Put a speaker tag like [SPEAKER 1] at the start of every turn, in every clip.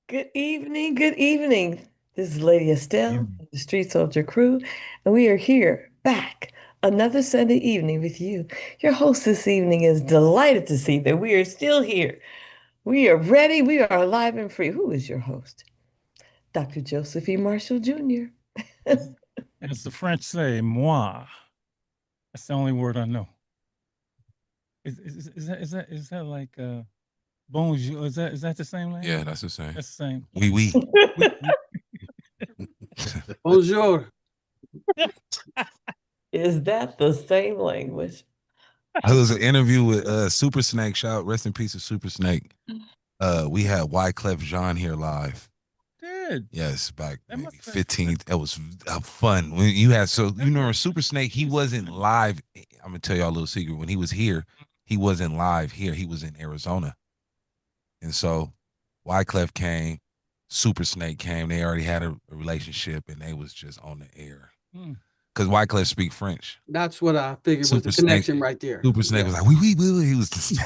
[SPEAKER 1] Good evening. Good evening. This is Lady Estelle,
[SPEAKER 2] Evening.
[SPEAKER 1] of the Street Soldier Crew, and we are here back another Sunday evening with you. Your host this evening is delighted to see that we are still here. We are ready. We are alive and free. Who is your host? Dr. Joseph E. Marshall Jr.
[SPEAKER 2] As the French say, moi. That's the only word I know. Is that like bonjour? Is that the same
[SPEAKER 3] Yeah,
[SPEAKER 2] language?
[SPEAKER 3] that's the same.
[SPEAKER 2] That's the same.
[SPEAKER 3] Oui, oui.
[SPEAKER 2] We
[SPEAKER 4] Bonjour.
[SPEAKER 1] Is that the same language?
[SPEAKER 3] It was an interview with Super Snake. Shout rest in peace of Super Snake. We had Wyclef Jean here live.
[SPEAKER 2] did.
[SPEAKER 3] Yes, back
[SPEAKER 2] That
[SPEAKER 3] maybe
[SPEAKER 2] must have
[SPEAKER 3] 15th. It was fun. When you had you remember Super Snake, he wasn't live. I'm gonna tell y'all a little secret. When he was here, he wasn't live here. He was in Arizona. And so Wyclef came, Super Snake came. They already had a relationship and they was just on the air.
[SPEAKER 2] Hmm.
[SPEAKER 3] Because Wyclef speak French.
[SPEAKER 4] That's what I figured was the
[SPEAKER 3] Super Snake,
[SPEAKER 4] connection right there.
[SPEAKER 3] Super Snake
[SPEAKER 4] Yeah.
[SPEAKER 3] was like, we. He was just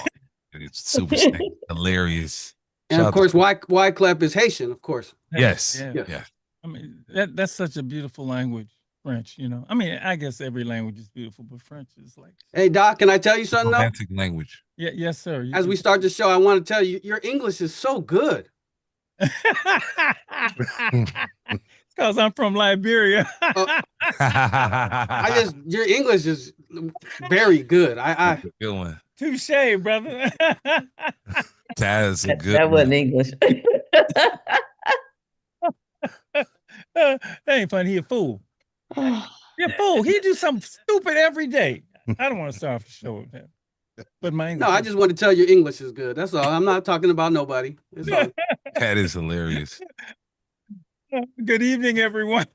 [SPEAKER 3] it's Super Snake, hilarious.
[SPEAKER 4] And
[SPEAKER 3] Shout
[SPEAKER 4] of
[SPEAKER 3] out
[SPEAKER 4] course,
[SPEAKER 3] to
[SPEAKER 4] Wyclef is Haitian, of course.
[SPEAKER 3] yes,
[SPEAKER 2] Yeah.
[SPEAKER 4] Yeah.
[SPEAKER 3] yeah.
[SPEAKER 2] I mean, that's such a beautiful language, French. I mean, I guess every language is beautiful, but French is like,
[SPEAKER 4] Hey, Doc, can I tell you something though?
[SPEAKER 3] Romantic language.
[SPEAKER 2] yeah, yes, sir. You
[SPEAKER 4] As we
[SPEAKER 2] can.
[SPEAKER 4] start the show, I want to tell you your English is so good.
[SPEAKER 2] Because I'm from Liberia.
[SPEAKER 4] I just your English is very good.
[SPEAKER 3] That's a good one.
[SPEAKER 2] Touche, brother.
[SPEAKER 3] That's a good
[SPEAKER 1] That wasn't
[SPEAKER 3] one.
[SPEAKER 1] English.
[SPEAKER 2] That ain't funny. He a fool. He a fool. He do something stupid every day. I don't want to start off the show with that. But my
[SPEAKER 4] No,
[SPEAKER 2] English.
[SPEAKER 4] I just want to tell your English is good. That's all. I'm not talking about nobody. It's all.
[SPEAKER 3] That is hilarious.
[SPEAKER 2] Good evening, everyone.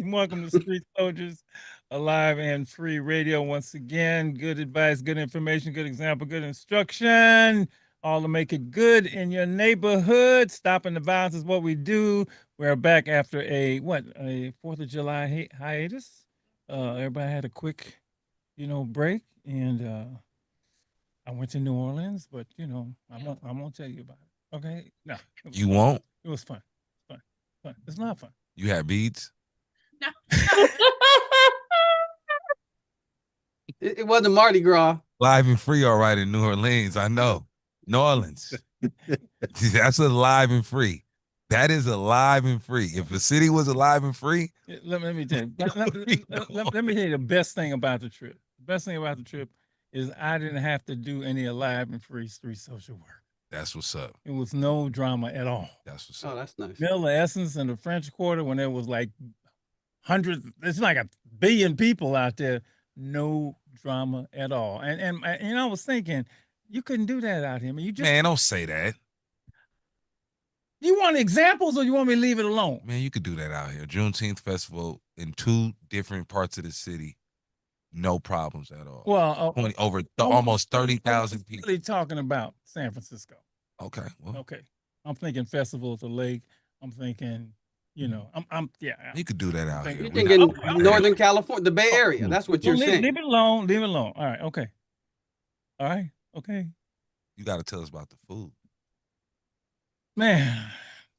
[SPEAKER 2] Welcome to Street Soldiers, alive and free radio. Once again, good advice, good information, good example, good instruction. All to make it good in your neighborhood. Stopping the violence is what we do. We're back after a 4th of July hiatus. Everybody had a quick, break, and I went to New Orleans, but I won't tell you about it. Okay, no,
[SPEAKER 3] You won't?
[SPEAKER 2] it was fun. Fun. It's not fun.
[SPEAKER 3] You had beads?
[SPEAKER 4] It wasn't Mardi Gras.
[SPEAKER 3] Live and free, all right, in New Orleans. I know. New Orleans. That's alive and free. That is alive and free. If the city was alive and free,
[SPEAKER 2] Let me tell you. Let me tell you the best thing about the trip. The best thing about the trip is I didn't have to do any alive and free street social work.
[SPEAKER 3] that's what's up.
[SPEAKER 2] It was no drama at all.
[SPEAKER 3] That's what's
[SPEAKER 4] Oh,
[SPEAKER 3] up.
[SPEAKER 4] that's nice.
[SPEAKER 2] Middle of Essence and the French Quarter, when there was like hundreds, it's like a billion people out there. No drama at all. And I was thinking, you couldn't do that out here. I mean,
[SPEAKER 3] Man, don't say that.
[SPEAKER 2] you want examples or you want me to leave it alone?
[SPEAKER 3] Man, you could do that out here. Juneteenth festival in 2 different parts of the city, no problems at all.
[SPEAKER 2] Well,
[SPEAKER 3] 20, almost 30,000 people.
[SPEAKER 2] really talking about San Francisco.
[SPEAKER 3] Okay, well,
[SPEAKER 2] Okay. I'm thinking Festival at the Lake. I'm thinking, yeah.
[SPEAKER 3] you could do that out
[SPEAKER 2] Thank
[SPEAKER 3] here.
[SPEAKER 4] You're
[SPEAKER 2] you.
[SPEAKER 3] We
[SPEAKER 4] thinking
[SPEAKER 3] not-
[SPEAKER 4] Northern California, the Bay Area. That's what you're
[SPEAKER 2] leave,
[SPEAKER 4] saying.
[SPEAKER 2] leave it alone. Leave it alone. All right. Okay. All right. Okay.
[SPEAKER 3] You got to tell us about the food.
[SPEAKER 2] Man.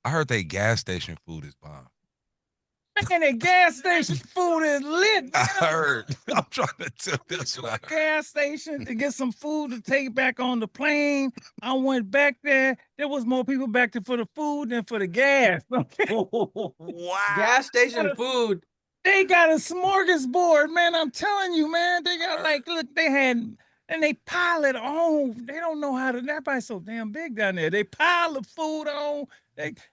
[SPEAKER 3] I heard they gas station food is bomb.
[SPEAKER 2] Man, that gas station food is lit.
[SPEAKER 3] I
[SPEAKER 2] Man.
[SPEAKER 3] heard. I'm trying to tell that's what I heard.
[SPEAKER 2] Gas station to get some food to take back on the plane. I went back there. There was more people back there for the food than for the gas. Okay.
[SPEAKER 3] Wow.
[SPEAKER 4] Gas station food.
[SPEAKER 2] They got a smorgasbord, man. I'm telling you, man. They got look, they had, and they pile it on. They don't know how to. Everybody's so damn big down there. They pile the food on.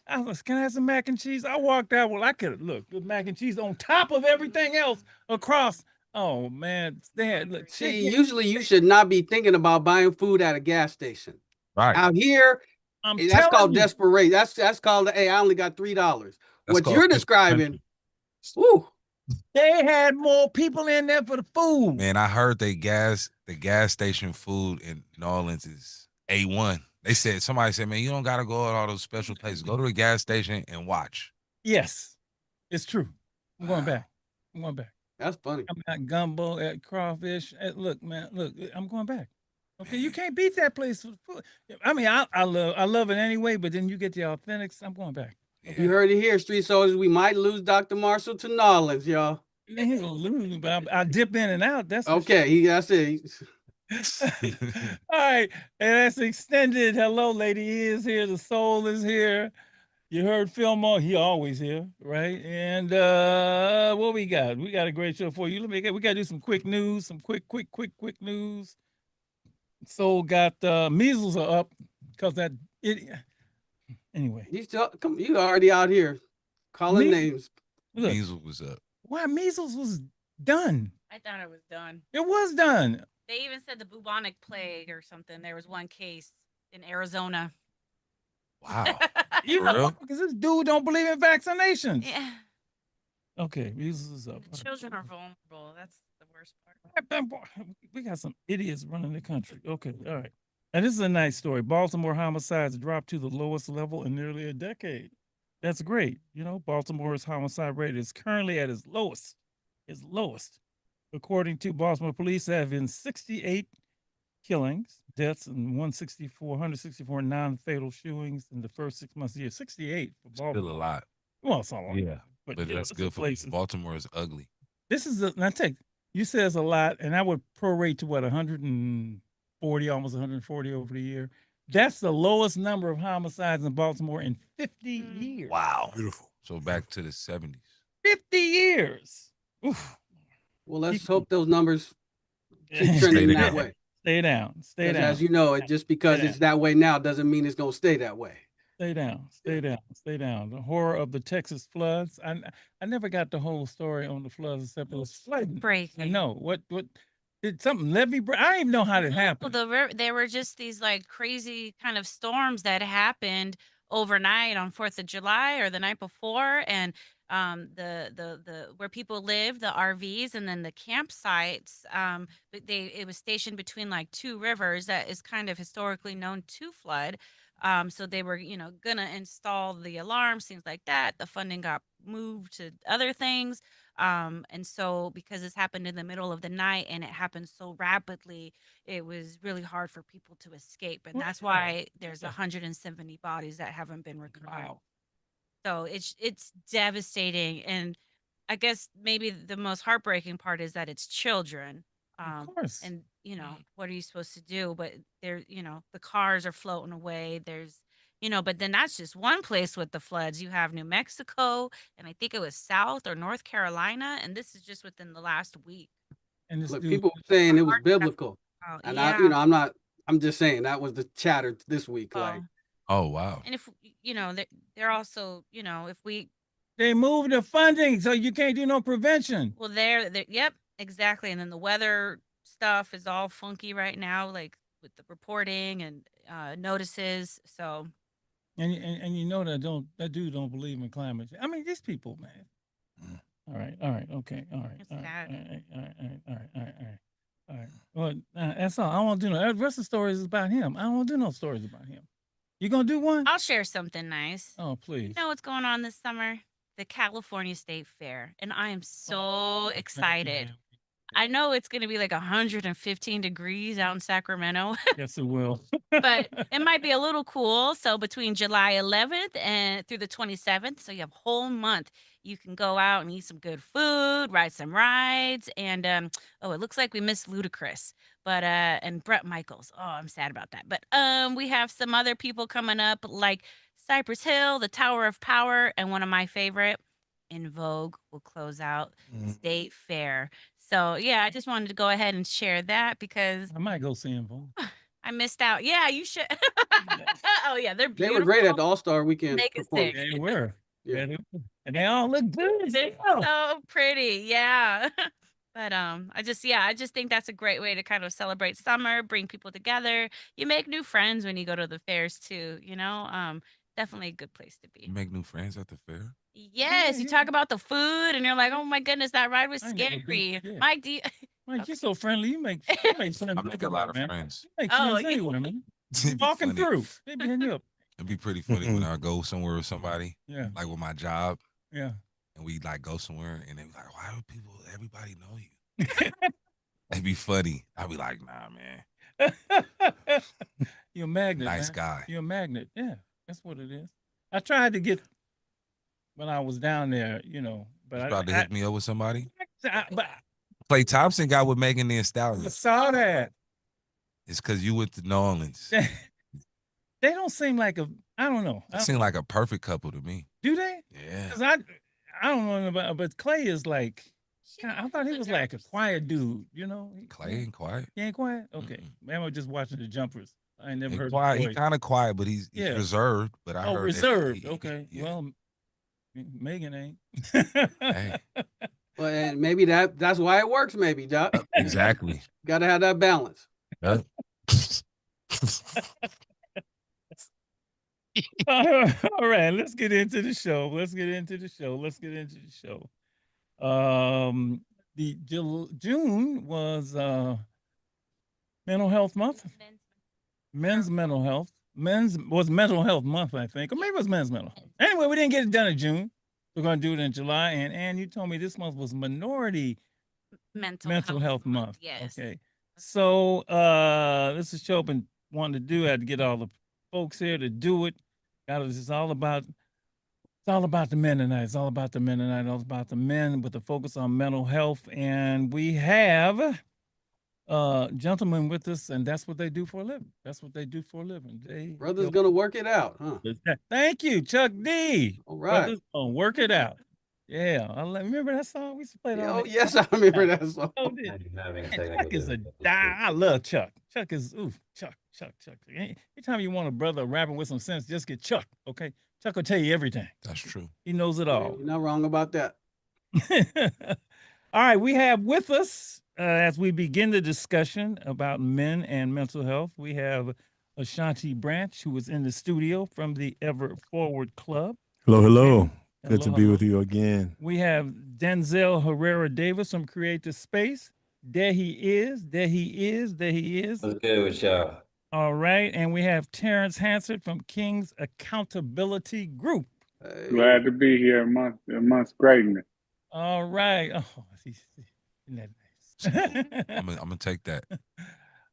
[SPEAKER 2] I was, can I have some mac and cheese? I walked out. Well, I could look the mac and cheese on top of everything else across. Oh man, they had look.
[SPEAKER 4] See, usually you should not be thinking about buying food at a gas station.
[SPEAKER 3] Right.
[SPEAKER 4] Out here,
[SPEAKER 2] I'm
[SPEAKER 4] that's
[SPEAKER 2] telling
[SPEAKER 4] called
[SPEAKER 2] you.
[SPEAKER 4] desperation. That's called, hey, I only got $3.
[SPEAKER 3] That's
[SPEAKER 4] What
[SPEAKER 3] called
[SPEAKER 4] you're
[SPEAKER 3] Christmas
[SPEAKER 4] describing,
[SPEAKER 3] country.
[SPEAKER 4] woo,
[SPEAKER 2] They had more people in there for the food.
[SPEAKER 3] Man, I heard the gas station food in New Orleans is A1. Somebody said, man, you don't gotta go to all those special places. Go to a gas station and watch.
[SPEAKER 2] Yes, it's true. I'm going back.
[SPEAKER 4] that's funny.
[SPEAKER 2] I'm at gumbo, at crawfish. Look, man, look, I'm going back. Okay, you can't beat that place for food. I mean, I love it anyway, but then you get the authentics. I'm going back.
[SPEAKER 4] You heard it here, Street Soldiers. We might lose Dr. Marshall to Nolans, y'all.
[SPEAKER 2] Man, he gonna lose, but I dip in and out. That's
[SPEAKER 4] Okay, that's it.
[SPEAKER 2] All right, and that's extended. Hello, lady is here. The soul is here. You heard Fillmore, he always here, right? And what we got? We got a great show for you. We gotta do some quick news, some quick news. Soul got measles are up because that it anyway.
[SPEAKER 4] You already out here calling names.
[SPEAKER 2] Look,
[SPEAKER 3] Measles was up.
[SPEAKER 2] why measles was done?
[SPEAKER 5] I thought it was done.
[SPEAKER 2] It was done.
[SPEAKER 5] They even said the bubonic plague or something. There was one case in Arizona.
[SPEAKER 3] Wow.
[SPEAKER 2] You
[SPEAKER 3] For
[SPEAKER 2] know,
[SPEAKER 3] real?
[SPEAKER 2] because this dude don't believe in vaccinations.
[SPEAKER 5] Yeah.
[SPEAKER 2] Okay, measles is up.
[SPEAKER 5] The children are vulnerable. That's the worst part.
[SPEAKER 2] We got some idiots running the country. Okay, all right. And this is a nice story. Baltimore homicides dropped to the lowest level in nearly a decade. That's great. You know, Baltimore's homicide rate is currently at its lowest. Its lowest. According to Baltimore police, there have been 68 killings, deaths, and 164 non-fatal shootings in the first 6 months of the year. 68 for Baltimore.
[SPEAKER 3] Still a lot.
[SPEAKER 2] Well, it's a lot.
[SPEAKER 3] Yeah.
[SPEAKER 2] But,
[SPEAKER 3] But
[SPEAKER 2] you know,
[SPEAKER 3] that's
[SPEAKER 2] it's
[SPEAKER 3] good for
[SPEAKER 2] places.
[SPEAKER 3] Baltimore is ugly.
[SPEAKER 2] This is now take you say it's a lot, and I would prorate to what 140, almost 140 over the year. That's the lowest number of homicides in Baltimore in 50 years.
[SPEAKER 3] Wow. Beautiful. So back to the 70s.
[SPEAKER 2] 50 years. Oof.
[SPEAKER 4] Well, let's hope those numbers keep trending
[SPEAKER 3] Stay
[SPEAKER 4] that
[SPEAKER 3] down.
[SPEAKER 4] way.
[SPEAKER 2] Stay down. Stay
[SPEAKER 4] 'Cause
[SPEAKER 2] down.
[SPEAKER 4] as you know, it just because
[SPEAKER 2] Stay
[SPEAKER 4] it's that way now doesn't mean it's gonna stay that way.
[SPEAKER 2] Stay down. Stay down. Stay down. The horror of the Texas floods. I never got the whole story on the floods except it was flooding. I
[SPEAKER 5] Breaking.
[SPEAKER 2] know. What did something levee break? I don't even know how that happened.
[SPEAKER 5] Well, there were just these like crazy kind of storms that happened overnight on 4th of July or the night before, and the where people live, the RVs, and then the campsites. But it was stationed between like two rivers that is kind of historically known to flood. So they were, gonna install the alarms, things like that. The funding got moved to other things. And so because this happened in the middle of the night and it happened so rapidly, it was really hard for people to escape. And that's why there's 170 bodies that haven't been recovered.
[SPEAKER 2] Wow.
[SPEAKER 5] So it's devastating. And I guess maybe the most heartbreaking part is that it's children.
[SPEAKER 2] Of course.
[SPEAKER 5] And what are you supposed to do? But there, the cars are floating away. There's, but then that's just one place with the floods. You have New Mexico, and I think it was South or North Carolina, and this is just within the last week.
[SPEAKER 2] And this
[SPEAKER 4] Look,
[SPEAKER 2] dude,
[SPEAKER 4] people were saying it was biblical, and
[SPEAKER 5] yeah.
[SPEAKER 4] I'm just saying that was the chatter this week. Like,
[SPEAKER 3] Oh, wow.
[SPEAKER 5] And if they're also, if we
[SPEAKER 2] they moved the funding, so you can't do no prevention.
[SPEAKER 5] well, yep, exactly. And then the weather stuff is all funky right now, like with the reporting and notices. So
[SPEAKER 2] And you know that dude don't believe in climate change. I mean, these people, man. All right, okay, all right,
[SPEAKER 5] It's
[SPEAKER 2] all right,
[SPEAKER 5] sad.
[SPEAKER 2] all right. Well, that's all. I don't want to do no. The rest of the stories is about him. I don't want to do no stories about him. You gonna do one?
[SPEAKER 5] I'll share something nice.
[SPEAKER 2] Oh, please.
[SPEAKER 5] You know what's going on this summer? The California State Fair, and I am so excited. I know it's going to be like 115 degrees out in Sacramento,
[SPEAKER 2] Yes, it will.
[SPEAKER 5] but it might be a little cool. So between July 11th and through the 27th, so you have a whole month, you can go out and eat some good food, ride some rides, and it looks like we missed Ludacris, but and Brett Michaels. Oh, I'm sad about that. But we have some other people coming up like Cypress Hill, the Tower of Power, and one of my favorite, In Vogue, will close out the State Fair. So yeah, I just wanted to go ahead and share that because
[SPEAKER 2] I might go see him.
[SPEAKER 5] I missed out. Yeah, you should. Oh yeah, they're
[SPEAKER 4] they
[SPEAKER 5] beautiful.
[SPEAKER 4] were great at the All-Star weekend.
[SPEAKER 5] Make it
[SPEAKER 4] performance.
[SPEAKER 5] sick.
[SPEAKER 2] They were.
[SPEAKER 4] Yeah.
[SPEAKER 2] And they all look good.
[SPEAKER 5] They're so pretty. Yeah. But I just think that's a great way to kind of celebrate summer, bring people together. You make new friends when you go to the fairs too, definitely a good place to
[SPEAKER 3] You
[SPEAKER 5] be.
[SPEAKER 3] make new friends at the fair?
[SPEAKER 5] Yes, you talk about the food and you're like, oh my goodness, that ride was
[SPEAKER 2] I never been-
[SPEAKER 5] scary.
[SPEAKER 2] yeah.
[SPEAKER 5] Mike, do you
[SPEAKER 2] Mike, you're so friendly. You make friends.
[SPEAKER 3] I make a lot of
[SPEAKER 2] man.
[SPEAKER 3] friends.
[SPEAKER 2] You make
[SPEAKER 5] Oh,
[SPEAKER 2] friends
[SPEAKER 5] yeah.
[SPEAKER 2] anywhere, man.
[SPEAKER 3] It'd be
[SPEAKER 2] Walking
[SPEAKER 3] funny.
[SPEAKER 2] through. They be hitting you up.
[SPEAKER 3] It'd be pretty funny when I go somewhere with somebody,
[SPEAKER 2] Yeah,
[SPEAKER 3] like with my job,
[SPEAKER 2] yeah.
[SPEAKER 3] and we like go somewhere, and they be like, "Why do everybody know you?" It'd be funny. I'd be like, "Nah, man."
[SPEAKER 2] You're a magnet,
[SPEAKER 3] Nice
[SPEAKER 2] man.
[SPEAKER 3] guy.
[SPEAKER 2] You're a magnet. Yeah, that's what it is. I tried to get when I was down there, but
[SPEAKER 3] You
[SPEAKER 2] I,
[SPEAKER 3] tried to hook me up with somebody.
[SPEAKER 2] but
[SPEAKER 3] Clay Thompson got with Megan Thee
[SPEAKER 2] I
[SPEAKER 3] Stallion.
[SPEAKER 2] saw that.
[SPEAKER 3] It's because you went to New Orleans.
[SPEAKER 2] They don't seem like I don't know.
[SPEAKER 3] That seemed like a perfect couple to me.
[SPEAKER 2] Do they?
[SPEAKER 3] Yeah.
[SPEAKER 2] Because I don't know about, but Clay is like, I thought he was like a quiet dude,
[SPEAKER 3] Clay ain't quiet.
[SPEAKER 2] He ain't quiet? Okay. Man, we're just watching the Jumpers. I ain't never
[SPEAKER 3] He
[SPEAKER 2] heard
[SPEAKER 3] quiet.
[SPEAKER 2] his
[SPEAKER 3] He
[SPEAKER 2] voice.
[SPEAKER 3] kind of quiet, but he's
[SPEAKER 2] Yeah.
[SPEAKER 3] reserved. But I heard
[SPEAKER 2] reserved.
[SPEAKER 3] that
[SPEAKER 2] Okay.
[SPEAKER 3] yeah.
[SPEAKER 2] Well, Megan ain't.
[SPEAKER 3] Hey.
[SPEAKER 4] Well, and maybe that's why it works. Maybe, Doc.
[SPEAKER 3] Exactly.
[SPEAKER 4] Got to have that balance.
[SPEAKER 3] Yeah.
[SPEAKER 2] All right, let's get into the show. The June was mental health month. Men's mental health. Men's was mental health month, I think, or maybe it was men's mental health. Anyway, we didn't get it done in June. We're going to do it in July. And you told me this month was minority mental health month.
[SPEAKER 5] Yes.
[SPEAKER 2] Okay. So this is show I've been wanting to do. I had to get all the folks here to do it. It's all about the men tonight. It's all about the men tonight. All about the men with a focus on mental health. And we have gentlemen with us, and that's what they do for a living.
[SPEAKER 4] Brother's gonna work it out, huh?
[SPEAKER 2] Thank you, Chuck D.
[SPEAKER 4] All right.
[SPEAKER 2] Brothers gonna work it out. Yeah, remember that song we used to play it on.
[SPEAKER 4] Yes, I remember that song.
[SPEAKER 2] Chuck is I love Chuck. Chuck is Chuck. Anytime you want a brother rapping with some sense, just get Chuck. Okay, Chuck will tell you everything.
[SPEAKER 3] That's true.
[SPEAKER 2] He knows it all.
[SPEAKER 4] You're not wrong about that.
[SPEAKER 2] All right, we have with us as we begin the discussion about men and mental health, we have Ashanti Branch, who is in the studio from the Ever Forward Club.
[SPEAKER 6] Hello. Good to be with you again.
[SPEAKER 2] We have Denzel Herrera Davis from Creative Space. There he is.
[SPEAKER 7] What's good with y'all?
[SPEAKER 2] All right. And we have Terrence Hansard from King's Accountability Group.
[SPEAKER 4] Hey.
[SPEAKER 8] Glad to be here amongst greatness.
[SPEAKER 2] All right. Oh, isn't that nice?
[SPEAKER 3] I'm gonna take that.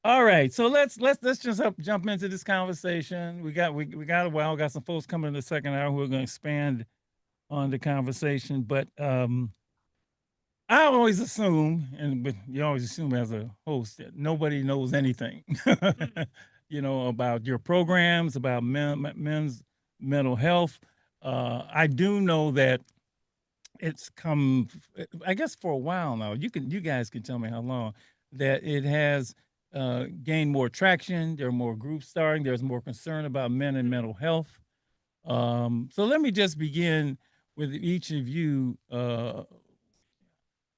[SPEAKER 2] All right. So let's just jump into this conversation. We got a while. We got some folks coming in the second hour who are going to expand on the conversation, but I always assume, but you always assume as a host that nobody knows anything, about your programs, about men's mental health. I do know that it's come, I guess, for a while now. You guys can tell me how long that it has gained more traction. There are more groups starting. There's more concern about men and mental health. So let me just begin with each of you.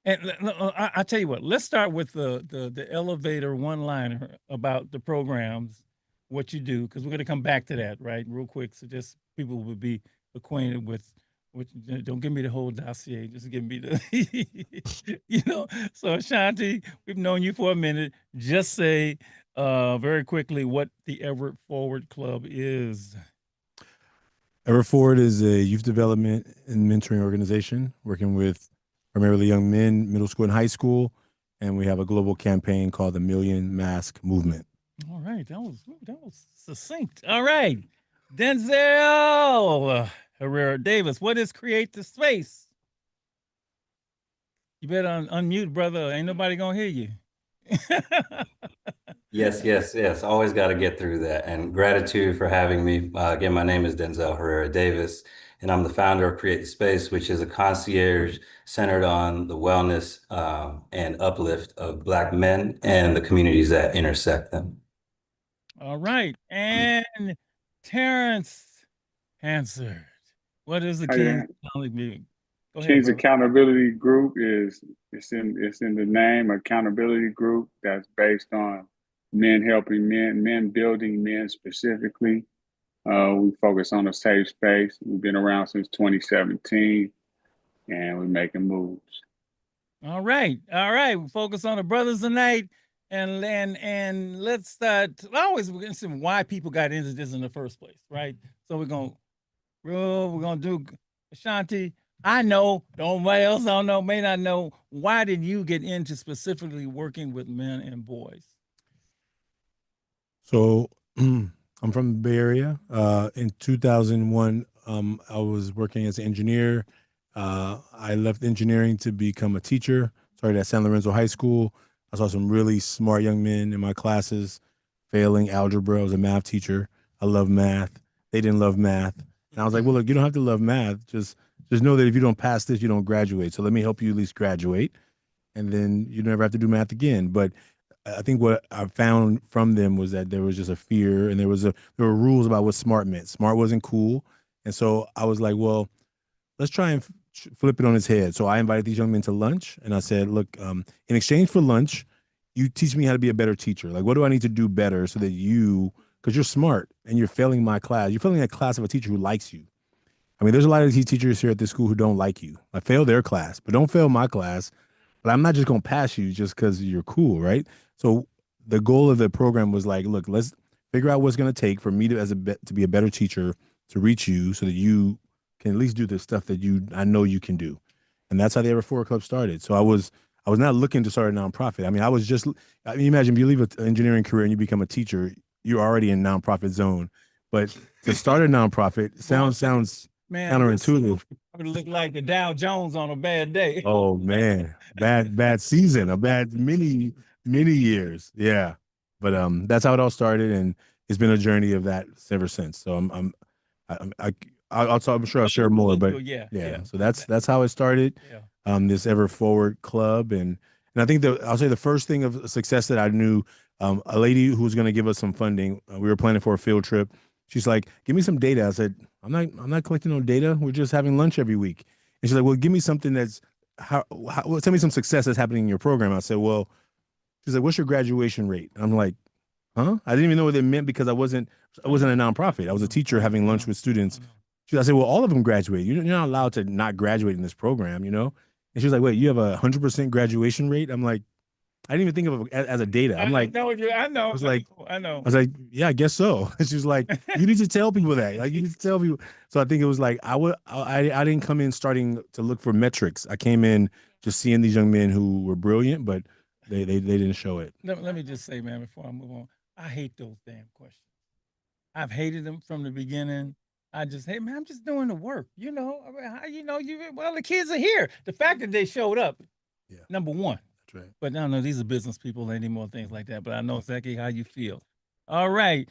[SPEAKER 2] And I tell you what, let's start with the elevator one-liner about the programs, what you do, because we're going to come back to that, right, real quick. So just people would be acquainted with don't give me the whole dossier, just give me the, So Ashanti, we've known you for a minute. Just say very quickly what the Ever Forward Club is.
[SPEAKER 6] Ever Forward is a youth development and mentoring organization working with primarily young men, middle school and high school, and we have a global campaign called the Million Mask Movement.
[SPEAKER 2] All right, that was succinct. All right, Denzel Herrera Davis, what is Create the Space? You better unmute, brother. Ain't nobody gonna hear you.
[SPEAKER 7] Yes. Always got to get through that. And gratitude for having me. Again, my name is Denzel Herrera Davis, and I'm the founder of Create the Space, which is a concierge centered on the wellness and uplift of Black men and the communities that intersect them.
[SPEAKER 2] All right. And Terrence Hansard, what is the King's Accountability?
[SPEAKER 8] King's Accountability Group it's in the name, accountability group that's based on men helping men building men specifically. We focus on a safe space. We've been around since 2017, and we're making moves.
[SPEAKER 2] All right. We focus on the brothers tonight, and let's start. We're going to see why people got into this in the first place, right? So we're gonna do Ashanti. I know, nobody else may not know. Why did you get into specifically working with men and boys?
[SPEAKER 6] So I'm from the Bay Area. In 2001, I was working as an engineer. I left engineering to become a teacher. Started at San Lorenzo High School. I saw some really smart young men in my classes failing algebra. I was a math teacher. I love math. They didn't love math. And I was like, well, look, you don't have to love math. Just know that if you don't pass this, you don't graduate. So let me help you at least graduate. And then you never have to do math again. But I think what I found from them was that there was just a fear, and there were rules about what smart meant. Smart wasn't cool, and so I was like, well, let's try and flip it on its head. So I invited these young men to lunch, and I said, look, in exchange for lunch, you teach me how to be a better teacher. Like, what do I need to do better so that because you're smart and you're failing my class, you're failing a class of a teacher who likes you. I mean, there's a lot of these teachers here at this school who don't like you. I fail their class, but don't fail my class. But I'm not just going to pass you just because you're cool, right? So the goal of the program was like, look, let's figure out what's going to take for me to be a better teacher, to reach you so that you can at least do the stuff that I know you can do. And that's how the Ever Forward Club started. So I was not looking to start a nonprofit. I mean, imagine if you leave an engineering career and you become a teacher, you're already in nonprofit zone. But to start a nonprofit sounds counterintuitive.
[SPEAKER 2] I would look like the Dow Jones on a bad day.
[SPEAKER 6] Oh man, bad season, a bad many years. Yeah, but that's how it all started, and it's been a journey of that ever since. So I'm sure I'll share more, but yeah. So that's how it started.
[SPEAKER 2] Yeah.
[SPEAKER 6] This Ever Forward Club, and I think I'll say the first thing of success that I knew, a lady who was going to give us some funding. We were planning for a field trip. She's like, "Give me some data." I said, I'm not collecting no data. We're just having lunch every week. And she's like, well, give me something that's tell me some success that's happening in your program. I said, well, she's like, what's your graduation rate? And I'm like, huh? I didn't even know what it meant because I wasn't a nonprofit. I was a teacher having lunch with students. I said, well, all of them graduate. You're not allowed to not graduate in this program, you know? And she was like, wait, you have 100% graduation rate? I'm like, I didn't even think of it as a data. I'm like,
[SPEAKER 2] I know.
[SPEAKER 6] I was like,
[SPEAKER 2] I know.
[SPEAKER 6] I was like, yeah, I guess so. And she was like, you need to tell people that. Like, you need to tell people. So I think it was like I didn't come in starting to look for metrics. I came in just seeing these young men who were brilliant, but they didn't show it.
[SPEAKER 2] Let me just say, man, before I move on, I hate those damn questions. I've hated them from the beginning. I just, hey man, I'm just doing the work. You know, I mean, well, the kids are here. The fact that they showed up, number one.
[SPEAKER 6] That's right.
[SPEAKER 2] But I don't know, these are business people, they need more things like that. But I know exactly how you feel. All right.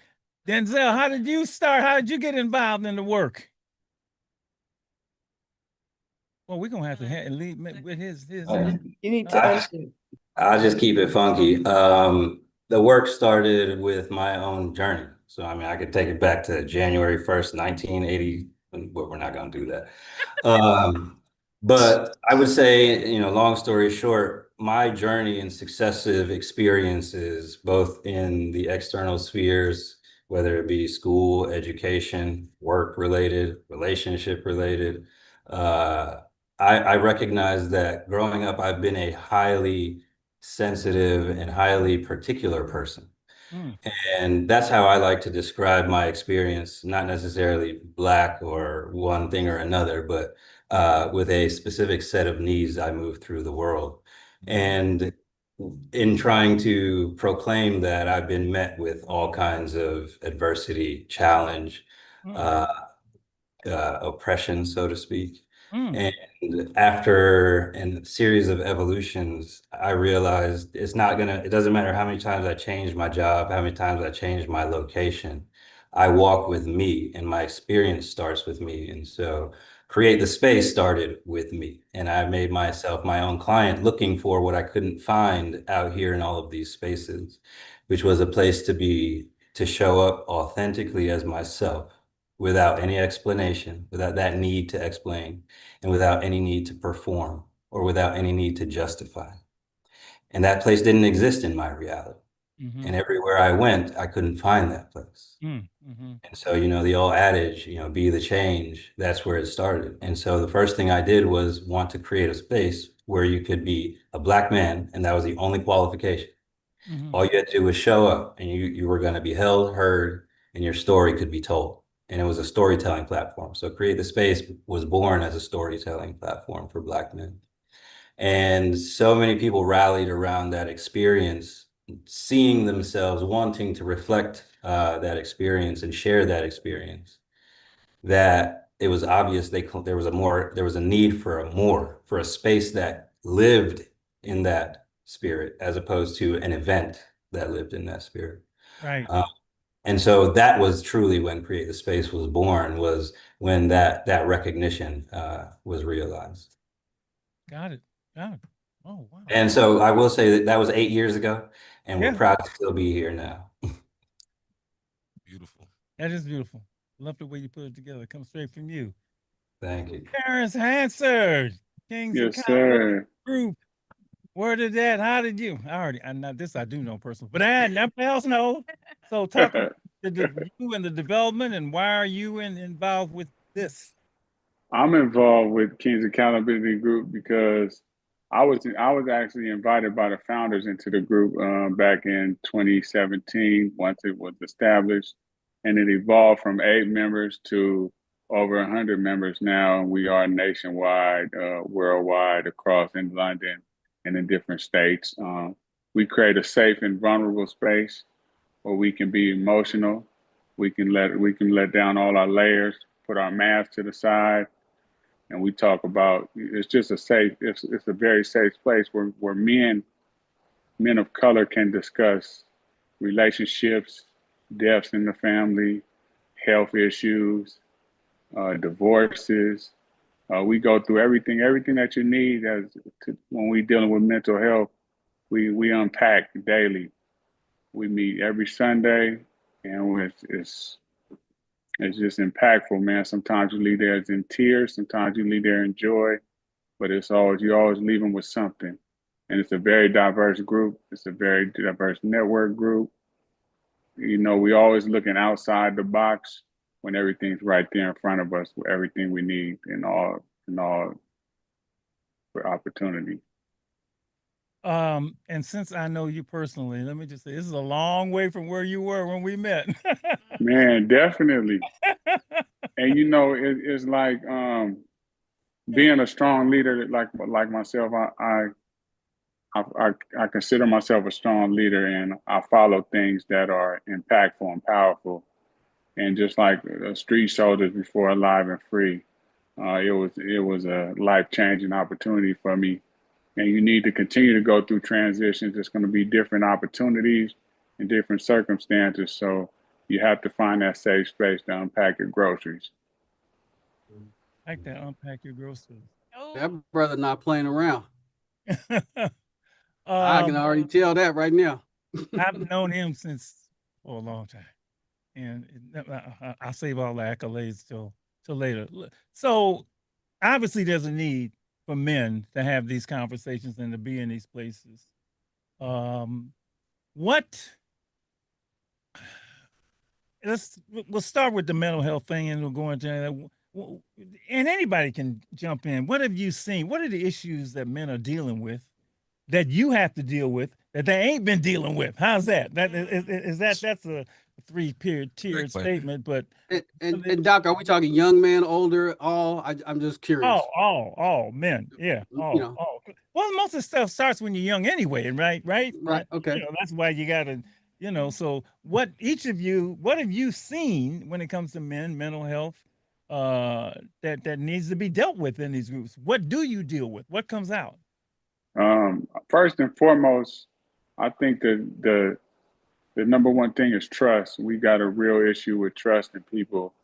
[SPEAKER 2] Denzel, how did you start? How did you get involved in the work? Well, we're gonna have to lead with his
[SPEAKER 1] you need to
[SPEAKER 7] I'll just keep it funky. The work started with my own journey. So I mean, I could take it back to January 1st, 1980. But we're not gonna do that. But I would say, you know, long story short, my journey and successive experiences, both in the external spheres, whether it be school, education, work related, relationship related, I recognize that growing up, I've been a highly sensitive and highly particular person. And that's how I like to describe my experience, not necessarily Black or one thing or another, but with a specific set of needs, I move through the world. And in trying to proclaim that, I've been met with all kinds of adversity, challenge, oppression, so to speak. And after a series of evolutions, I realized it doesn't matter how many times I change my job, how many times I change my location. I walk with me and my experience starts with me. And so Create the Space started with me. And I made myself my own client looking for what I couldn't find out here in all of these spaces, which was a place to show up authentically as myself, without any explanation, without that need to explain, and without any need to perform, or without any need to justify. And that place didn't exist in my reality. And everywhere I went, I couldn't find that place. And so, you know, the old adage, you know, be the change, that's where it started. And so the first thing I did was want to create a space where you could be a Black man, and that was the only qualification. All you had to do was show up, and you were going to be held, heard, and your story could be told. And it was a storytelling platform. So Create the Space was born as a storytelling platform for Black men. And so many people rallied around that experience seeing themselves wanting to reflect that experience and share that experience, that it was obvious there was a need for a space that lived in that spirit as opposed to an event that lived in that spirit.
[SPEAKER 2] Right.
[SPEAKER 7] And so that was truly when Create the Space was born, was when that recognition was realized.
[SPEAKER 2] Got it. Got it. Oh, wow.
[SPEAKER 7] And so I will say that was 8 years ago, and
[SPEAKER 2] Yeah.
[SPEAKER 7] we're proud to still be here now.
[SPEAKER 3] Beautiful.
[SPEAKER 2] That is beautiful. Love the way you put it together. It comes straight from you.
[SPEAKER 7] Thank you.
[SPEAKER 2] Terrence Hansard, Kings
[SPEAKER 8] Yes,
[SPEAKER 2] Accountability
[SPEAKER 8] sir.
[SPEAKER 2] Group. Where did that? How did you? I know this I do know personally, but I nothing else know. So talk about you and the development, and why are you involved with this?
[SPEAKER 8] I'm involved with King's Accountability Group because I was actually invited by the founders into the group back in 2017 once it was established, and it evolved from 8 members to over 100 members now. We are nationwide, worldwide, across in London and in different states. We create a safe and vulnerable space where we can be emotional. We can let down all our layers, put our masks to the side, and we talk about, it's just it's a very safe place where men of color can discuss relationships, deaths in the family, health issues, divorces. We go through everything that you need when we dealing with mental health. We unpack daily. We meet every Sunday, and it's just impactful, man. Sometimes you leave there in tears, sometimes you leave there in joy, but you always leave them with something. And it's a very diverse group. It's a very diverse network group. You know, we always looking outside the box when everything's right there in front of us, with everything we need and all for opportunity.
[SPEAKER 2] And since I know you personally, let me just say this is a long way from where you were when we met.
[SPEAKER 8] Man, definitely. And you know, it's like being a strong leader, like myself. I consider myself a strong leader, and I follow things that are impactful and powerful. And just like Street Soldiers before Alive and Free, it was a life-changing opportunity for me. And you need to continue to go through transitions. There's going to be different opportunities and different circumstances. So you have to find that safe space to unpack your groceries.
[SPEAKER 2] Like that, unpack your groceries.
[SPEAKER 4] That brother not playing around.
[SPEAKER 2] Oh.
[SPEAKER 4] I can already tell that right now.
[SPEAKER 2] I've known him since for a long time, and I'll save all the accolades till later. So obviously, there's a need for men to have these conversations and to be in these places. We'll start with the mental health thing, and we'll go into that. And anybody can jump in. What have you seen? What are the issues that men are dealing with that you have to deal with that they ain't been dealing with? How's that? That's a tiered statement. But
[SPEAKER 4] and Doc, are we talking young men, older, all? I'm just curious.
[SPEAKER 2] All men, yeah, all. Well, most of the stuff starts when you're young anyway, right? Right.
[SPEAKER 4] Okay.
[SPEAKER 2] You know, that's why you gotta, So what have you seen when it comes to mental health? That needs to be dealt with in these groups. What do you deal with? What comes out?
[SPEAKER 8] First and foremost, I think the number one thing is trust. We got a real issue with trust in people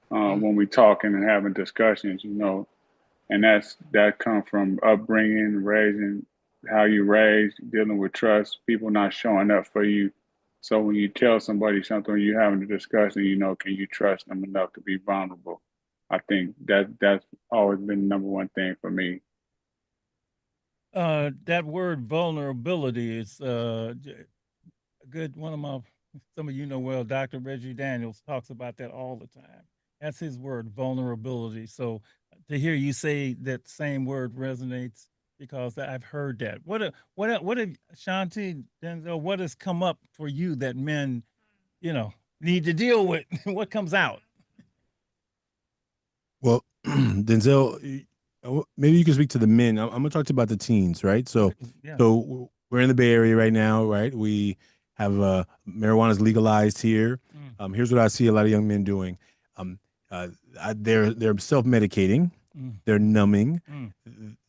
[SPEAKER 8] when we talking and having discussions, and that come from upbringing, raising, how you raised, dealing with trust, people not showing up for you. So when you tell somebody something, you're having a discussion, can you trust them enough to be vulnerable? I think that's always been the number one thing for me.
[SPEAKER 2] That word vulnerability is good. Some of you know well, Dr. Reggie Daniels talks about that all the time. That's his word, vulnerability. So to hear you say that same word resonates, because I've heard that. What have Shanti, Denzel, what has come up for you that men, need to deal with? What comes out?
[SPEAKER 6] Well, Denzel, maybe you can speak to the men. I'm gonna talk to you about the teens, right? So,
[SPEAKER 2] Yeah.
[SPEAKER 6] So we're in the Bay Area right now, right? We have marijuana is legalized here. Here's what I see a lot of young men doing. Um, they're self-medicating, they're numbing.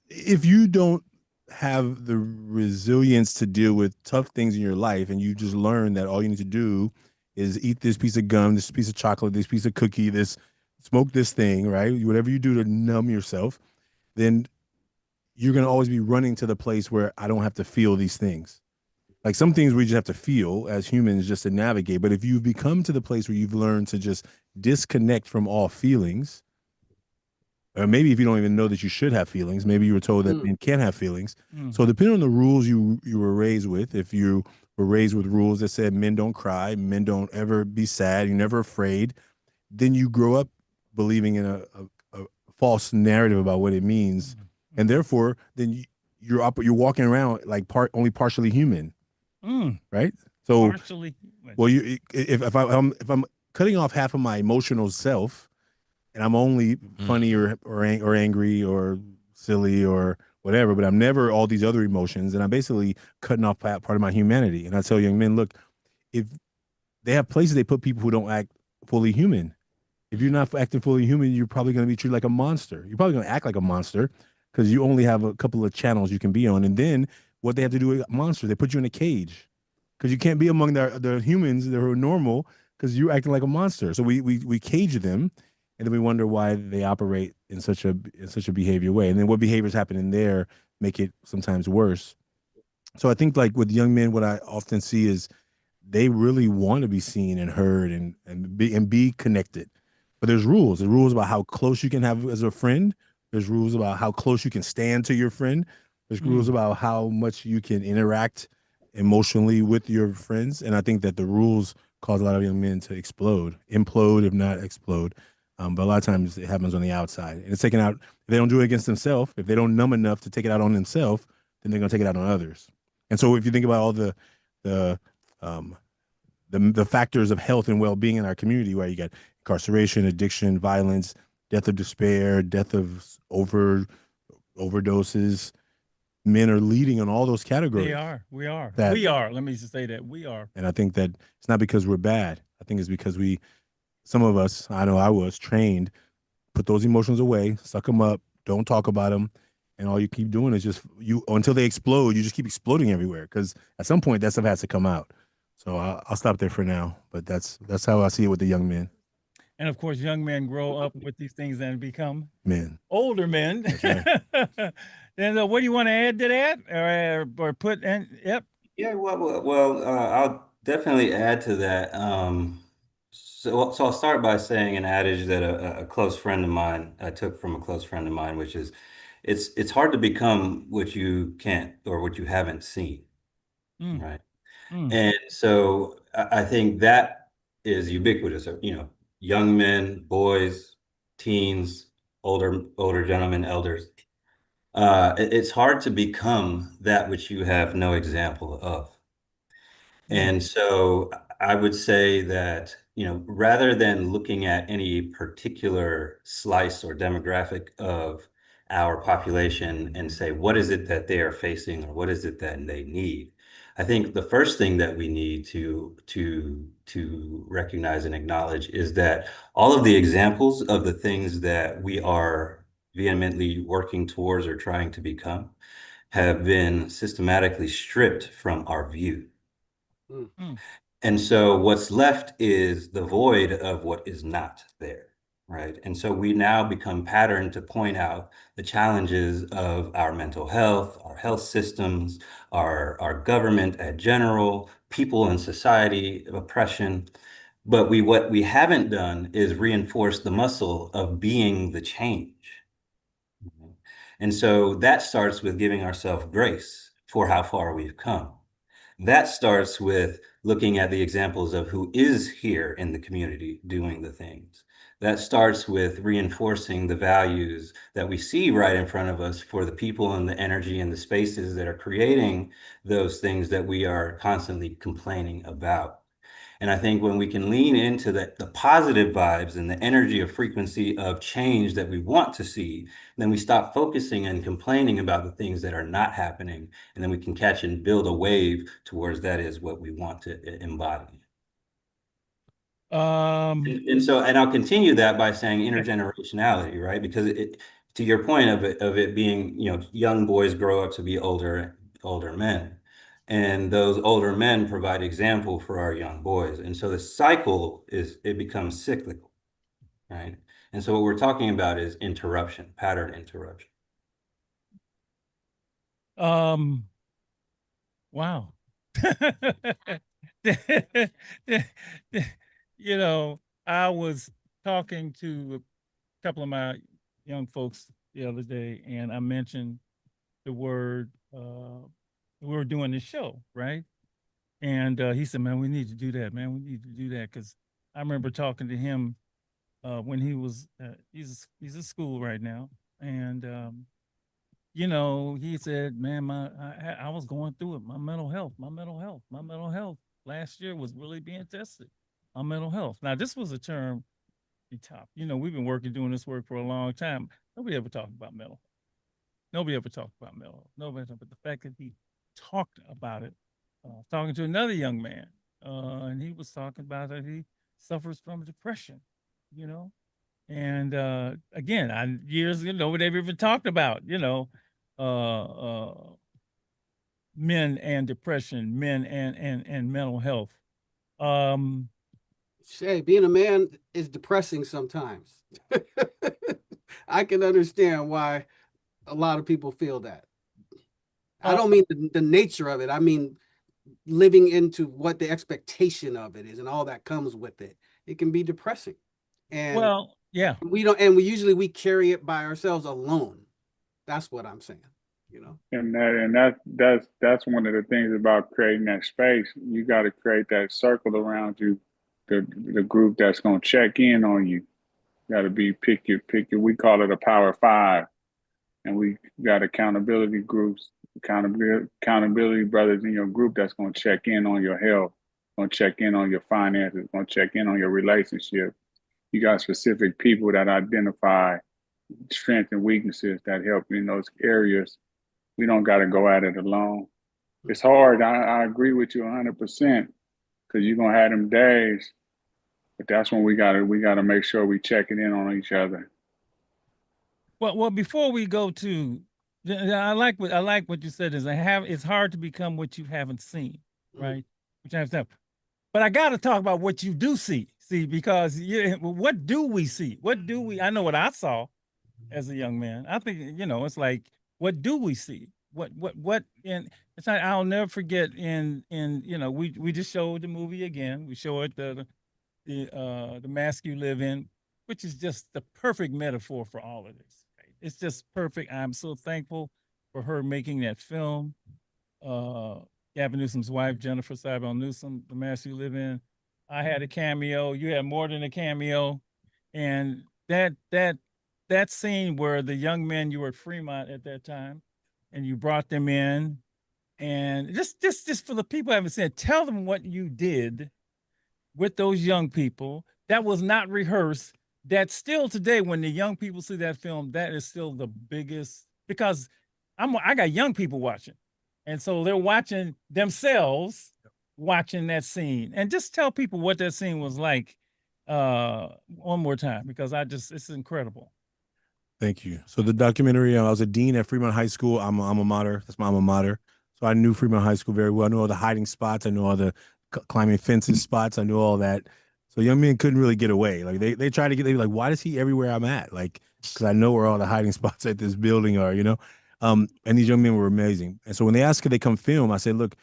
[SPEAKER 6] If you don't have the resilience to deal with tough things in your life, and you just learn that all you need to do is eat this piece of gum, this piece of chocolate, this piece of cookie, this smoke this thing, right? Whatever you do to numb yourself, then you're going to always be running to the place where I don't have to feel these things. Like some things we just have to feel as humans just to navigate. But if you've become to the place where you've learned to just disconnect from all feelings, or maybe if you don't even know that you should have feelings, maybe you were told that men can't have feelings. So depending on the rules you were raised with, if you were raised with rules that said men don't cry, men don't ever be sad, you're never afraid, then you grow up believing in a false narrative about what it means. And therefore, then you're walking around like only partially human, right? So, partially. Well, if I'm cutting off half of my emotional self, and I'm only funny or angry or silly or whatever, but I'm never all these other emotions, and I'm basically cutting off part of my humanity. And I tell young men, look, if they have places they put people who don't act fully human. If you're not acting fully human, you're probably going to be treated like a monster. You're probably going to act like a monster because you only have a couple of channels you can be on. And then what they have to do with a monster, they put you in a cage because you can't be among the humans that are normal because you're acting like a monster. So we cage them, and then we wonder why they operate in such a behavior way. And then what behaviors happen in there make it sometimes worse. So I think like with young men, what I often see is they really want to be seen and heard and be connected. But there's rules. There's rules about how close you can have as a friend. There's rules about how close you can stand to your friend. There's rules about how much you can interact emotionally with your friends. And I think that the rules cause a lot of young men to implode, if not explode. But a lot of times it happens on the outside. And it's taken out, if they don't do it against themselves, if they don't numb enough to take it out on themselves, then they're going to take it out on others. And so if you think about all the factors of health and well-being in our community, where you got incarceration, addiction, violence, death of despair, death of overdoses, men are leading on all those categories.
[SPEAKER 2] We are. Let me just say that we are.
[SPEAKER 6] And I think that it's not because we're bad. I think it's because some of us, I know I was trained, put those emotions away, suck them up, don't talk about them. And all you keep doing is just until they explode, you just keep exploding everywhere. Because at some point that stuff has to come out. So I'll stop there for now. But that's how I see it with the young men.
[SPEAKER 2] And of course, young men grow up with these things and become
[SPEAKER 6] older
[SPEAKER 2] men.
[SPEAKER 6] That's right.
[SPEAKER 2] And what do you want to add to that, or put in? Yep.
[SPEAKER 7] Yeah. Well, I'll definitely add to that. So I'll start by saying an adage that a close friend of mine I took from a close friend of mine, which is, it's hard to become what you can't or what you haven't seen, right? And so I think that is ubiquitous. Young men, boys, teens, older gentlemen, elders. It's hard to become that which you have no example of. And so I would say that, rather than looking at any particular slice or demographic of our population and say, what is it that they are facing or what is it that they need? I think the first thing that we need to recognize and acknowledge is that all of the examples of the things that we are vehemently working towards or trying to become have been systematically stripped from our view. And so what's left is the void of what is not there, right? And so we now become patterned to point out the challenges of our mental health, our health systems, our government at general, people in society, oppression. But what we haven't done is reinforce the muscle of being the change. And so that starts with giving ourselves grace for how far we've come. That starts with looking at the examples of who is here in the community doing the things. That starts with reinforcing the values that we see right in front of us for the people and the energy and the spaces that are creating those things that we are constantly complaining about. And I think when we can lean into the positive vibes and the energy of frequency of change that we want to see, then we stop focusing and complaining about the things that are not happening. And then we can catch and build a wave towards that is what we want to embody. And I'll continue that by saying intergenerationality, right? Because to your point of it being, young boys grow up to be older men. And those older men provide example for our young boys. And so the cycle it becomes cyclical, right? And so what we're talking about is interruption, pattern interruption.
[SPEAKER 2] Wow. I was talking to a couple of my young folks the other day, and I mentioned the word, we were doing this show, right? And he said, man, we need to do that, man. We need to do that. Because I remember talking to him when he was, he's at school right now. And, he said, man, I was going through it. My mental health last year was really being tested. My mental health. Now, this was a term he top. We've been doing this work for a long time. Nobody ever talked about mental health. Nobody ever talked about mental health. Nobody talked, but the fact that he talked about it, talking to another young man, and he was talking about that he suffers from depression, and again, years ago, nobody ever even talked about, men and depression, men and mental health.
[SPEAKER 4] Shay, being a man is depressing sometimes. I can understand why a lot of people feel that. I don't mean the nature of it. I mean living into what the expectation of it is and all that comes with it. It can be depressing. And we usually carry it by ourselves alone. That's what I'm saying,
[SPEAKER 8] And that's one of the things about creating that space. You got to create that circle around you, the group that's going to check in on you. Got to be pick your. We call it a power five, and we got accountability groups, accountability brothers in your group that's going to check in on your health, going to check in on your finances, going to check in on your relationship. You got specific people that identify strengths and weaknesses that help in those areas. We don't got to go at it alone. It's hard. I agree with you 100% because you're gonna have them days, but that's when we gotta make sure we checking in on each other.
[SPEAKER 2] Well, before we go to, I like what you said is it's hard to become what you haven't seen, right? Which I have to. But I got to talk about what you do see, because what do we see? I know what I saw as a young man. I think, it's like, what do we see? What, and it's not, I'll never forget we just showed the movie again. We showed the mask you live in, which is just the perfect metaphor for all of this. Right? It's just perfect. I'm so thankful for her making that film. Gavin Newsom's wife, Jennifer Cybele Newsom, The Mask You Live In. I had a cameo. You had more than a cameo. And that scene where the young men, you were at Fremont at that time, and you brought them in, and just for the people who haven't seen it, tell them what you did with those young people. That was not rehearsed. That still today, when the young people see that film, that is still the biggest, because I got young people watching. And so they're watching themselves, watching that scene. And just tell people what that scene was like one more time, because it's incredible.
[SPEAKER 6] Thank you. So the documentary, I was a dean at Fremont High School. I'm an alma mater. That's my alma mater. So I knew Fremont High School very well. I knew all the hiding spots. I knew all the climbing fences spots. I knew all that. So young men couldn't really get away. Like they tried to they were like, why is he everywhere I'm at? Like, because I know where all the hiding spots at this building are, And these young men were amazing. And so when they asked could they come film, I said, look,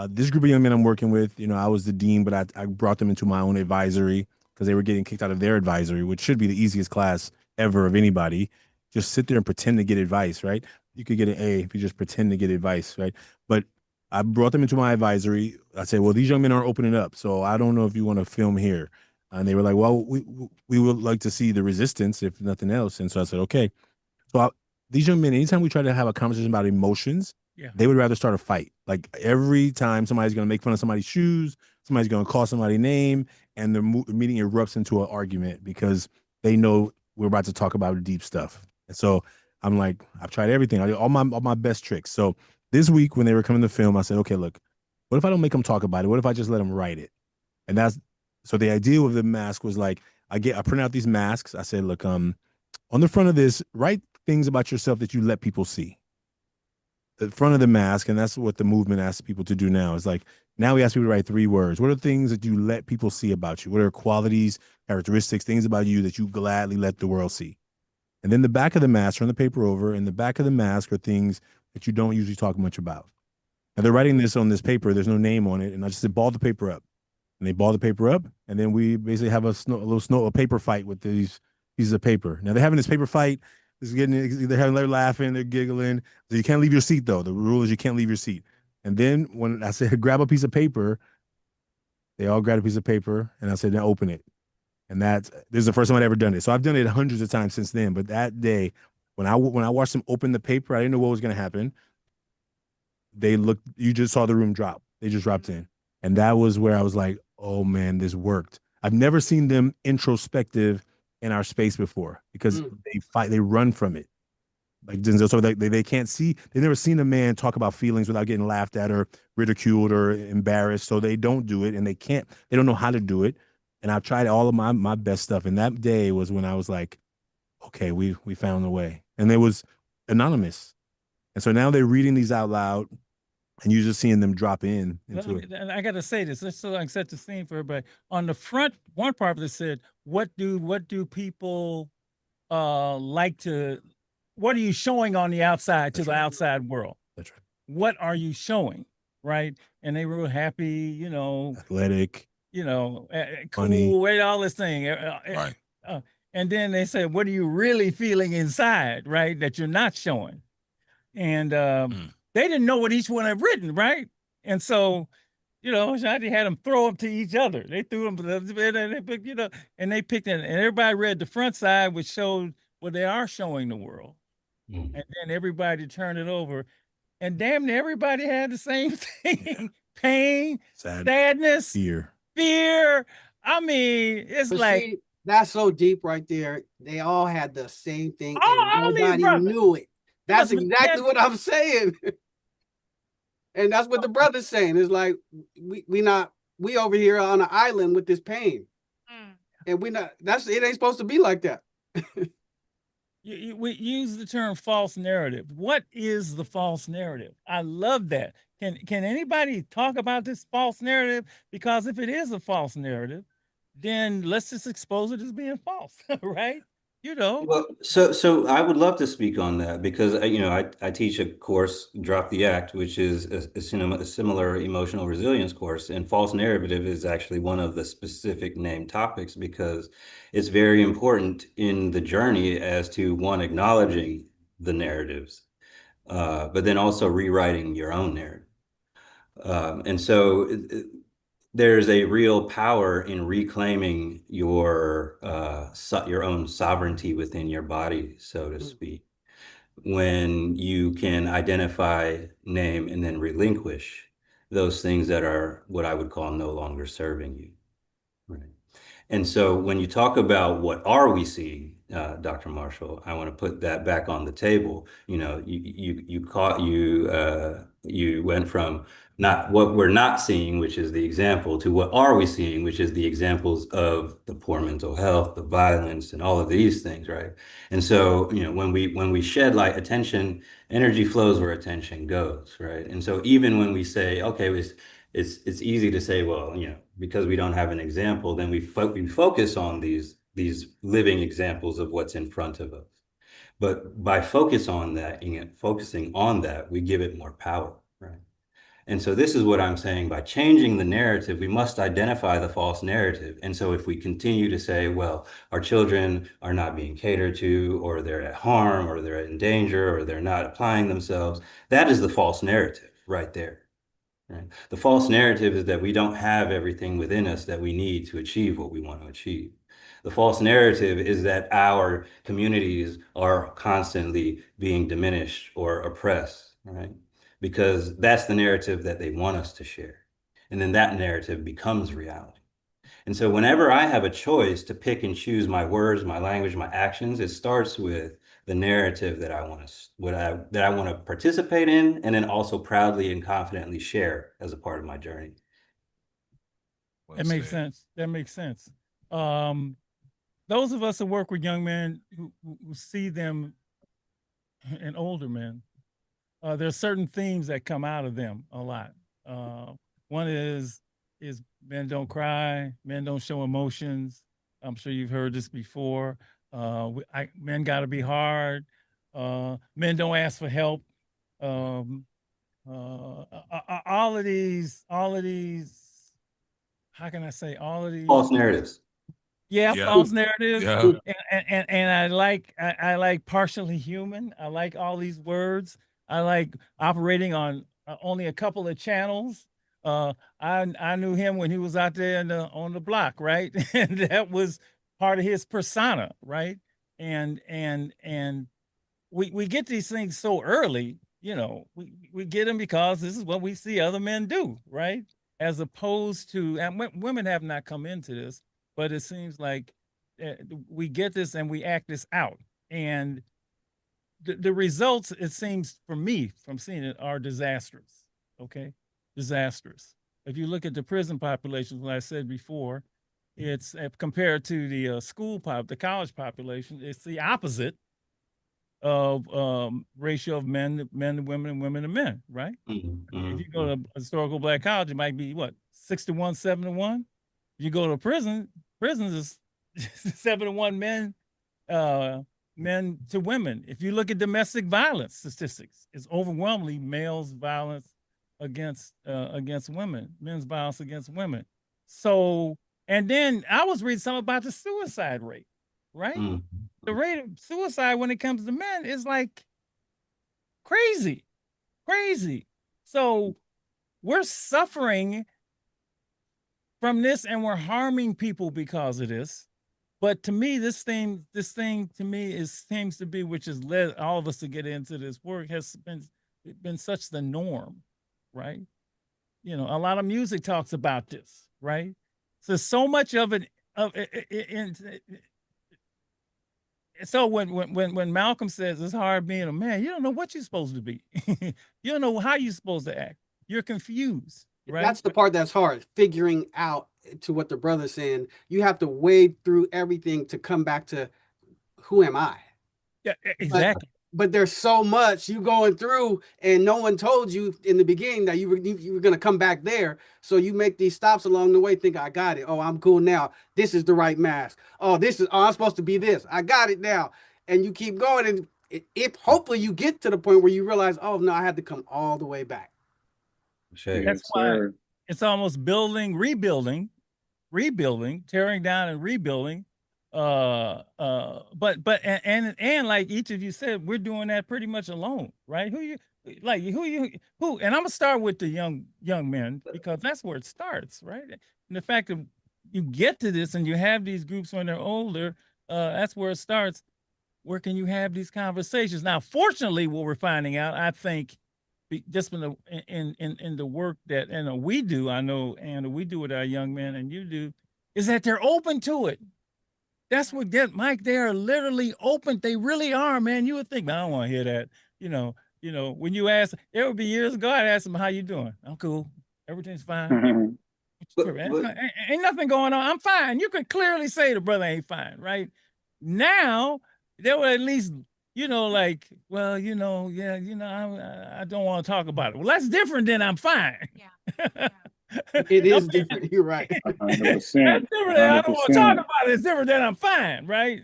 [SPEAKER 6] this group of young men I'm working with, I was the dean, but I brought them into my own advisory because they were getting kicked out of their advisory, which should be the easiest class ever of anybody. Just sit there and pretend to get advice, right? You could get an A if you just pretend to get advice, right? But I brought them into my advisory. I said, well, these young men aren't opening up, so I don't know if you want to film here. And they were like, well, we would like to see the resistance, if nothing else. And so I said, okay. So these young men, anytime we try to have a conversation about emotions, they would rather start a fight. Like every time somebody's going to make fun of somebody's shoes somebody's going to call somebody name, and the meeting erupts into an argument because they know we're about to talk about deep stuff. And so I'm like, I've tried everything, all my best tricks. So this week when they were coming to film, I said, okay, look, what if I don't make them talk about it? What if I just let them write it? And that's so the idea of the mask was like, I print out these masks. I said, look, on the front of this, write things about yourself that you let people see. The front of the mask, and that's what the movement asks people to do now. Is like, now we ask people to write 3 words. What are the things that you let people see about you? What are qualities, characteristics, things about you that you gladly let the world see? And then the back of the mask, turn the paper over, and the back of the mask are things that you don't usually talk much about. And they're writing this on this paper. There's no name on it. And I just said, ball the paper up. And they ball the paper up. And then we basically have a paper fight with these pieces of paper. Now they're having this paper fight. They're laughing, they're giggling. So you can't leave your seat, though. The rule is you can't leave your seat. And then when I said, grab a piece of paper, they all grabbed a piece of paper. And I said, now open it. And this is the first time I'd ever done it. So I've done it hundreds of times since then. But that day, when I watched them open the paper, I didn't know what was going to happen. You just saw the room drop. They just dropped in. And that was where I was like, oh man, this worked. I've never seen them introspective in our space before because they run from it. Like Denzel, so they can't see, they've never seen a man talk about feelings without getting laughed at or ridiculed or embarrassed. So they don't do it, and they don't know how to do it. And I've tried all of my best stuff. And that day was when I was like, okay, we found a way. And it was anonymous. And so now they're reading these out loud, and you're just seeing them drop in into it.
[SPEAKER 2] And I got to say this, let's so I can set the scene for everybody. On the front, one part of it said, what do people like to, what are you showing on the outside to the outside world?
[SPEAKER 6] That's right.
[SPEAKER 2] What are you showing? Right. And they were happy,
[SPEAKER 6] athletic,
[SPEAKER 2] cool,
[SPEAKER 6] funny,
[SPEAKER 2] all this thing.
[SPEAKER 3] Right.
[SPEAKER 2] And then they said, what are you really feeling inside? Right. That you're not showing. And they didn't know what each one had written. Right. And so, Shanti had them throw them to each other. They threw them, and they picked, and they picked it. And everybody read the front side, which showed what they are showing the world. And then everybody turned it over. And damn near everybody had the same thing. Pain, sadness, fear. I mean, it's
[SPEAKER 4] see, that's so deep right there. They all had the same thing and nobody knew it. That's exactly what I'm saying. And that's what the brother's saying. It's like we over here on an island with this pain. And it ain't supposed to be like that.
[SPEAKER 2] We use the term false narrative. What is the false narrative? I love that. Can anybody talk about this false narrative? Because if it is a false narrative, then let's just expose it as being false, right?
[SPEAKER 7] Well, so I would love to speak on that because I teach a course, Drop the Act, which is a similar emotional resilience course, and false narrative is actually one of the specific named topics because it's very important in the journey as to one, acknowledging the narratives, but then also rewriting your own narrative. And so there's a real power in reclaiming your own sovereignty within your body, so to speak, when you can identify, name, and then relinquish those things that are what I would call no longer serving you. Right. And so when you talk about what are we seeing, Dr. Marshall, I want to put that back on the table. You went from not what we're not seeing, which is the example, to what are we seeing, which is the examples of the poor mental health, the violence, and all of these things, right? And so, when we shed light, energy flows where attention goes, right? And so even when we say, okay, it's easy to say, well, because we don't have an example, then we focus on these living examples of what's in front of us. But by focusing on that, we give it more power, right? And so this is what I'm saying. By changing the narrative, we must identify the false narrative. And so if we continue to say, well, our children are not being catered to, or they're at harm, or they're in danger, or they're not applying themselves, that is the false narrative right there. Right? The false narrative is that we don't have everything within us that we need to achieve what we want to achieve. The false narrative is that our communities are constantly being diminished or oppressed, right? Because that's the narrative that they want us to share. And then that narrative becomes reality. And so whenever I have a choice to pick and choose my words, my language, my actions, it starts with the narrative that I want to participate in, and then also proudly and confidently share as a part of my journey.
[SPEAKER 3] Well
[SPEAKER 2] That makes
[SPEAKER 3] said.
[SPEAKER 2] sense. That makes sense. Those of us who work with young men who see them and older men, there's certain themes that come out of them a lot. One is men don't cry, men don't show emotions. I'm sure you've heard this before. Men got to be hard. Men don't ask for help. All of these, how can I say, all of these
[SPEAKER 7] False narratives.
[SPEAKER 2] Yeah,
[SPEAKER 3] Yeah.
[SPEAKER 2] false narratives.
[SPEAKER 3] Yeah.
[SPEAKER 2] And I like partially human. I like all these words. I like operating on only a couple of channels. I knew him when he was out there on the block, right? And that was part of his persona, right? And we get these things so early, you know, we get them because this is what we see other men do, right? As opposed to, and women have not come into this, but it seems like we get this and we act this out. And the results, it seems for me, from seeing it, are disastrous. Okay, disastrous. If you look at the prison populations, what I said before, it's compared to the the college population, it's the opposite of ratio of men to women and women to men, right? If you go to a historical black college, it might be what, 6-1, 7-1. You go to prisons is 7-1 men to women. If you look at domestic violence statistics, it's overwhelmingly males violence against women, men's violence against women. So, and then I was reading something about the suicide rate, right? The rate of suicide when it comes to men is like crazy. So we're suffering from this and we're harming people because of this. But to me, this thing to me seems to be, which has led all of us to get into this work, has been such the norm, right? You know, a lot of music talks about this, right? So much of it so when Malcolm says it's hard being a man, you don't know what you're supposed to be. You don't know how you're supposed to act. You're confused, right?
[SPEAKER 4] That's the part that's hard, figuring out, to what the brother's saying. You have to wade through everything to come back to, who am I?
[SPEAKER 2] Yeah, exactly.
[SPEAKER 4] But there's so much you going through, and no one told you in the beginning that you were going to come back there. So you make these stops along the way, think, I got it. Oh, I'm cool now. This is the right mask. Oh, I'm supposed to be this. I got it now. And you keep going, and if hopefully you get to the point where you realize, oh no, I had to come all the way back.
[SPEAKER 7] Sure.
[SPEAKER 2] That's why it's almost building, rebuilding, tearing down and rebuilding. But like each of you said, we're doing that pretty much alone, right? Who? And I'm gonna start with the young men, because that's where it starts, right? And the fact that you get to this and you have these groups when they're older, that's where it starts. Where can you have these conversations? Now, fortunately, what we're finding out, I think, just in the work that we do, I know, and we do with our young men, and you do, is that they're open to it. That's what Mike. They are literally open. They really are, man. You would think, man, I don't want to hear that. You know. When you ask, it would be years ago, I'd ask them, "How you doing?" "I'm cool. Everything's fine." Ain't nothing going on. I'm fine. You could clearly say the brother ain't fine, right? Now they would at least, like, well, yeah, I don't want to talk about it. Well, that's different than I'm fine.
[SPEAKER 5] Yeah.
[SPEAKER 4] It is different. You're right.
[SPEAKER 8] 100%.
[SPEAKER 2] That's different than I don't want to talk about it. It's different than I'm fine, right?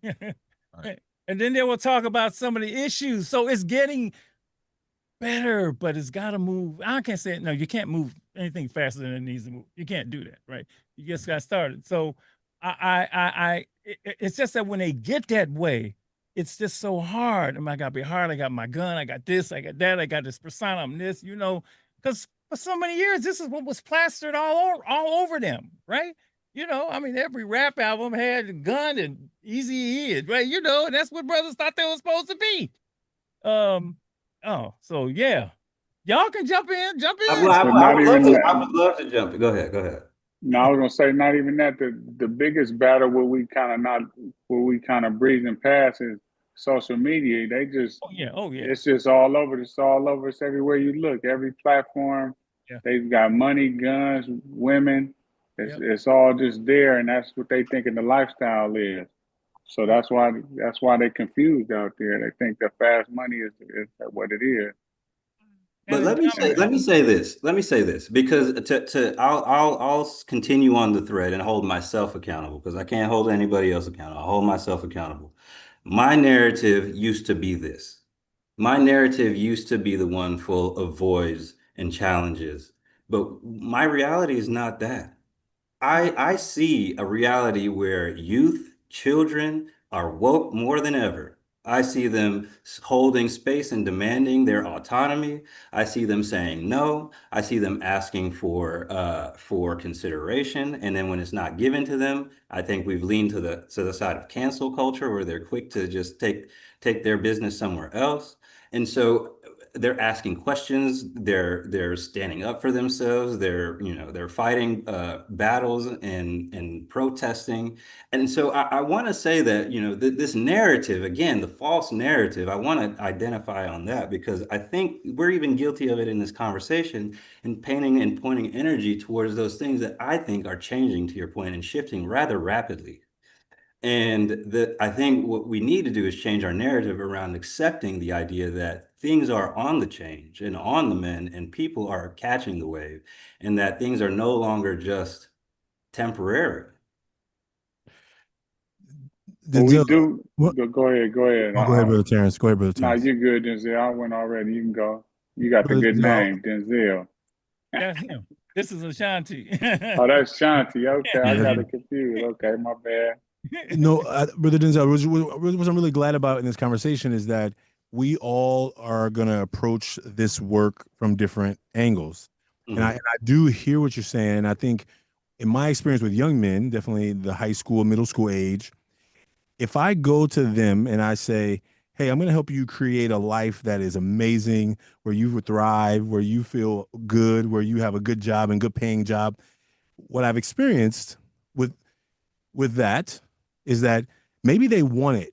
[SPEAKER 2] Right. And then they will talk about some of the issues. So it's getting better, but it's got to move. I can't say it. No, you can't move anything faster than it needs to move. You can't do that, right? You just got started. So it's just that when they get that way, it's just so hard. I got to be hard. I got my gun. I got this. I got that. I got this persona. I'm this. Because for so many years, this is what was plastered all over them, right? Every rap album had a gun and Eazy-E, right? And that's what brothers thought they were supposed to be. So yeah, Y'all can jump in.
[SPEAKER 7] I,
[SPEAKER 2] In.
[SPEAKER 7] I,
[SPEAKER 8] But
[SPEAKER 7] I
[SPEAKER 8] not
[SPEAKER 7] would love
[SPEAKER 8] even
[SPEAKER 7] to.
[SPEAKER 8] that.
[SPEAKER 7] I would love to jump in. Go ahead. Go ahead.
[SPEAKER 8] No, I was gonna say not even that. The biggest battle where we kind of breezing past is social media. They just
[SPEAKER 2] Oh yeah. Oh yeah.
[SPEAKER 8] it's just all over. It's all over. It's everywhere you look. Every platform.
[SPEAKER 2] Yeah.
[SPEAKER 8] They've got money, guns, women.
[SPEAKER 2] Yep.
[SPEAKER 8] It's all just there, and that's what they thinking the lifestyle is. So that's why they confused out there. They think that fast money is what it is.
[SPEAKER 7] But
[SPEAKER 2] And it's dominant.
[SPEAKER 7] let me say this. Let me say this because I'll continue on the thread and hold myself accountable because I can't hold anybody else accountable. I'll hold myself accountable. My narrative used to be this. My narrative used to be the one full of voids and challenges, but my reality is not that. I see a reality where youth, children are woke more than ever. I see them holding space and demanding their autonomy. I see them saying no. I see them asking for consideration, and then when it's not given to them, I think we've leaned to the side of cancel culture, where they're quick to just take their business somewhere else. And so they're asking questions, they're standing up for themselves, they're fighting battles and protesting. And so I want to say that this narrative, again, the false narrative, I want to identify on that because I think we're even guilty of it in this conversation and painting and pointing energy towards those things that I think are changing, to your point, and shifting rather rapidly. And that I think what we need to do is change our narrative around accepting the idea that things are on the change and on the mend, and people are catching the wave, and that things are no longer just temporary.
[SPEAKER 8] But we
[SPEAKER 6] Denzel,
[SPEAKER 8] do.
[SPEAKER 6] what?
[SPEAKER 8] Go ahead. Go ahead.
[SPEAKER 6] Oh, go ahead, brother Terrence. Go ahead, brother
[SPEAKER 8] No,
[SPEAKER 6] Terrence.
[SPEAKER 8] you're good, Denzel. I went already. You can go. You got the
[SPEAKER 6] Brother
[SPEAKER 8] good
[SPEAKER 6] Denzel,
[SPEAKER 8] name, Denzel.
[SPEAKER 2] That's him. This is Ashanti.
[SPEAKER 8] Oh, that's Shanti. Okay, I
[SPEAKER 6] yeah,
[SPEAKER 8] got it confused. Okay, my bad.
[SPEAKER 6] no, brother Denzel, what I'm really glad about in this conversation is that we all are going to approach this work from different angles. And
[SPEAKER 7] Mhm.
[SPEAKER 6] I do hear what you're saying. I think in my experience with young men, definitely the high school, middle school age, if I go to them and I say, hey, I'm going to help you create a life that is amazing, where you would thrive, where you feel good, where you have a good job and good paying job, what I've experienced with that is that maybe they want it,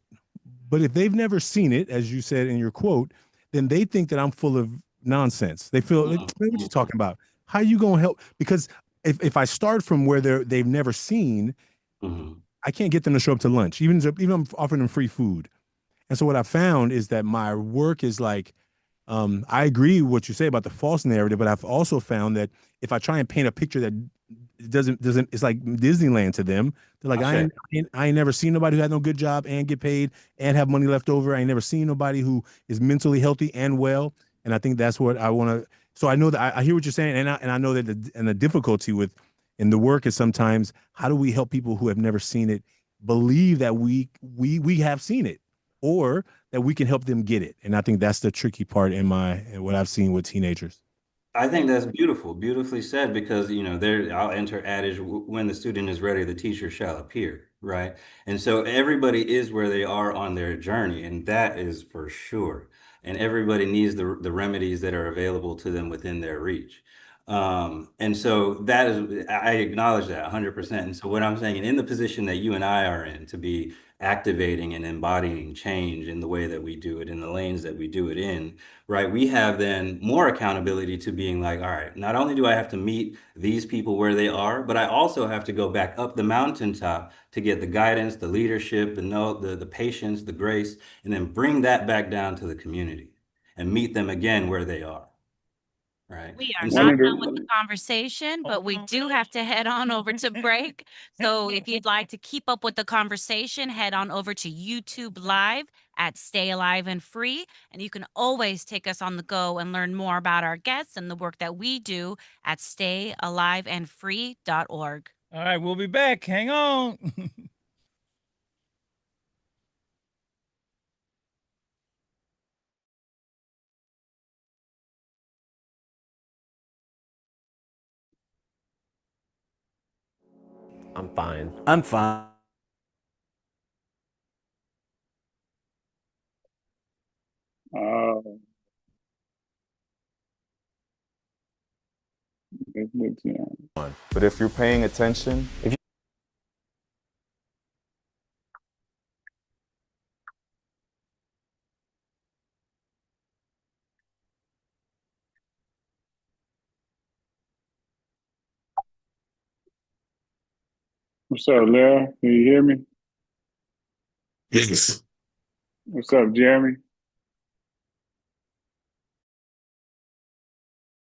[SPEAKER 6] but if they've never seen it, as you said in your quote, then they think that I'm full of nonsense. They feel, like, "Man, what you talking about? How you gonna help?" Because if I start from where they've never seen,
[SPEAKER 7] Mhm.
[SPEAKER 6] I can't get them to show up to lunch, even if I'm offering them free food. And so what I found is that my work is like, I agree with what you say about the false narrative, but I've also found that if I try and paint a picture that doesn't it's like Disneyland to them. They're like,
[SPEAKER 7] I say,
[SPEAKER 6] I ain't never seen nobody who had no good job and get paid and have money left over. I ain't never seen nobody who is mentally healthy and well. And I think that's what I want to. So I know that I hear what you're saying, and I know that the difficulty with in the work is sometimes how do we help people who have never seen it believe that we have seen it, or that we can help them get it. And I think that's the tricky part in what I've seen with teenagers.
[SPEAKER 7] I think that's beautiful, beautifully said, because I'll enter adage, when the student is ready, the teacher shall appear, right? And so everybody is where they are on their journey, and that is for sure. And everybody needs the remedies that are available to them within their reach. And so that is, I acknowledge that 100%. And so what I'm saying, in the position that you and I are in, to be activating and embodying change in the way that we do it, in the lanes that we do it in, right? We have then more accountability to being like, all right, not only do I have to meet these people where they are, but I also have to go back up the mountaintop to get the guidance, the leadership, the patience, the grace, and then bring that back down to the community and meet them again where they are. Right.
[SPEAKER 5] We are
[SPEAKER 7] And
[SPEAKER 8] One
[SPEAKER 5] not
[SPEAKER 7] so,
[SPEAKER 8] of
[SPEAKER 5] done with the
[SPEAKER 8] the
[SPEAKER 5] conversation, but we do have to head on over to break. So if you'd like to keep up with the conversation, head on over to YouTube Live at Stay Alive and Free. And you can always take us on the go and learn more about our guests and the work that we do at stayaliveandfree.org.
[SPEAKER 2] All right, we'll be back. Hang on.
[SPEAKER 9] I'm fine.
[SPEAKER 10] I'm fine.
[SPEAKER 8] uh,
[SPEAKER 9] But if you're paying attention,
[SPEAKER 8] What's up, Larry? Can you hear me?
[SPEAKER 10] Yes.
[SPEAKER 8] What's up, Jeremy?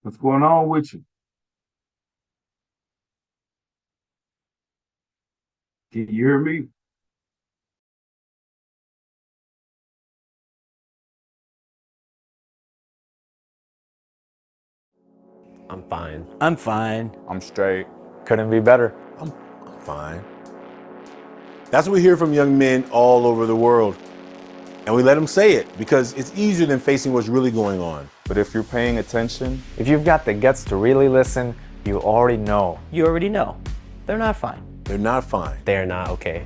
[SPEAKER 10] What's going on with you? Can you hear me?
[SPEAKER 11] I'm fine.
[SPEAKER 12] I'm fine.
[SPEAKER 9] I'm straight. Couldn't be better.
[SPEAKER 6] I'm fine. That's what we hear from young men all over the world. And we let them say it because it's easier than facing what's really going on.
[SPEAKER 9] But if you're paying attention, if you've got the guts to really listen, you already know.
[SPEAKER 12] You already know. They're not fine.
[SPEAKER 6] They're not fine.
[SPEAKER 11] They're not okay.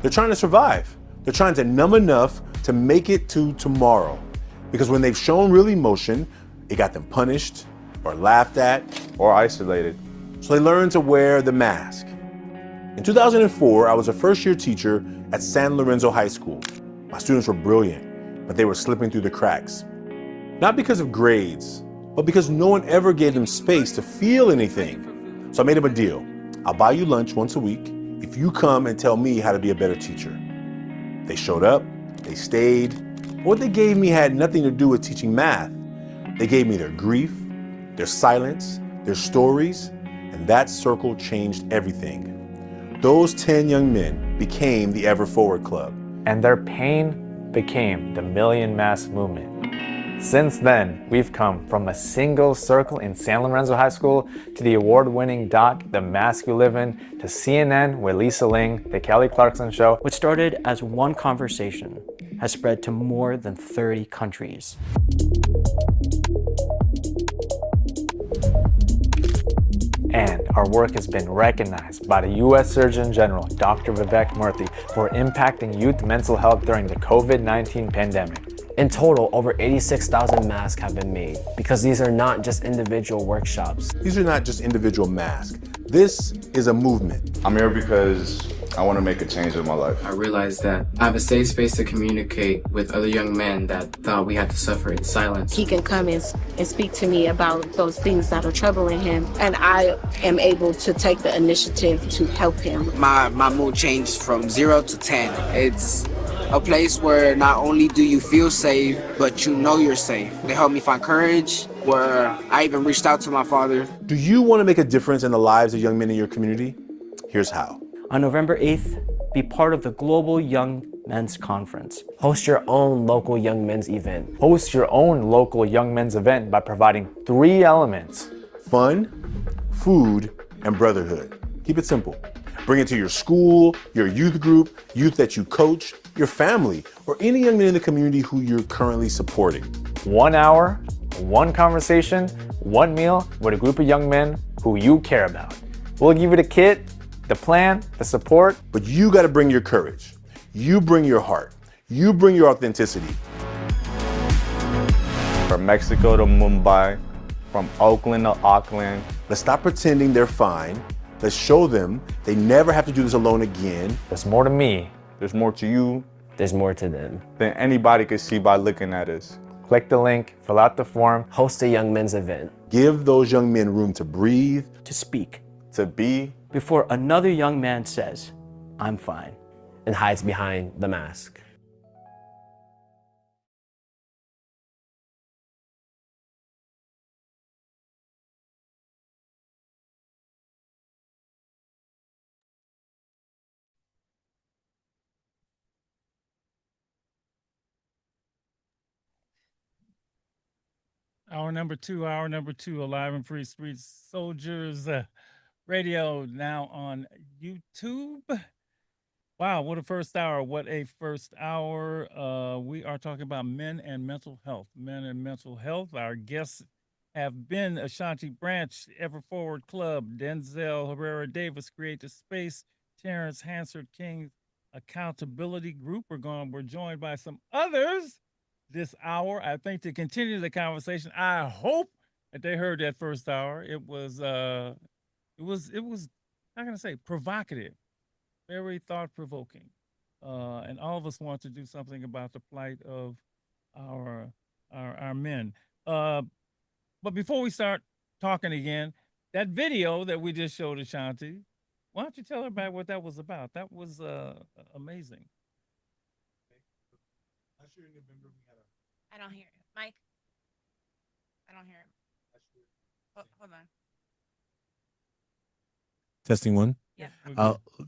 [SPEAKER 6] They're trying to survive. They're trying to numb enough to make it to tomorrow. Because when they've shown real emotion, it got them punished or laughed at
[SPEAKER 9] or isolated.
[SPEAKER 6] So they learned to wear the mask. In 2004, I was a first-year teacher at San Lorenzo High School. My students were brilliant, but they were slipping through the cracks. Not because of grades, but because no one ever gave them space to feel anything. So I made them a deal. I'll buy you lunch once a week if you come and tell me how to be a better teacher. They showed up, they stayed. What they gave me had nothing to do with teaching math. They gave me their grief, their silence, their stories, and that circle changed everything. Those 10 young men became the Ever Forward Club.
[SPEAKER 9] And their pain became the Million Mask Movement. Since then, we've come from a single circle in San Lorenzo High School to the award-winning doc, The Mask You Live In, to CNN with Lisa Ling, The Kelly Clarkson Show.
[SPEAKER 12] What started as one conversation has spread to more than 30 countries.
[SPEAKER 9] And our work has been recognized by the U.S. Surgeon General, Dr. Vivek Murthy, for impacting youth mental health during the COVID-19 pandemic.
[SPEAKER 11] In total, over 86,000 masks have been made because these are not just individual workshops.
[SPEAKER 6] These are not just individual masks. This is a movement.
[SPEAKER 9] I'm here because I want to make a change in my life.
[SPEAKER 13] I realized that I have a safe space to communicate with other young men that thought we had to suffer in silence.
[SPEAKER 14] He can come and speak to me about those things that are troubling him, and I am able to take the initiative to help him.
[SPEAKER 15] My mood changed from 0 to 10. It's a place where not only do you feel safe, but you know you're safe. They helped me find courage, where I even reached out to my father.
[SPEAKER 6] Do you want to make a difference in the lives of young men in your community? Here's how.
[SPEAKER 12] On November 8th, be part of the Global Young Men's Conference.
[SPEAKER 11] Host your own local young men's event.
[SPEAKER 9] Host your own local young men's event by providing 3 elements:
[SPEAKER 6] fun, food, and brotherhood. Keep it simple. Bring it to your school, your youth group, youth that you coach, your family, or any young man in the community who you're currently supporting.
[SPEAKER 9] 1 hour, 1 conversation, 1 meal with a group of young men who you care about. We'll give you the kit, the plan, the support.
[SPEAKER 6] But you got to bring your courage. You bring your heart. You bring your authenticity.
[SPEAKER 9] From Mexico to Mumbai, from Oakland to Auckland.
[SPEAKER 6] Let's stop pretending they're fine. Let's show them they never have to do this alone again.
[SPEAKER 9] There's more to me.
[SPEAKER 16] There's more to you.
[SPEAKER 11] There's more to them
[SPEAKER 16] than anybody could see by looking at us.
[SPEAKER 9] Click the link, fill out the form.
[SPEAKER 11] Host a young men's event.
[SPEAKER 6] Give those young men room to breathe,
[SPEAKER 12] to speak,
[SPEAKER 16] to be,
[SPEAKER 12] before another young man says, I'm fine,
[SPEAKER 11] and hides behind the mask.
[SPEAKER 2] Hour number two, Alive and Free Street Soldiers Radio, now on YouTube. Wow, what a first hour. What a first hour. We are talking about men and mental health. Men and mental health. Our guests have been Ashanti Branch, Ever Forward Club, Denzel Herrera Davis, Create the Space, Terrence Hansard King Accountability Group. We're joined by some others this hour, I think, to continue the conversation. I hope that they heard that first hour. It was how can I say, provocative, very thought provoking, and all of us want to do something about the plight of our our men. But before we start talking again, that video that we just showed Ashanti, why don't you tell everybody what that was about? That was amazing.
[SPEAKER 5] I don't hear it. Mike? I don't hear it. Oh, hold on.
[SPEAKER 6] Testing one.
[SPEAKER 5] Yeah.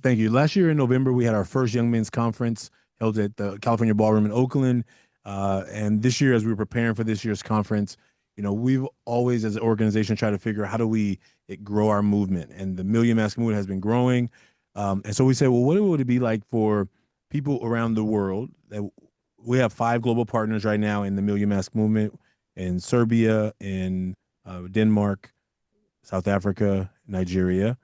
[SPEAKER 6] Thank you. Last year in November, we had our first Young Men's Conference held at the California Ballroom in Oakland. And this year, as we were preparing for this year's conference, you know, we've always, as an organization, tried to figure out how do we grow our movement. And the Million Mask movement has been growing. And so we said, well, what would it be like for people around the world? That we have 5 global partners right now in the Million Mask movement in Serbia, in Denmark, South Africa, Nigeria,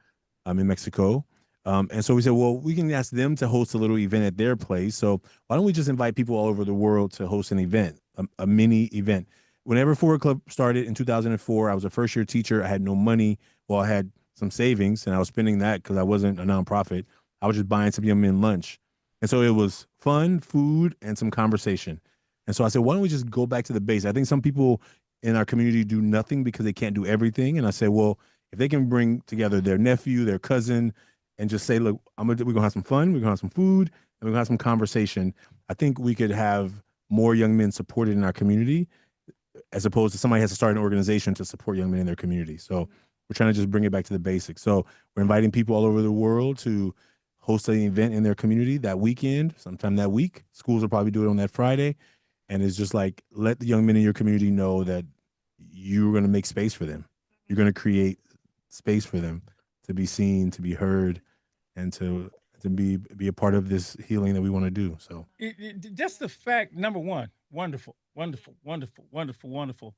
[SPEAKER 6] in Mexico. And so we said, well, we can ask them to host a little event at their place. So why don't we just invite people all over the world to host an event, a mini event? Whenever Forward Club started in 2004, I was a first-year teacher. I had no money. Well, I had some savings, and I was spending that because I wasn't a nonprofit. I was just buying some young men lunch. And so it was fun, food, and some conversation. And so I said, why don't we just go back to the base? I think some people in our community do nothing because they can't do everything. And I said, well, if they can bring together their nephew, their cousin, and just say, look, we're gonna have some fun, we're gonna have some food, and we're gonna have some conversation, I think we could have more young men supported in our community, as opposed to somebody has to start an organization to support young men in their community. So we're trying to just bring it back to the basics. So we're inviting people all over the world to host an event in their community that weekend, sometime that week. Schools will probably do it on that Friday. And it's just like, let the young men in your community know that you're going to make space for them. You're going to create space for them to be seen, to be heard, and to be a part of this healing that we want to do. So
[SPEAKER 2] just the fact, number one, wonderful, wonderful, wonderful, wonderful, wonderful.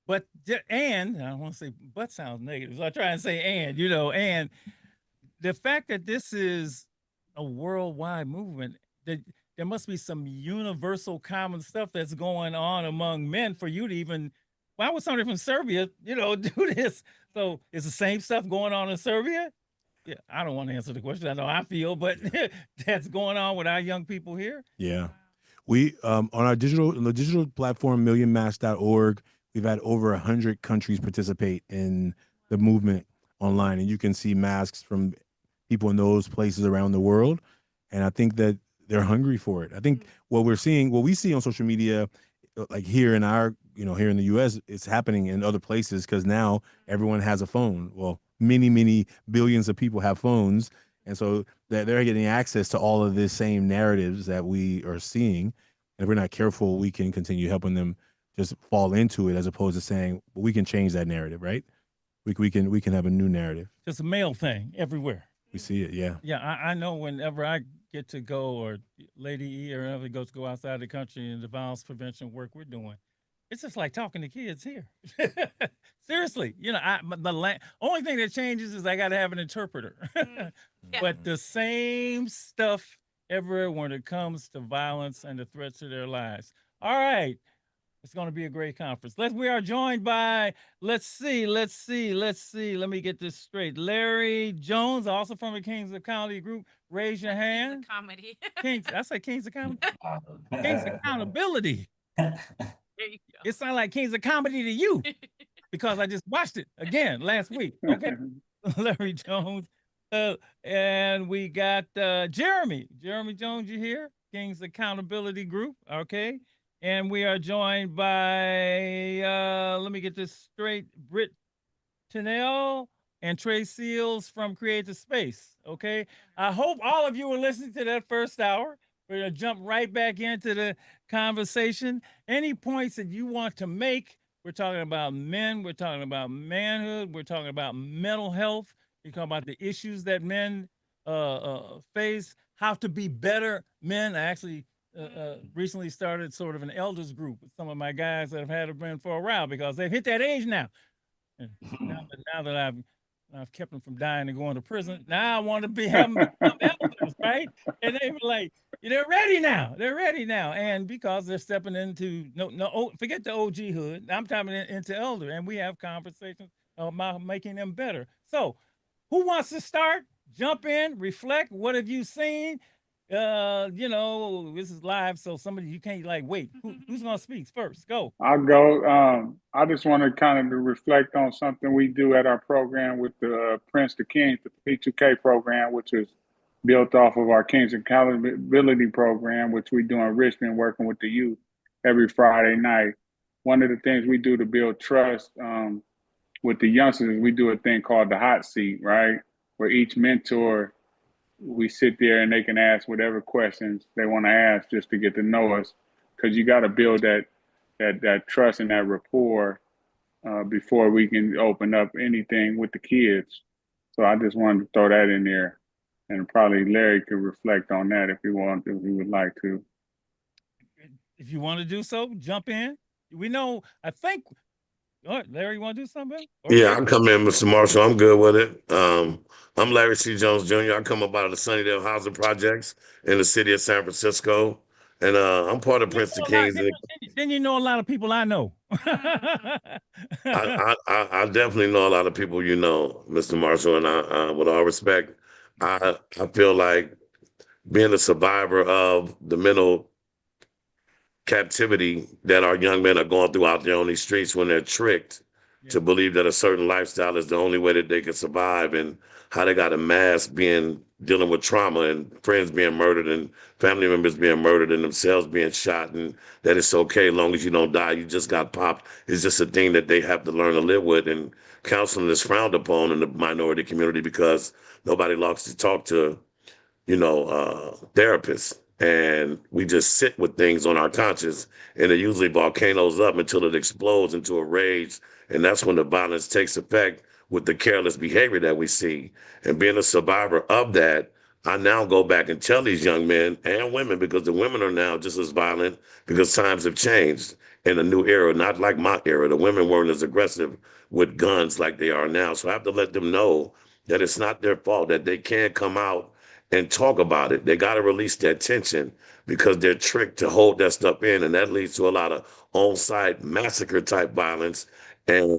[SPEAKER 2] But and I don't want to say but sounds negative, so I try and say and, you know, and the fact that this is a worldwide movement, that there must be some universal common stuff that's going on among men for you to even, why would somebody from Serbia, you know, do this? So is the same stuff going on in Serbia? Yeah, I don't want to answer the question. I know I feel, but that's going on with our young people here.
[SPEAKER 6] Yeah. We on the digital platform millionmask.org, we've had over 100 countries participate in the movement online, and you can see masks from people in those places around the world. And I think that they're hungry for it. I think what we see on social media, like here in our, here in the US, it's happening in other places because now everyone has a phone. Well, many billions of people have phones. And so they're getting access to all of these same narratives that we are seeing. And if we're not careful, we can continue helping them just fall into it, as opposed to saying, well, we can change that narrative, right? We can have a new narrative.
[SPEAKER 2] It's a male thing everywhere.
[SPEAKER 6] We see it, yeah.
[SPEAKER 2] Yeah, I know whenever I get to go, or Lady E or whoever goes to go outside the country and the violence prevention work we're doing, it's just like talking to kids here. Seriously, the only thing that changes is I got to have an interpreter. But the same stuff everywhere when it comes to violence and the threats to their lives. All right. It's going to be a great conference. We are joined by, let's see. Let me get this straight. Larry Jones, also from the Kings of Comedy group. Raise your hand.
[SPEAKER 5] Kings of Comedy.
[SPEAKER 2] I say Kings of Comedy. Kings of Accountability.
[SPEAKER 5] There you go.
[SPEAKER 2] It sounds like Kings of Comedy to you because I just watched it again last week. Okay. Larry Jones. And we got Jeremy Jones, you here? Kings Accountability Group. Okay. And we are joined by, let me get this straight, Britt Tennell and Trey Seals from Creative Space, okay? I hope all of you were listening to that first hour. We're gonna jump right back into the conversation. Any points that you want to make? We're talking about men, we're talking about manhood, we're talking about mental health, we're talking about the issues that men face, how to be better men. I actually recently started sort of an elders group with some of my guys that have had a been for a while because they've hit that age now. And now that I've I've kept them from dying and going to prison. Now I want to be having become elders, right? And they were like, they're ready now. They're ready now. And because they're stepping into forget the OG hood. I'm coming into elder, and we have conversations about making them better. So, who wants to start? Jump in, reflect. What have you seen? This is live, so somebody you can't wait. Who's gonna speak first? Go.
[SPEAKER 8] I'll go. I just want to kind of reflect on something we do at our program with the Prince to Kings, the P2K program, which is built off of our Kings Accountability program, which we do in Richmond, working with the youth every Friday night. One of the things we do to build trust with the youngsters, we do a thing called the hot seat, right? Where each mentor, we sit there and they can ask whatever questions they want to ask just to get to know us, because you got to build that trust and that rapport before we can open up anything with the kids. So I just wanted to throw that in there, and probably Larry could reflect on that if he would like to.
[SPEAKER 2] If you want to do so, jump in. We know. I think. All right, Larry, you want to do something?
[SPEAKER 17] Yeah, I come in, Mr. Marshall. I'm good with it. I'm Larry C. Jones Jr. I come up out of the Sunnydale Housing Projects in the city of San Francisco. And I'm part of Prince to Kings.
[SPEAKER 2] Then you know a lot of people I know.
[SPEAKER 17] I definitely know a lot of people you know, Mr. Marshall. And I with all respect, I feel like being a survivor of the mental captivity that our young men are going through out there on these streets when they're tricked to believe that a certain lifestyle is the only way that they can survive, and how they got a mass dealing with trauma and friends being murdered and family members being murdered and themselves being shot, and that it's okay as long as you don't die. You just got popped. It's just a thing that they have to learn to live with, and counseling is frowned upon in the minority community because nobody likes to talk to, therapists. And we just sit with things on our conscience, and it usually volcanoes up until it explodes into a rage. And that's when the violence takes effect with the careless behavior that we see. And being a survivor of that, I now go back and tell these young men and women, because the women are now just as violent because times have changed in a new era, not like my era. The women weren't as aggressive with guns like they are now. So I have to let them know that it's not their fault, that they can't come out and talk about it. They got to release that tension because they're tricked to hold that stuff in. And that leads to a lot of on-site massacre type violence. And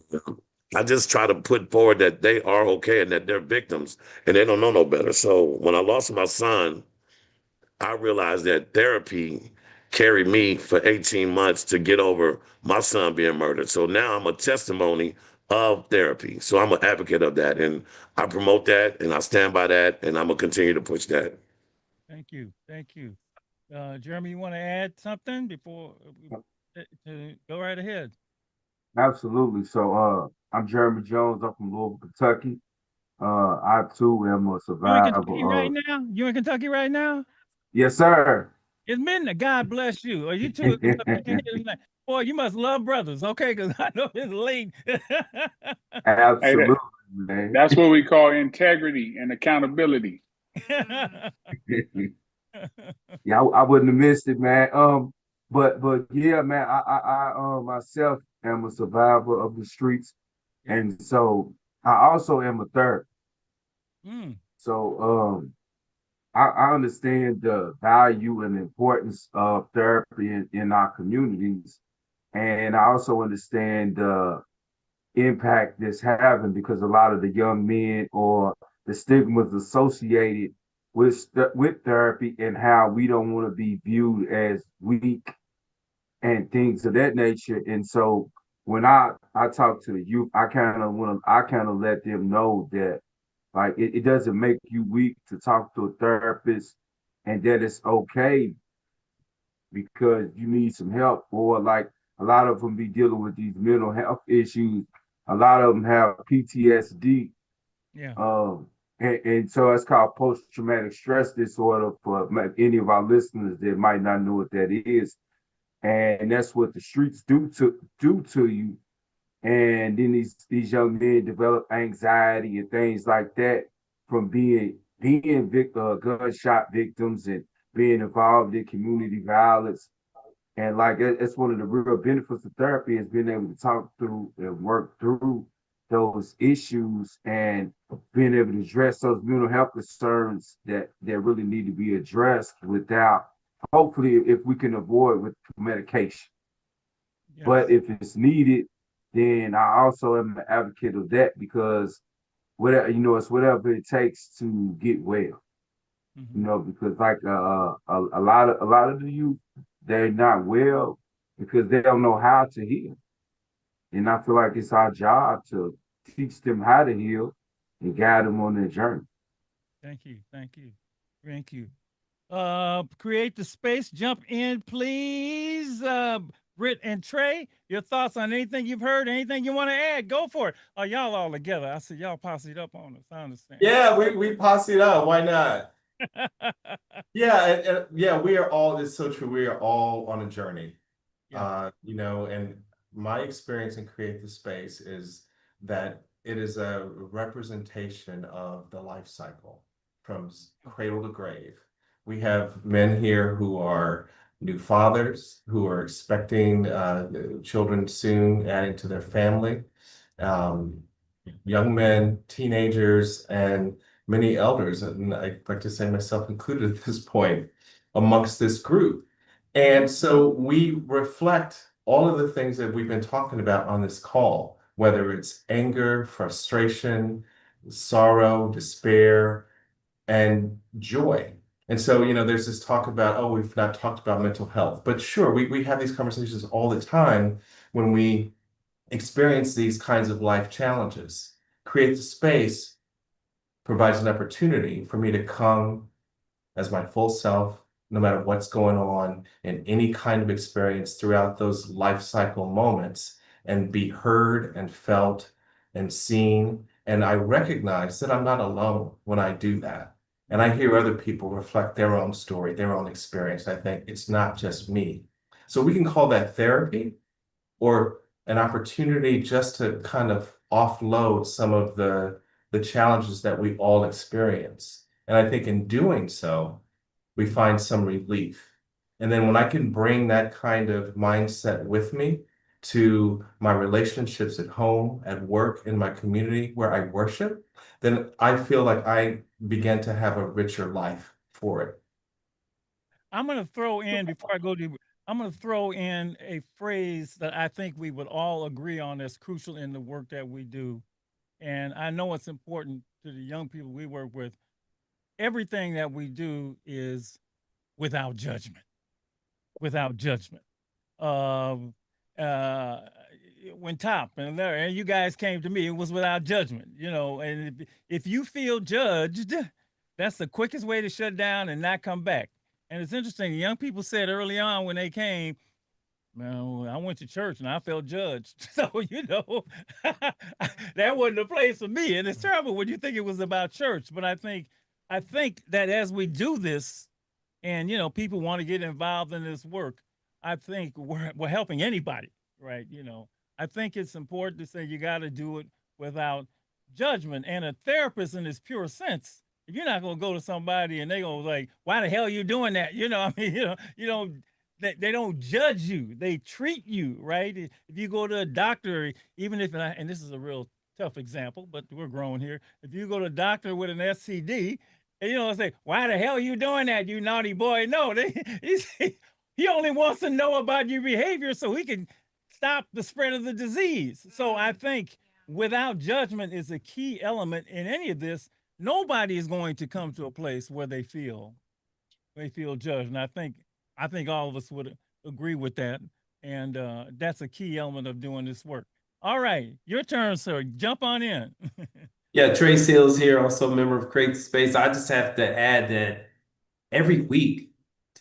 [SPEAKER 17] I just try to put forward that they are okay and that they're victims and they don't know no better. So when I lost my son, I realized that therapy carried me for 18 months to get over my son being murdered. So now I'm a testimony of therapy. So I'm an advocate of that, and I promote that, and I stand by that, and I'm gonna continue to push that.
[SPEAKER 2] Thank you. Jeremy, you want to add something before go right ahead?
[SPEAKER 10] Absolutely. So I'm Jeremy Jones. I'm from Louisville, Kentucky. I too am a survivor.
[SPEAKER 2] You in Kentucky right now?
[SPEAKER 10] Yes, sir.
[SPEAKER 2] It's midnight. God bless you. Are you too? Boy, you must love brothers, okay? Because I know it's late.
[SPEAKER 10] Absolutely, man.
[SPEAKER 8] That's what we call integrity and accountability.
[SPEAKER 10] Yeah, I wouldn't have missed it, man. But yeah, man, I myself am a survivor of the streets, and so I also am a therapist. So I understand the value and the importance of therapy in our communities. And I also understand the impact this having, because a lot of the young men or the stigmas associated with therapy and how we don't want to be viewed as weak and things of that nature. And so when I talk to the youth, I kind of let them know that it doesn't make you weak to talk to a therapist, and that it's okay because you need some help, or a lot of them be dealing with these mental health issues. A lot of them have PTSD.
[SPEAKER 2] Yeah.
[SPEAKER 10] And so it's called post-traumatic stress disorder for any of our listeners that might not know what that is. And that's what the streets do to you. And then these young men develop anxiety and things like that from being gunshot victims and being involved in community violence. And it's one of the real benefits of therapy, is being able to talk through and work through those issues and being able to address those mental health concerns that really need to be addressed without, hopefully, if we can avoid with medication.
[SPEAKER 2] Yes.
[SPEAKER 10] But if it's needed, then I also am an advocate of that, because whatever, it's whatever it takes to get well. Because like a lot of the youth, they're not well because they don't know how to heal. And I feel like it's our job to teach them how to heal and guide them on their journey.
[SPEAKER 2] Thank you. Thank you. Thank you. Create the space. Jump in, please. Britt and Trey, your thoughts on anything you've heard, anything you want to add? Go for it. Oh, y'all all together. I said y'all posseed up on us. I understand.
[SPEAKER 18] Yeah, we posseed up. Why not? Yeah, we are all, it's so true. We are all on a journey. And my experience in Create the Space is that it is a representation of the life cycle from cradle to grave. We have men here who are new fathers, who are expecting children soon, adding to their family, young men, teenagers, and many elders, and I like to say myself included at this point, amongst this group. And so we reflect all of the things that we've been talking about on this call, whether it's anger, frustration, sorrow, despair, and joy. And so, there's this talk about, oh, we've not talked about mental health. But sure, we have these conversations all the time when we experience these kinds of life challenges. Create the Space provides an opportunity for me to come as my full self, no matter what's going on in any kind of experience throughout those life cycle moments, and be heard and felt and seen. And I recognize that I'm not alone when I do that. And I hear other people reflect their own story, their own experience. I think it's not just me. So we can call that therapy or an opportunity just to kind of offload some of the challenges that we all experience. And I think in doing so, we find some relief. And then when I can bring that kind of mindset with me to my relationships at home, at work, in my community where I worship, then I feel like I begin to have a richer life for it.
[SPEAKER 2] I'm going to throw in, before I go to, I'm going to throw in a phrase that I think we would all agree on that's crucial in the work that we do. And I know it's important to the young people we work with. Everything that we do is without judgment. Without judgment. When Top and Larry and you guys came to me, it was without judgment, and if you feel judged, that's the quickest way to shut down and not come back. And it's interesting, young people said early on when they came, well, I went to church and I felt judged. So, that wasn't the place for me. And it's terrible when you think it was about church. But I think that as we do this and, people want to get involved in this work, I think we're helping anybody, right? I think it's important to say you got to do it without judgment. And a therapist in its pure sense, if you're not going to go to somebody and they go like, why the hell are you doing that? They don't judge you. They treat you, right? If you go to a doctor, even if, and this is a real tough example, but we're grown here. If you go to a doctor with an STD, and say, why the hell are you doing that, you naughty boy? No, he only wants to know about your behavior so he can stop the spread of the disease. So I think without judgment is a key element in any of this. Nobody is going to come to a place where they feel judged. And I think all of us would agree with that. And that's a key element of doing this work. All right, your turn, sir. Jump on in.
[SPEAKER 19] Yeah, Trey Seals here, also a member of Create the Space. I just have to add that every week,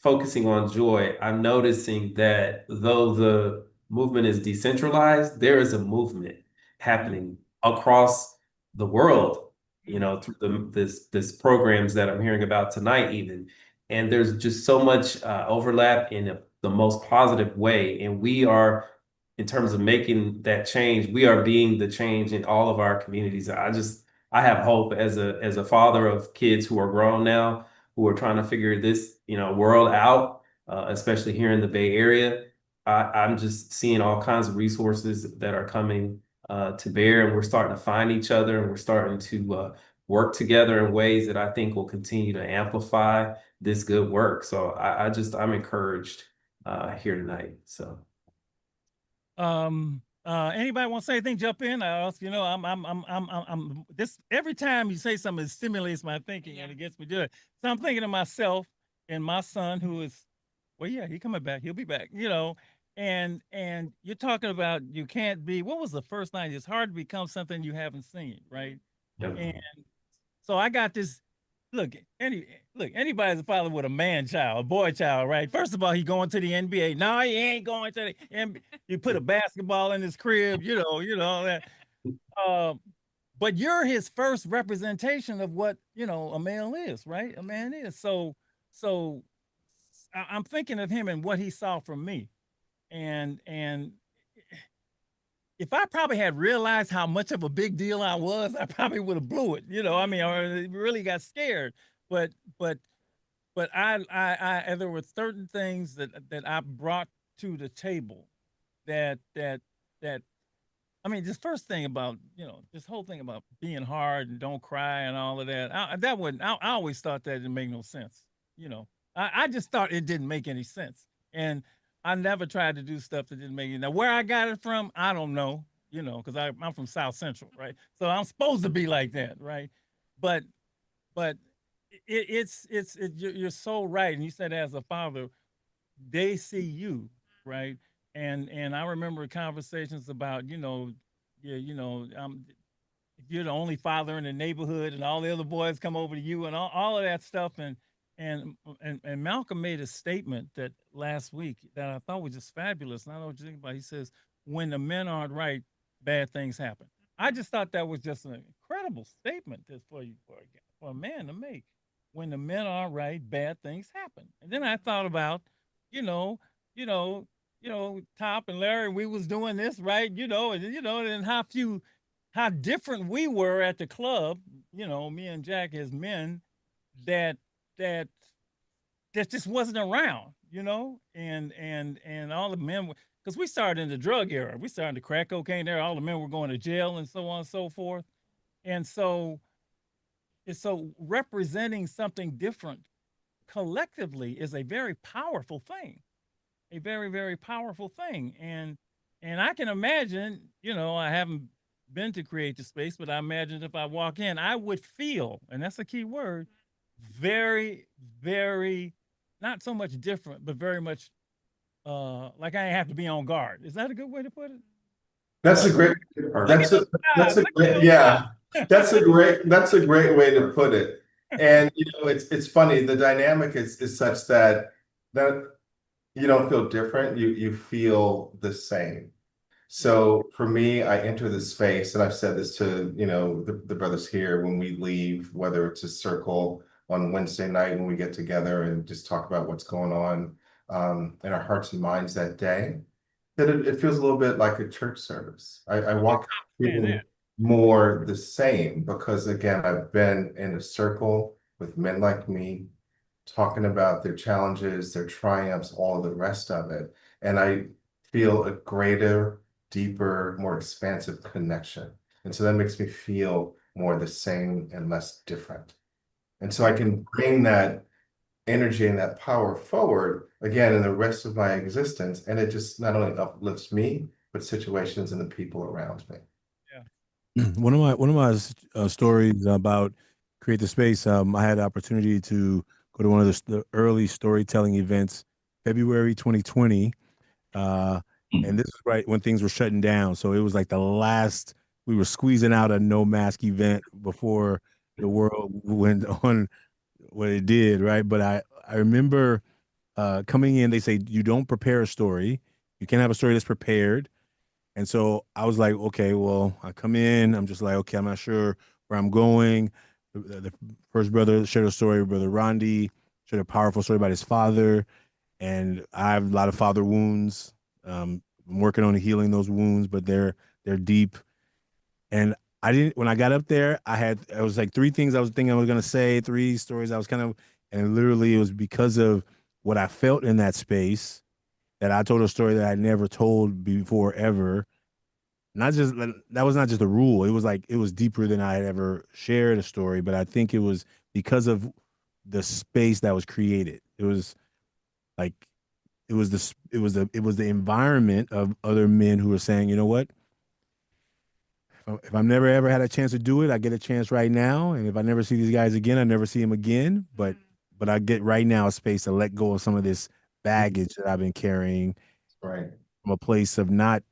[SPEAKER 19] focusing on joy, I'm noticing that though the movement is decentralized, there is a movement happening across the world, through this programs that I'm hearing about tonight even. And there's just so much overlap in the most positive way. And we are, in terms of making that change, we are being the change in all of our communities. I have hope as a father of kids who are grown now, who are trying to figure this, world out, especially here in the Bay Area. I'm just seeing all kinds of resources that are coming to bear, and we're starting to find each other, and we're starting to work together in ways that I think will continue to amplify this good work. So I'm encouraged here tonight. So
[SPEAKER 2] anybody want to say anything? Jump in. I'm this every time you say something, it stimulates my thinking and it gets me doing it. So I'm thinking of myself and my son, who is, well, yeah, he's coming back. He'll be back, and you're talking about you can't be, what was the first line? It's hard to become something you haven't seen, right?
[SPEAKER 19] Yep.
[SPEAKER 2] And so I got this. Look, anybody's a father with a boy child, right? First of all, he going to the NBA. No, he ain't going to the NBA. You put a basketball in his crib, all that. But you're his first representation of what, a male is, right? A man is. So I'm thinking of him and what he saw from me. And if I probably had realized how much of a big deal I was, I probably would have blew it, or really got scared. But I there were certain things that I brought to the table that this first thing about, this whole thing about being hard and don't cry and all of that, I always thought that didn't make no sense. I just thought it didn't make any sense. And I never tried to do stuff that didn't make it. Now, where I got it from, I don't know, because I'm from South Central, right? So I'm supposed to be like that, right? But you're so right. And you said as a father, they see you, right? And I remember conversations about, you're the only father in the neighborhood, and all the other boys come over to you, and all of that stuff. And Malcolm made a statement that last week that I thought was just fabulous. And I don't know what you think about it. He says, when the men aren't right, bad things happen. I just thought that was just an incredible statement for a man to make. When the men aren't right, bad things happen. And then I thought about, Top and Larry, we was doing this, right? And how different we were at the club, me and Jack as men, that just wasn't around, and all the men, because we started in the drug era. We started the crack cocaine era. All the men were going to jail and so on and so forth. And so representing something different collectively is a very powerful thing, a very, very powerful thing. And I can imagine, I haven't been to Create the Space, but I imagine if I walk in, I would feel, and that's a key word, very, very, not so much different, but very much like I have to be on guard. Is that a good way to put it?
[SPEAKER 18] That's a great way to put it. And it's funny, the dynamic is such that you don't feel different, you feel the same. So for me, I enter the space, and I've said this to the brothers here when we leave, whether it's a circle on Wednesday night when we get together and just talk about what's going on in our hearts and minds that day, that it feels a little bit like a church service. I walk feeling more the same because, again, I've been in a circle with men like me talking about their challenges, their triumphs, all the rest of it. And I feel a greater, deeper, more expansive connection. And so that makes me feel more the same and less different. And so I can bring that energy and that power forward again in the rest of my existence. And it just not only uplifts me, but situations and the people around me.
[SPEAKER 2] Yeah.
[SPEAKER 6] One of my stories about Create the Space, I had the opportunity to go to one of the early storytelling events, February 2020. And this is right when things were shutting down. So it was like the last, we were squeezing out a no mask event before the world went on what it did, right? But I remember coming in, they say, you don't prepare a story. You can't have a story that's prepared. And so I was like, okay, well, I come in, I'm just like, okay, I'm not sure where I'm going. The first brother shared a story, Brother Rondi, shared a powerful story about his father. And I have a lot of father wounds. I'm working on healing those wounds, but they're deep. And when I got up there, it was like three things I was thinking I was going to say, three stories I was and literally it was because of what I felt in that space that I told a story that I never told before ever. not just that was not just a rule. It was like it was deeper than I had ever shared a story, but I think it was because of the space that was created. It was like it was the environment of other men who were saying, you know what? If I've never ever had a chance to do it, I get a chance right now. And if I never see these guys again, I never see them again. But I get right now a space to let go of some of this baggage that I've been carrying.
[SPEAKER 19] Right.
[SPEAKER 6] From a place of not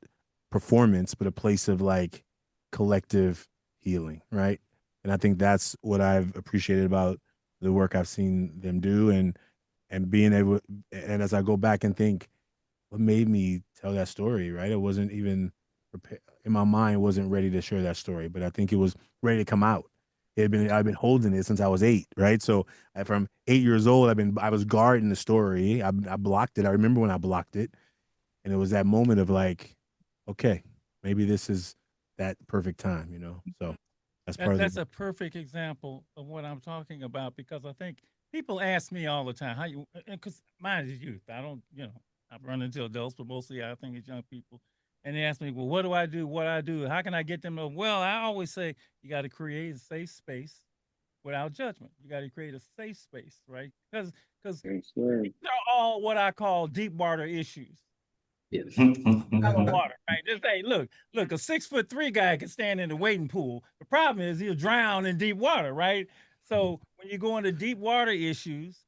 [SPEAKER 6] performance, but a place of like collective healing, right? And I think that's what I've appreciated about the work I've seen them do, and being able, and as I go back and think, what made me tell that story, right? It wasn't even prepared in my mind, wasn't ready to share that story, but I think it was ready to come out. I've been holding it since I was 8, right? So from 8 years old, I was guarding the story. I blocked it. I remember when I blocked it, and it was that moment of like, okay, maybe this is that perfect time, you know? So that's part
[SPEAKER 2] That's
[SPEAKER 6] of
[SPEAKER 2] a perfect example of what I'm talking about, because I think people ask me all the time, how you, because mine is youth. I don't, I've run into adults, but mostly I think it's young people. And they ask me, well, what do I do? What do I do? How can I get them to? Well, I always say you got to create a safe space without judgment. You got to create a safe space, right? Because they're all what I call deep water issues. Shallow water, right? Just say, look, a 6'3" guy can stand in the wading pool. The problem is he'll drown in deep water, right? So when you go into deep water issues,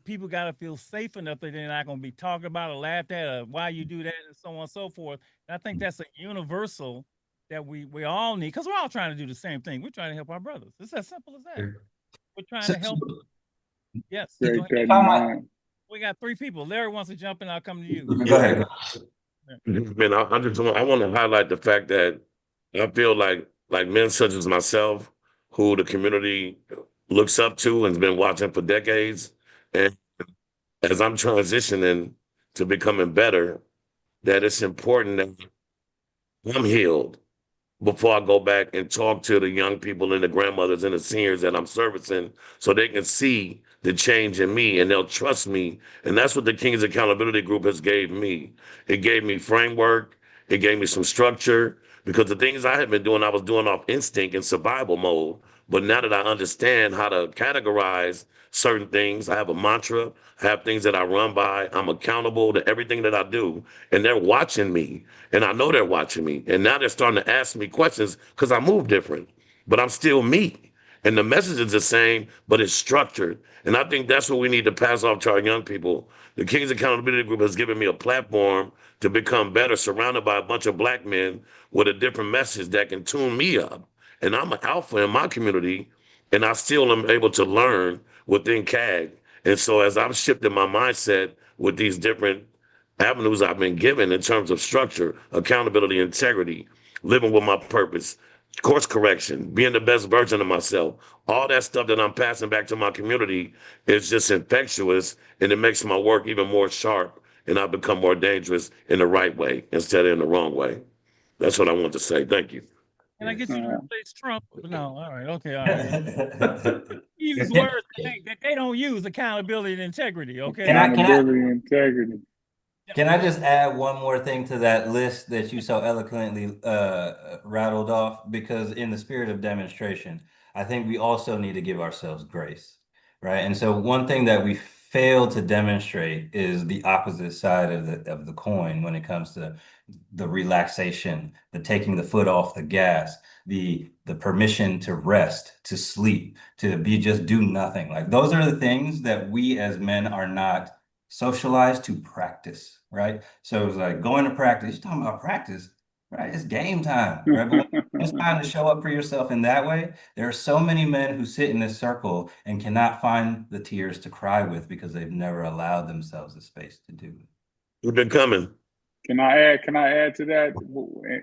[SPEAKER 2] people gotta feel safe enough that they're not gonna be talked about or laughed at or why you do that and so on and so forth. And I think that's a universal that we all need, because we're all trying to do the same thing. We're trying to help our brothers. It's as simple as that. We're trying to help. Yes.
[SPEAKER 8] Great
[SPEAKER 2] go
[SPEAKER 8] that in
[SPEAKER 2] ahead.
[SPEAKER 8] mind.
[SPEAKER 2] We got 3 people. Larry wants to jump in. I'll come to you.
[SPEAKER 17] Go ahead. Man, I want to highlight the fact that I feel like men such as myself, who the community looks up to and has been watching for decades, and as I'm transitioning to becoming better, that it's important that I'm healed before I go back and talk to the young people and the grandmothers and the seniors that I'm servicing, so they can see the change in me and they'll trust me. And that's what the King's Accountability Group has gave me. It gave me framework. It gave me some structure, because the things I had been doing, I was doing off instinct and survival mode. But now that I understand how to categorize certain things, I have a mantra, I have things that I run by. I'm accountable to everything that I do, and they're watching me, and I know they're watching me. And now they're starting to ask me questions because I move different, but I'm still me. And the message is the same, but it's structured. And I think that's what we need to pass off to our young people. The King's Accountability Group has given me a platform to become better, surrounded by a bunch of Black men with a different message that can tune me up. And I'm an alpha in my community, and I still am able to learn within CAG. And so as I've shifted my mindset with these different avenues I've been given in terms of structure, accountability, integrity, living with my purpose, course correction, being the best version of myself, all that stuff that I'm passing back to my community is just infectious, and it makes my work even more sharp, and I become more dangerous in the right way instead of in the wrong way. That's what I want to say. Thank you.
[SPEAKER 2] Can I get you to replace Trump? No, all right, okay, all right. Use words that they don't use: accountability and integrity. Okay.
[SPEAKER 8] Accountability and integrity.
[SPEAKER 20] Can I just add one more thing to that list that you so eloquently rattled off? Because in the spirit of demonstration, I think we also need to give ourselves grace, right? And so one thing that we fail to demonstrate is the opposite side of the coin when it comes to the relaxation, the taking the foot off the gas, the permission to rest, to sleep, to just do nothing. Like those are the things that we as men are not socialized to practice, right? So it's like going to practice. You're talking about practice, right? It's game time, right? But when it's time to show up for yourself in that way, there are so many men who sit in this circle and cannot find the tears to cry with because they've never allowed themselves the space to do it.
[SPEAKER 17] We've been coming.
[SPEAKER 8] Can I add to that?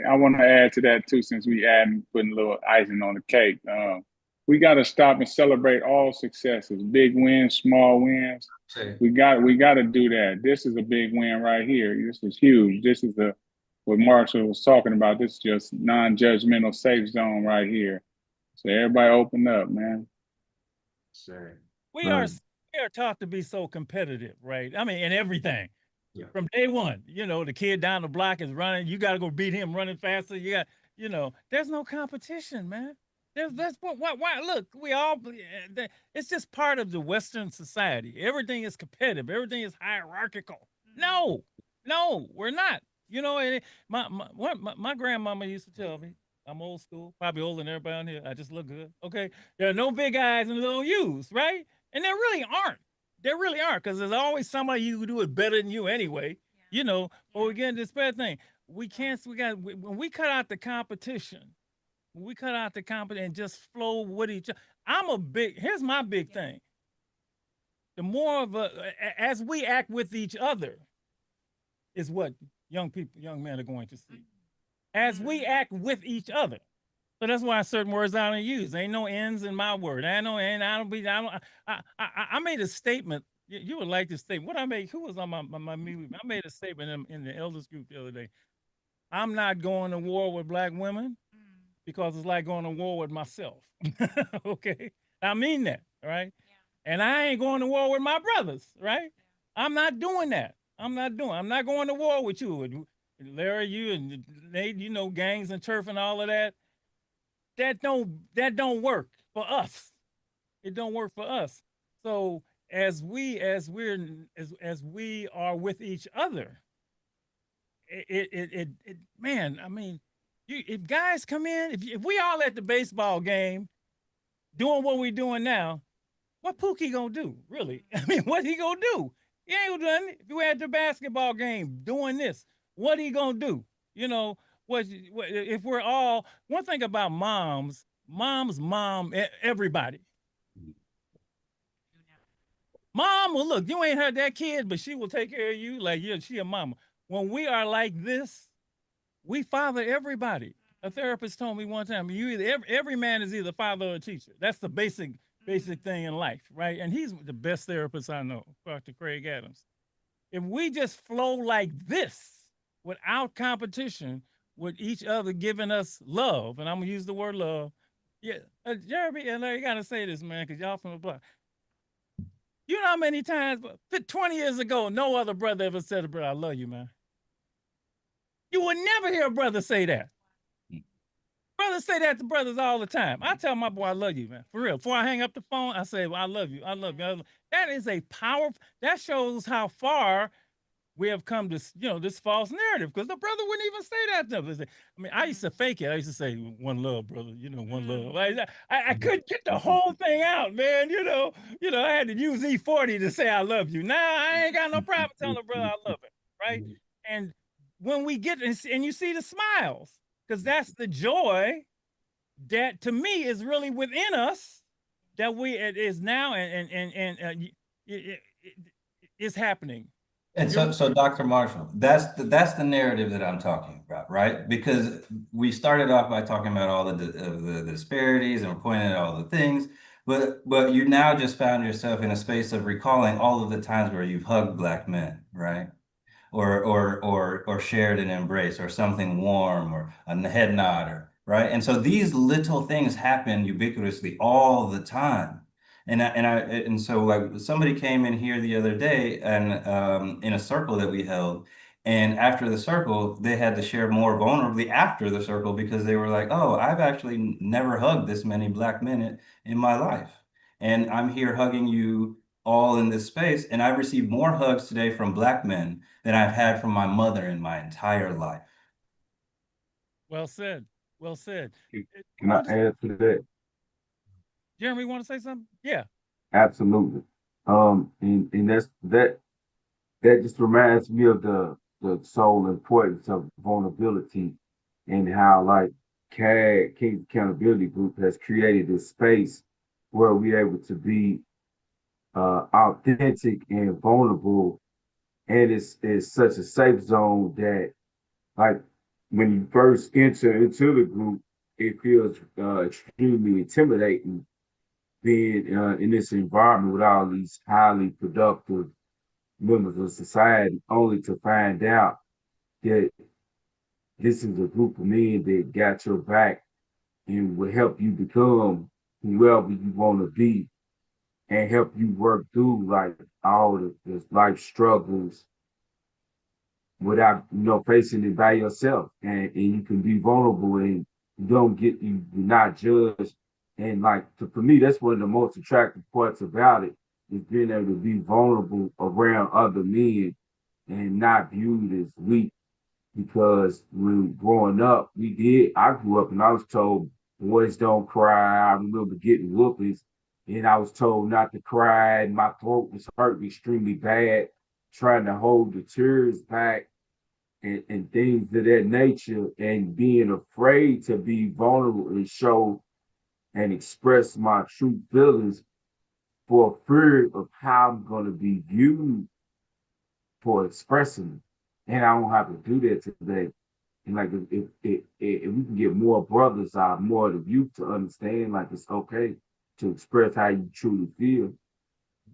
[SPEAKER 8] I want to add to that too, since we putting a little icing on the cake. We got to stop and celebrate all successes, big wins, small wins. We got to do that. This is a big win right here. This is huge. This is what Marshall was talking about. This is just non-judgmental safe zone right here. So everybody open up, man.
[SPEAKER 2] We are taught to be so competitive, right? I mean, in everything. From day one, the kid down the block is running. You got to go beat him running faster. There's no competition, man. That's why look, we all, it's just part of the Western society. Everything is competitive. Everything is hierarchical. No, we're not. My grandmama used to tell me, I'm old school, probably older than everybody on here. I just look good. Okay. There are no big eyes and little U's, right? And there really aren't. There really aren't, because there's always somebody who do it better than you anyway. But we get this bad thing. When we cut out the competition, and just flow with each other. Here's my big thing. The more of as we act with each other is what young men are going to see. As we act with each other. So that's why certain words I don't use. Ain't no ends in my word. I made a statement. You would like this statement. What I made, who was on my movie? I made a statement in the elders group the other day. I'm not going to war with black women because it's like going to war with myself. Okay. I mean that, right? Yeah. And I ain't going to war with my brothers, right? Yeah. I'm not doing that. I'm not going to war with you. With Larry, you and Nate, gangs and turf and all of that. That don't work for us. It don't work for us. So as we are with each other, man, I mean, if guys come in, if we all at the baseball game doing what we're doing now, what Pookie gonna do? Really? I mean, what he gonna do? He ain't gonna do nothing. If we at the basketball game doing this, what he gonna do? What if we're all, one thing about moms mom everybody. Mom will look, you ain't heard that kid, but she will take care of you like she a mama. When we are like this, we father everybody. A therapist told me one time, every man is either father or a teacher. That's the basic thing in life, right? And he's the best therapist I know, Dr. Craig Adams. If we just flow like this, without competition, with each other giving us love, and I'm gonna use the word love. Yeah, Jeremy and Larry, you gotta say this, man, because y'all from the block. You know how many times, 20 years ago, no other brother ever said to brother, I love you, man. You would never hear a brother say that. Brothers say that to brothers all the time. I tell my boy, I love you, man. For real. Before I hang up the phone, I say, well, I love you. I love you. That is a powerful, that shows how far we have come to, this false narrative, because the brother wouldn't even say that to us. I mean, I used to fake it. I used to say, one love, brother, one love. I couldn't get the whole thing out, man. I had to use E40 to say I love you. Now I ain't got no problem telling a brother I love him, right? And when we get, and you see the smiles, because that's the joy that to me is really within us, that it is now, and it's happening.
[SPEAKER 20] And so Dr. Marshall, that's the narrative that I'm talking about, right? Because we started off by talking about all the disparities and pointing at all the things, but you now just found yourself in a space of recalling all of the times where you've hugged black men, right? Or shared an embrace, or something warm, or a head nod, right? And so these little things happen ubiquitously all the time. And so like somebody came in here the other day and in a circle that we held, and after the circle, they had to share more vulnerably after the circle, because they were like, oh, I've actually never hugged this many black men in my life. And I'm here hugging you all in this space. And I've received more hugs today from black men than I've had from my mother in my entire life.
[SPEAKER 2] Well said. Well said.
[SPEAKER 10] Can I add to that?
[SPEAKER 2] Jeremy, want to say something? Yeah.
[SPEAKER 10] Absolutely. And that just reminds me of the sole importance of vulnerability, and how like CAG, King's Accountability Group, has created this space where we're able to be authentic and vulnerable, and it's such a safe zone that, like, when you first enter into the group, it feels extremely intimidating being in this environment with all these highly productive members of society, only to find out that this is a group of men that got your back and will help you become whoever you want to be, and help you work through like all the life struggles without, facing it by yourself. And you can be vulnerable and you're not judged. And like, for me, that's one of the most attractive parts about it, is being able to be vulnerable around other men and not viewed as weak. Because when growing up, I grew up and I was told boys don't cry. I remember getting whoopings and I was told not to cry, and my throat was hurting extremely bad, trying to hold the tears back and things of that nature, and being afraid to be vulnerable and show and express my true feelings for fear of how I'm going to be viewed for expressing it. And I don't have to do that today. And like, if we can get more brothers out, more of the youth to understand, like, it's okay to express how you truly feel.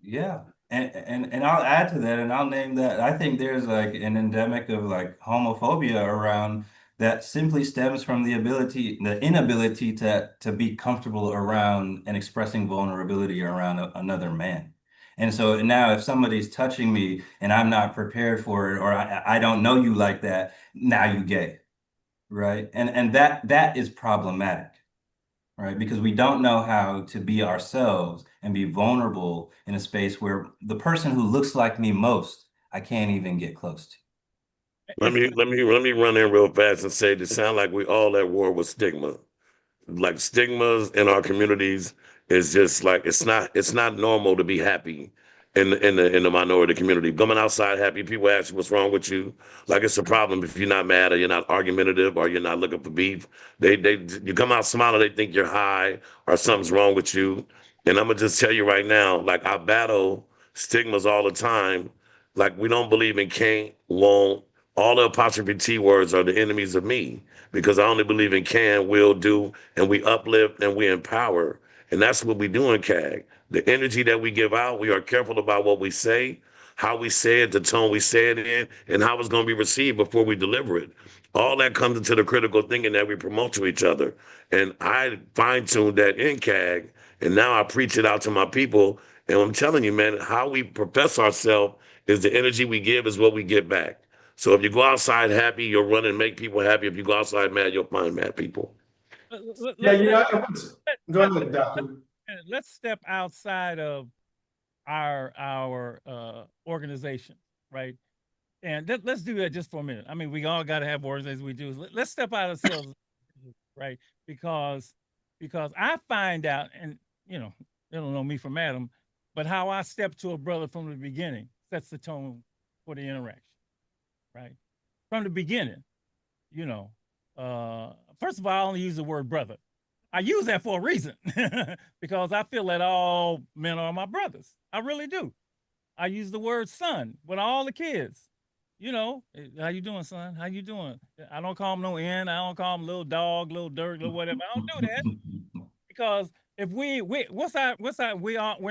[SPEAKER 20] Yeah. And I'll add to that, and I'll name that. I think there's like an endemic of like homophobia around that simply stems from the inability to be comfortable around and expressing vulnerability around another man. And so now if somebody's touching me and I'm not prepared for it, or I don't know you like that, now you gay, right? And that is problematic, right? Because we don't know how to be ourselves and be vulnerable in a space where the person who looks like me most, I can't even get close to.
[SPEAKER 17] Let me run in real fast and say, it sound like we all at war with stigma. Like, stigmas in our communities is just like, it's not normal to be happy in the minority community. Coming outside happy, people ask you what's wrong with you. Like, it's a problem if you're not mad, or you're not argumentative, or you're not looking for beef. You come out smiling, they think you're high or something's wrong with you. And I'm gonna just tell you right now, like, I battle stigmas all the time. Like, we don't believe in can't, won't. All the apostrophe T words are the enemies of me, because I only believe in can, will, do, and we uplift and we empower. And that's what we do in CAG. The energy that we give out, we are careful about what we say, how we say it, the tone we say it in, and how it's going to be received before we deliver it. All that comes into the critical thinking that we promote to each other. And I fine-tuned that in CAG, and now I preach it out to my people. And I'm telling you, man, how we profess ourselves is the energy we give is what we get back. So if you go outside happy, you'll run and make people happy. If you go outside mad, you'll find mad people.
[SPEAKER 19] Yeah, go ahead, Doctor.
[SPEAKER 2] Let's step outside of our organization, right? And let's do that just for a minute. I mean, we all got to have organizations we do. Let's step out of ourselves, right? Because I find out, and they don't know me from Adam, but how I step to a brother from the beginning sets the tone for the interaction. Right. From the beginning, first of all, I only use the word brother. I use that for a reason because I feel that all men are my brothers. I really do. I use the word son with all the kids. How you doing, son? How you doing? I don't call them no N. I don't call them little dog, little dirt, little whatever. I don't do that because if we're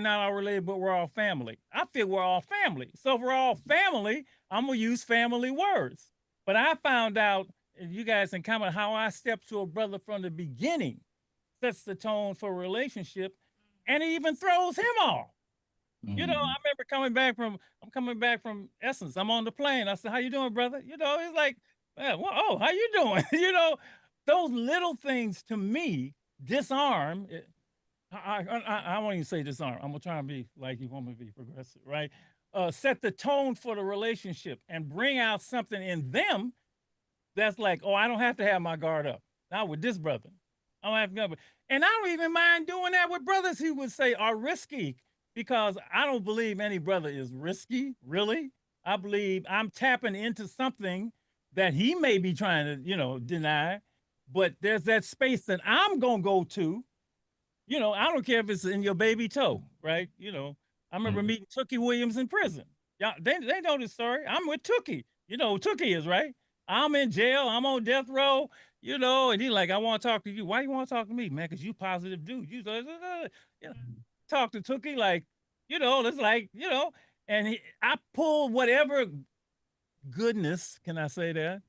[SPEAKER 2] not all related, but we're all family. I feel we're all family. So if we're all family, I'm gonna use family words. But I found out, if you guys can comment, how I stepped to a brother from the beginning sets the tone for a relationship, and it even throws him off. I remember coming back from Essence. I'm on the plane. I said, "How you doing, brother?" He's like, "Oh, how you doing?" Those little things to me disarm. I won't even say disarm. I'm gonna try and be like you want me to be, progressive, right? Set the tone for the relationship and bring out something in them that's like, oh, I don't have to have my guard up. Not with this brother. I don't have to go. And I don't even mind doing that with brothers who would say are risky, because I don't believe any brother is risky, really. I believe I'm tapping into something that he may be trying to, deny, but there's that space that I'm gonna go to. I don't care if it's in your baby toe, right? I remember meeting Tookie Williams in prison. Yeah, they know this story. I'm with Tookie. Tookie is, right? I'm in jail. I'm on death row, and he's like, I want to talk to you. Why you want to talk to me, man? Because you positive dude. Talk to Tookie like, it's like, and I pulled whatever goodness, can I say that?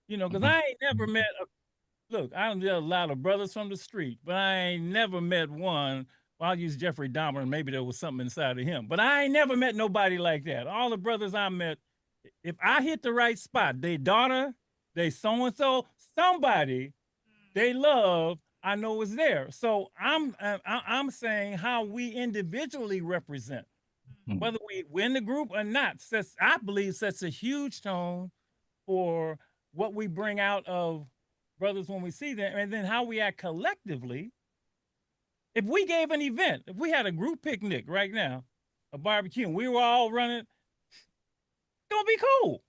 [SPEAKER 2] Because I ain't never met look, I know a lot of brothers from the street, but I ain't never met one. Well, I'll use Jeffrey Dahmer, and maybe there was something inside of him, but I ain't never met nobody like that. All the brothers I met If I hit the right spot, they daughter, they so and so, somebody they love, I know is there. So I'm saying how we individually represent, whether we win the group or not, sets, I believe, sets a huge tone for what we bring out of brothers when we see them, and then how we act collectively. If we gave an event, if we had a group picnic right now, a barbecue, and we were all running, it's gonna be cool.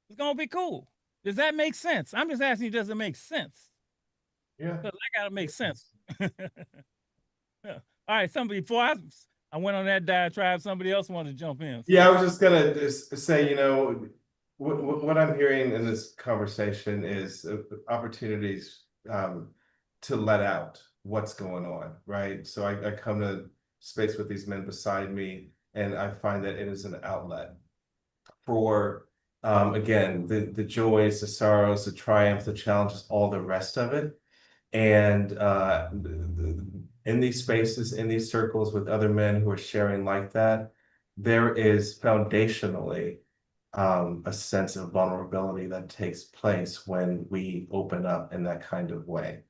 [SPEAKER 2] It's gonna be cool. Does that make sense? I'm just asking you, does it make sense?
[SPEAKER 18] Yeah.
[SPEAKER 2] Because I gotta make sense. Yeah. All right, somebody, before I went on that diatribe, somebody else wanted to jump in. So.
[SPEAKER 18] Yeah, I was just gonna just say, you know, what I'm hearing in this conversation is opportunities to let out what's going on, right? So I come to space with these men beside me, and I find that it is an outlet for, again, the joys, the sorrows, the triumphs, the challenges, all the rest of it. And in these spaces, in these circles with other men who are sharing like that, there is foundationally a sense of vulnerability that takes place when we open up in that kind of way.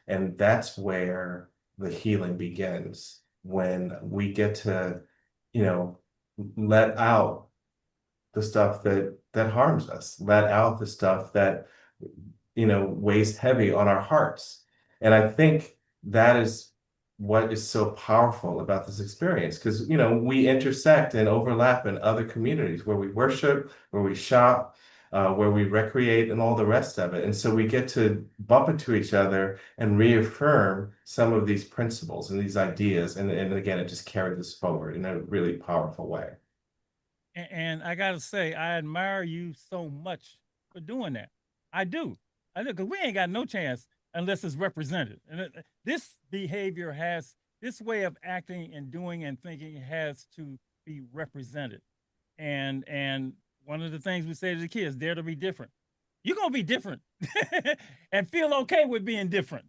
[SPEAKER 18] And that's where the healing begins, when we get to, you know, let out the stuff that harms us, let out the stuff that, you know, weighs heavy on our hearts. And I think that is what is so powerful about this experience, because, you know, we intersect and overlap in other communities where we worship, where we shop, where we recreate, and all the rest of it. And so we get to bump into each other and reaffirm some of these principles and these ideas. And again, it just carries us forward in a really powerful way.
[SPEAKER 2] And I gotta say, I admire you so much for doing that. I do, because we ain't got no chance unless it's represented. And this behavior has, this way of acting and doing and thinking has to be represented. And one of the things we say to the kids, dare to be different. You're gonna be different and feel okay with being different.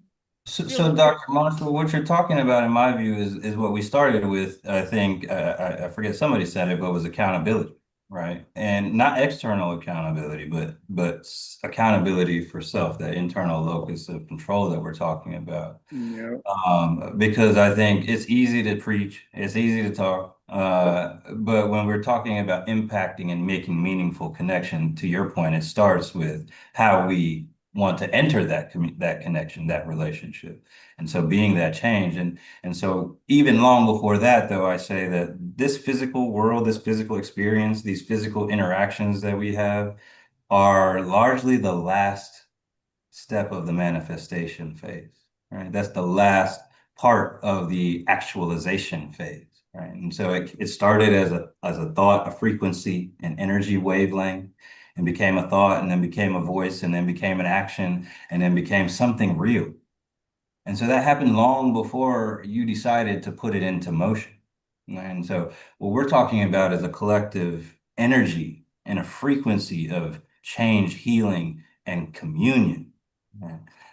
[SPEAKER 20] So Dr. Marshall, what you're talking about, in my view, is what we started with. I think I forget, somebody said it, but it was accountability, right? And not external accountability, but accountability for self, that internal locus of control that we're talking about.
[SPEAKER 8] Yeah.
[SPEAKER 20] Because I think it's easy to preach, it's easy to talk, but when we're talking about impacting and making meaningful connection, to your point, it starts with how we want to enter that connection, that relationship. And so being that change. And so even long before that, though, I say that this physical world, this physical experience, these physical interactions that we have are largely the last step of the manifestation phase, right? That's the last part of the actualization phase, right? And so it started as a thought, a frequency, an energy wavelength, and became a thought, and then became a voice, and then became an action, and then became something real. And so that happened long before you decided to put it into motion. And so what we're talking about is a collective energy and a frequency of change, healing, and communion.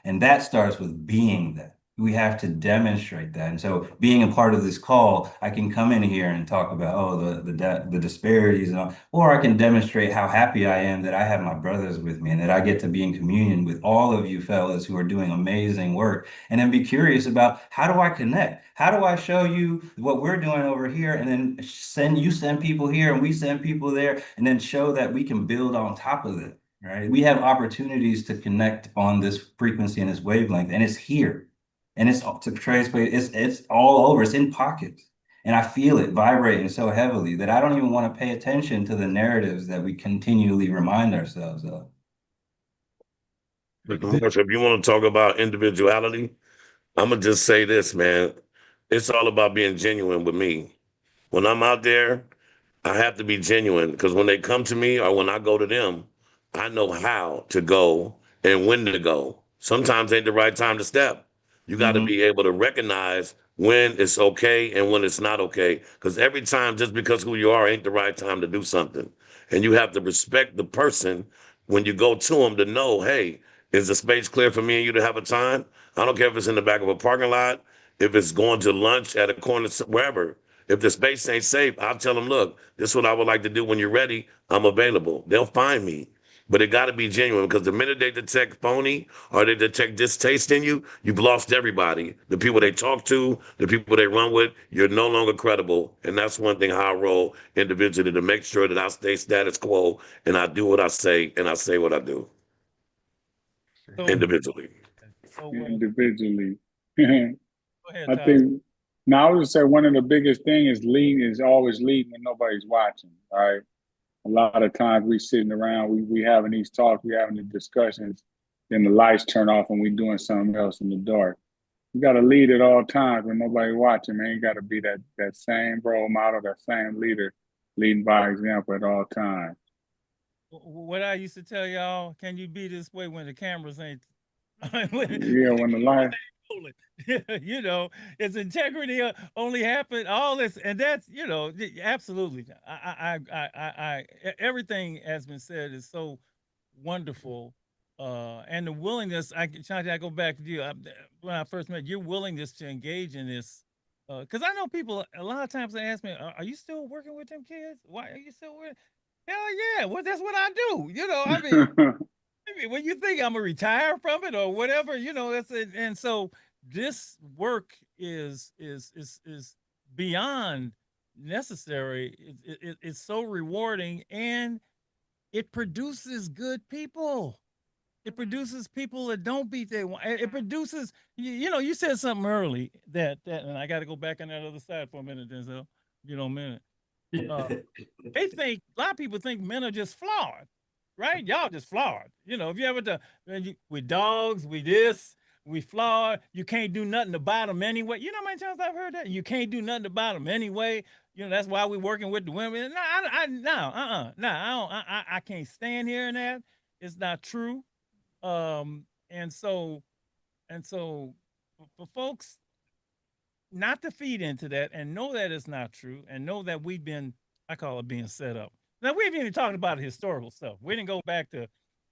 [SPEAKER 20] And that starts with being that. We have to demonstrate that. And so being a part of this call, I can come in here and talk about, the disparities, and all, or I can demonstrate how happy I am that I have my brothers with me and that I get to be in communion with all of you fellas who are doing amazing work, and then be curious about, how do I connect? How do I show you what we're doing over here, and then send people here and we send people there, and then show that we can build on top of it, right? We have opportunities to connect on this frequency and this wavelength, and it's here. And it's, to Trey's point, it's all over. It's in pockets. And I feel it vibrating so heavily that I don't even want to pay attention to the narratives that we continually remind ourselves of.
[SPEAKER 17] If you want to talk about individuality, I'm going to just say this, man. It's all about being genuine with me. When I'm out there, I have to be genuine, because when they come to me or when I go to them, I know how to go and when to go. Sometimes ain't the right time to step. You got to be able to recognize when it's okay and when it's not okay. Because every time, just because who you are ain't the right time to do something. And you have to respect the person when you go to them to know, hey, is the space clear for me and you to have a time? I don't care if it's in the back of a parking lot, if it's going to lunch at a corner, wherever. If the space ain't safe, I'll tell them, look, this is what I would like to do when you're ready. I'm available. They'll find me. But it got to be genuine, because the minute they detect phony or they detect distaste in you, you've lost everybody. The people they talk to, the people they run with, you're no longer credible. And that's one thing how I roll individually, to make sure that I stay status quo and I do what I say and I say what I do individually.
[SPEAKER 8] Individually.
[SPEAKER 2] Go ahead,
[SPEAKER 8] I
[SPEAKER 2] Tyler.
[SPEAKER 8] think, now I would say one of the biggest things is always leading when nobody's watching, right? A lot of times we sitting around, we having these talks, we having the discussions, then the lights turn off and we doing something else in the dark. You got to lead at all times when nobody watching, man. You got to be that same role model, that same leader, leading by example at all times.
[SPEAKER 2] What I used to tell y'all, can you be this way when the cameras ain't?
[SPEAKER 8] Yeah, when the light.
[SPEAKER 2] You know, its integrity only happened. All this, and that's, you know, absolutely. Everything has been said is so wonderful, and the willingness. Shanti, I go back to you. When I first met your willingness to engage in this, because I know people a lot of times they ask me, "Are you still working with them kids? Why are you still with?" Hell yeah! Well, that's what I do. You know, I mean, when you think I'm gonna retire from it or whatever, you know, that's it. And so this work is beyond necessary. It's so rewarding, and it produces good people. It produces people that don't beat their. It produces, you know, you said something early that, and I got to go back on that other side for a minute, Denzel. You know, a minute. They think, a lot of people think men are just flawed, right? Y'all just flawed. You know, if you ever with dogs, we this, we flawed. You can't do nothing about them anyway. You know how many times I've heard that? You can't do nothing about them anyway. You know, that's why we're working with the women. I can't stand hearing that. It's not true. And so for folks not to feed into that and know that it's not true, and know that we've been, I call it being set up. Now, we haven't even talked about the historical stuff. We didn't go back to,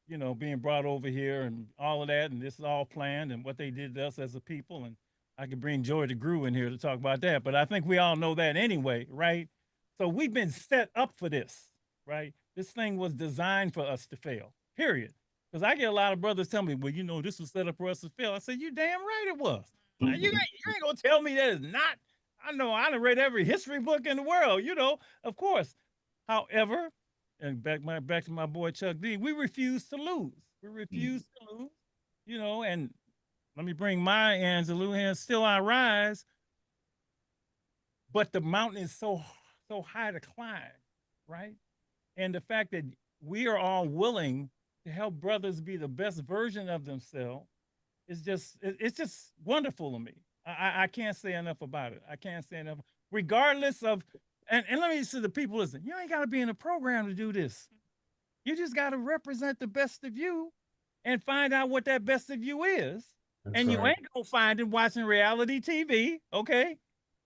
[SPEAKER 2] you know, being brought over here and all of that, and this is all planned and what they did to us as a people. And I could bring Joy DeGruy in here to talk about that, but I think we all know that anyway, right? So we've been set up for this, right? This thing was designed for us to fail, period. Because I get a lot of brothers tell me, well, you know, this was set up for us to fail. I said, you damn right it was. You ain't gonna tell me that it's not. I know, I done read every history book in the world, you know, of course. However, and back to my boy Chuck D, we refuse to lose. We refuse to lose, you know, and let me bring my Angelou here. Still I rise, but the mountain is so high to climb, right? And the fact that we are all willing to help brothers be the best version of themselves, it's just wonderful to me. I can't say enough about it. I can't say enough, regardless of, and let me say to the people, listen, you ain't got to be in a program to do this. You just got to represent the best of you and find out what that best of you is. And you ain't gonna find it watching reality TV, okay?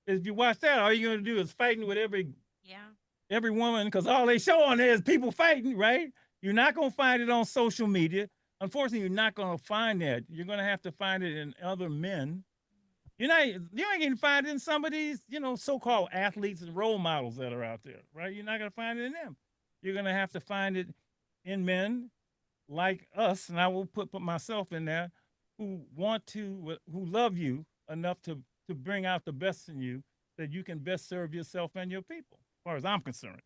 [SPEAKER 2] If you watch that, all you're gonna do is fighting with every woman, because all they show on there is people fighting, right? You're not gonna find it on social media. Unfortunately, you're not gonna find that. You're gonna have to find it in other men. You ain't gonna find it in some of these, you know, so-called athletes and role models that are out there, right? You're not gonna find it in them. You're gonna have to find it in men like us, and I will put myself in there, who love you enough to bring out the best in you, that you can best serve yourself and your people, as far as I'm concerned.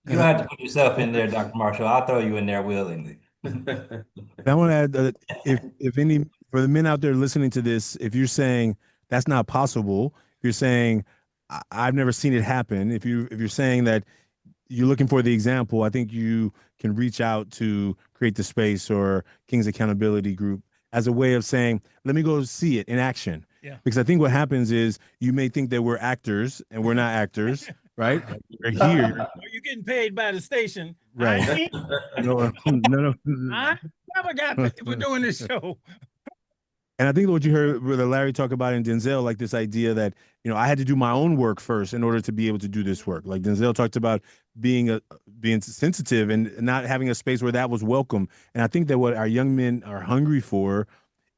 [SPEAKER 20] You don't have to put yourself in there, Dr. Marshall. I'll throw you in there willingly.
[SPEAKER 6] I want to add that if any, for the men out there listening to this, if you're saying that's not possible, if you're saying I've never seen it happen, if you're saying that you're looking for the example, I think you can reach out to Create the Space or King's Accountability Group as a way of saying, let me go see it in action.
[SPEAKER 2] Yeah.
[SPEAKER 6] Because I think what happens is you may think that we're actors and we're not actors, right? We're here.
[SPEAKER 2] You're getting paid by the station.
[SPEAKER 6] Right. No.
[SPEAKER 2] I never got paid for doing this show.
[SPEAKER 6] And I think what you heard Brother Larry talk about in Denzel, like this idea that, you know, I had to do my own work first in order to be able to do this work. Like Denzel talked about being sensitive and not having a space where that was welcome. And I think that what our young men are hungry for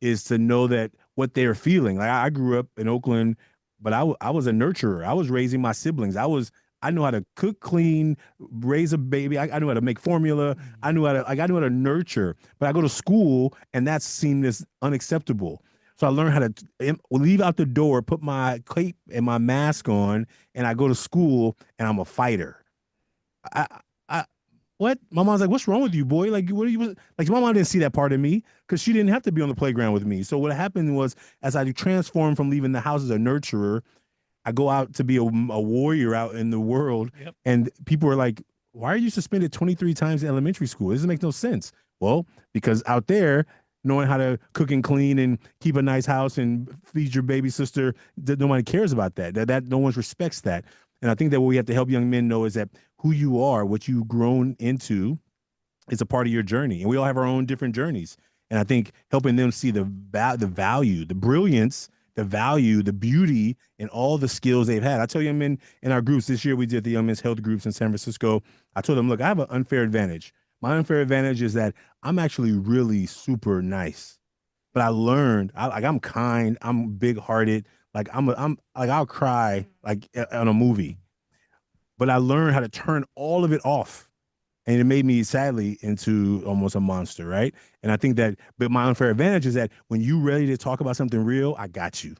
[SPEAKER 6] is to know that what they're feeling. Like I grew up in Oakland but I was a nurturer. I was raising my siblings. I knew how to cook, clean, raise a baby. I knew how to make formula. I knew how to nurture. But I go to school, and that seemed as unacceptable. So I learned how to leave out the door, put my cape and my mask on, and I go to school, and I'm a fighter. What? My mom's like, "What's wrong with you, boy? Like, what are you like?" My mom didn't see that part of me because she didn't have to be on the playground with me. So what happened was, as I transformed from leaving the house as a nurturer, I go out to be a warrior out in the world.
[SPEAKER 2] Yep.
[SPEAKER 6] And people are like, "Why are you suspended 23 times in elementary school? It doesn't make no sense." Well, because out there, knowing how to cook and clean and keep a nice house and feed your baby sister, nobody cares about that. That no one respects that. And I think that what we have to help young men know is that who you are, what you've grown into, is a part of your journey. And we all have our own different journeys. And I think helping them see the value, the brilliance, the value, the beauty, and all the skills they've had. I tell young men in our groups this year, we did the Young Men's Health groups in San Francisco. I told them, look, I have an unfair advantage. My unfair advantage is that I'm actually really super nice. But I learned, I'm kind, I'm big-hearted. Like I'm like I'll cry like on a movie. But I learned how to turn all of it off. And it made me, sadly, into almost a monster, right? And I think that, but my unfair advantage is that when you're ready to talk about something real, I got you.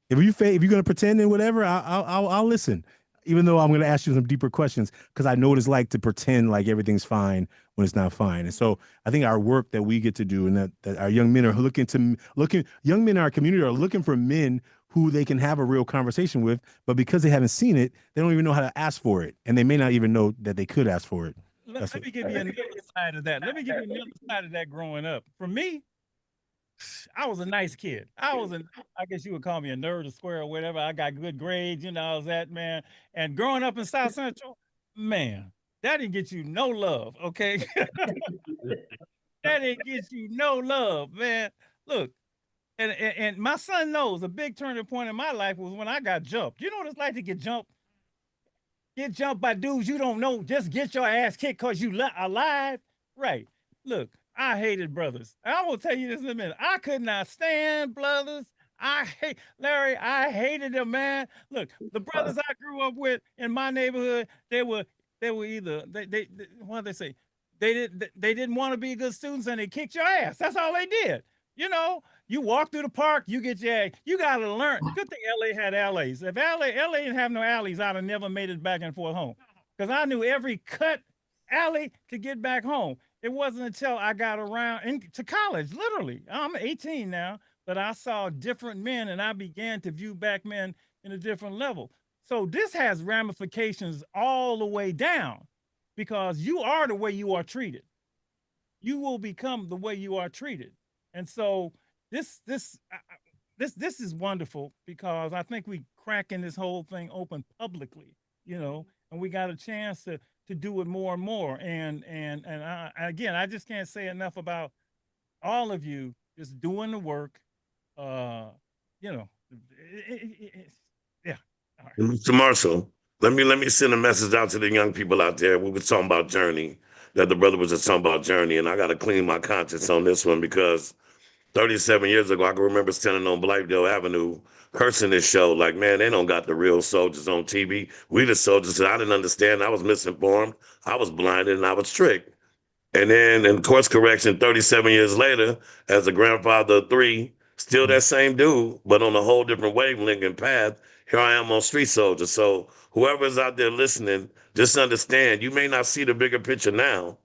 [SPEAKER 6] If you're gonna pretend and whatever, I'll listen, even though I'm gonna ask you some deeper questions because I know what it's like to pretend like everything's fine when it's not fine. And so I think our work that we get to do, and that our young men are young men in our community are looking for men who they can have a real conversation with, but because they haven't seen it, they don't even know how to ask for it, and they may not even know that they could ask for it.
[SPEAKER 2] Let me give you another side of that. Let me give you another side of that growing up. For me, I was a nice kid. I guess you would call me a nerd, a square, or whatever. I got good grades, I was that, man. And growing up in South Central, man, that didn't get you no love, okay? That didn't get you no love, man. Look, and my son knows a big turning point in my life was when I got jumped. You know what it's like to get jumped? Get jumped by dudes you don't know. Just get your ass kicked because you alive. Right. Look, I hated brothers. I will tell you this in a minute. I could not stand brothers. Larry, I hated them, man. Look, the brothers I grew up with in my neighborhood, they were either what did they say? They didn't want to be good students and they kicked your ass. That's all they did. You walk through the park, you get your ass. You got to learn. Good thing LA had alleys. If LA didn't have no alleys, I'd have never made it back and forth home. Because I knew every cut alley to get back home. It wasn't until I got around to college, literally. I'm 18 now, but I saw different men and I began to view back men in a different level. So this has ramifications all the way down because you are the way you are treated. You will become the way you are treated. And so this is wonderful because I think we cracking this whole thing open publicly, and we got a chance to do it more and more. And again, I just can't say enough about all of you just doing the work. Yeah. All right.
[SPEAKER 17] Mr. Marshall, let me send a message out to the young people out there. We were talking about journey, that the brother was just talking about journey, and I got to clean my conscience on this one because 37 years ago, I can remember standing on Blythedale Avenue cursing this show like, man, they don't got the real soldiers on TV. We the soldiers. I didn't understand. I was misinformed. I was blinded and I was tricked. And then in course correction, 37 years later, as a grandfather of 3, still that same dude, but on a whole different wavelength and path, here I am on Street Soldiers. So whoever's out there listening, just understand, you may not see the bigger picture now,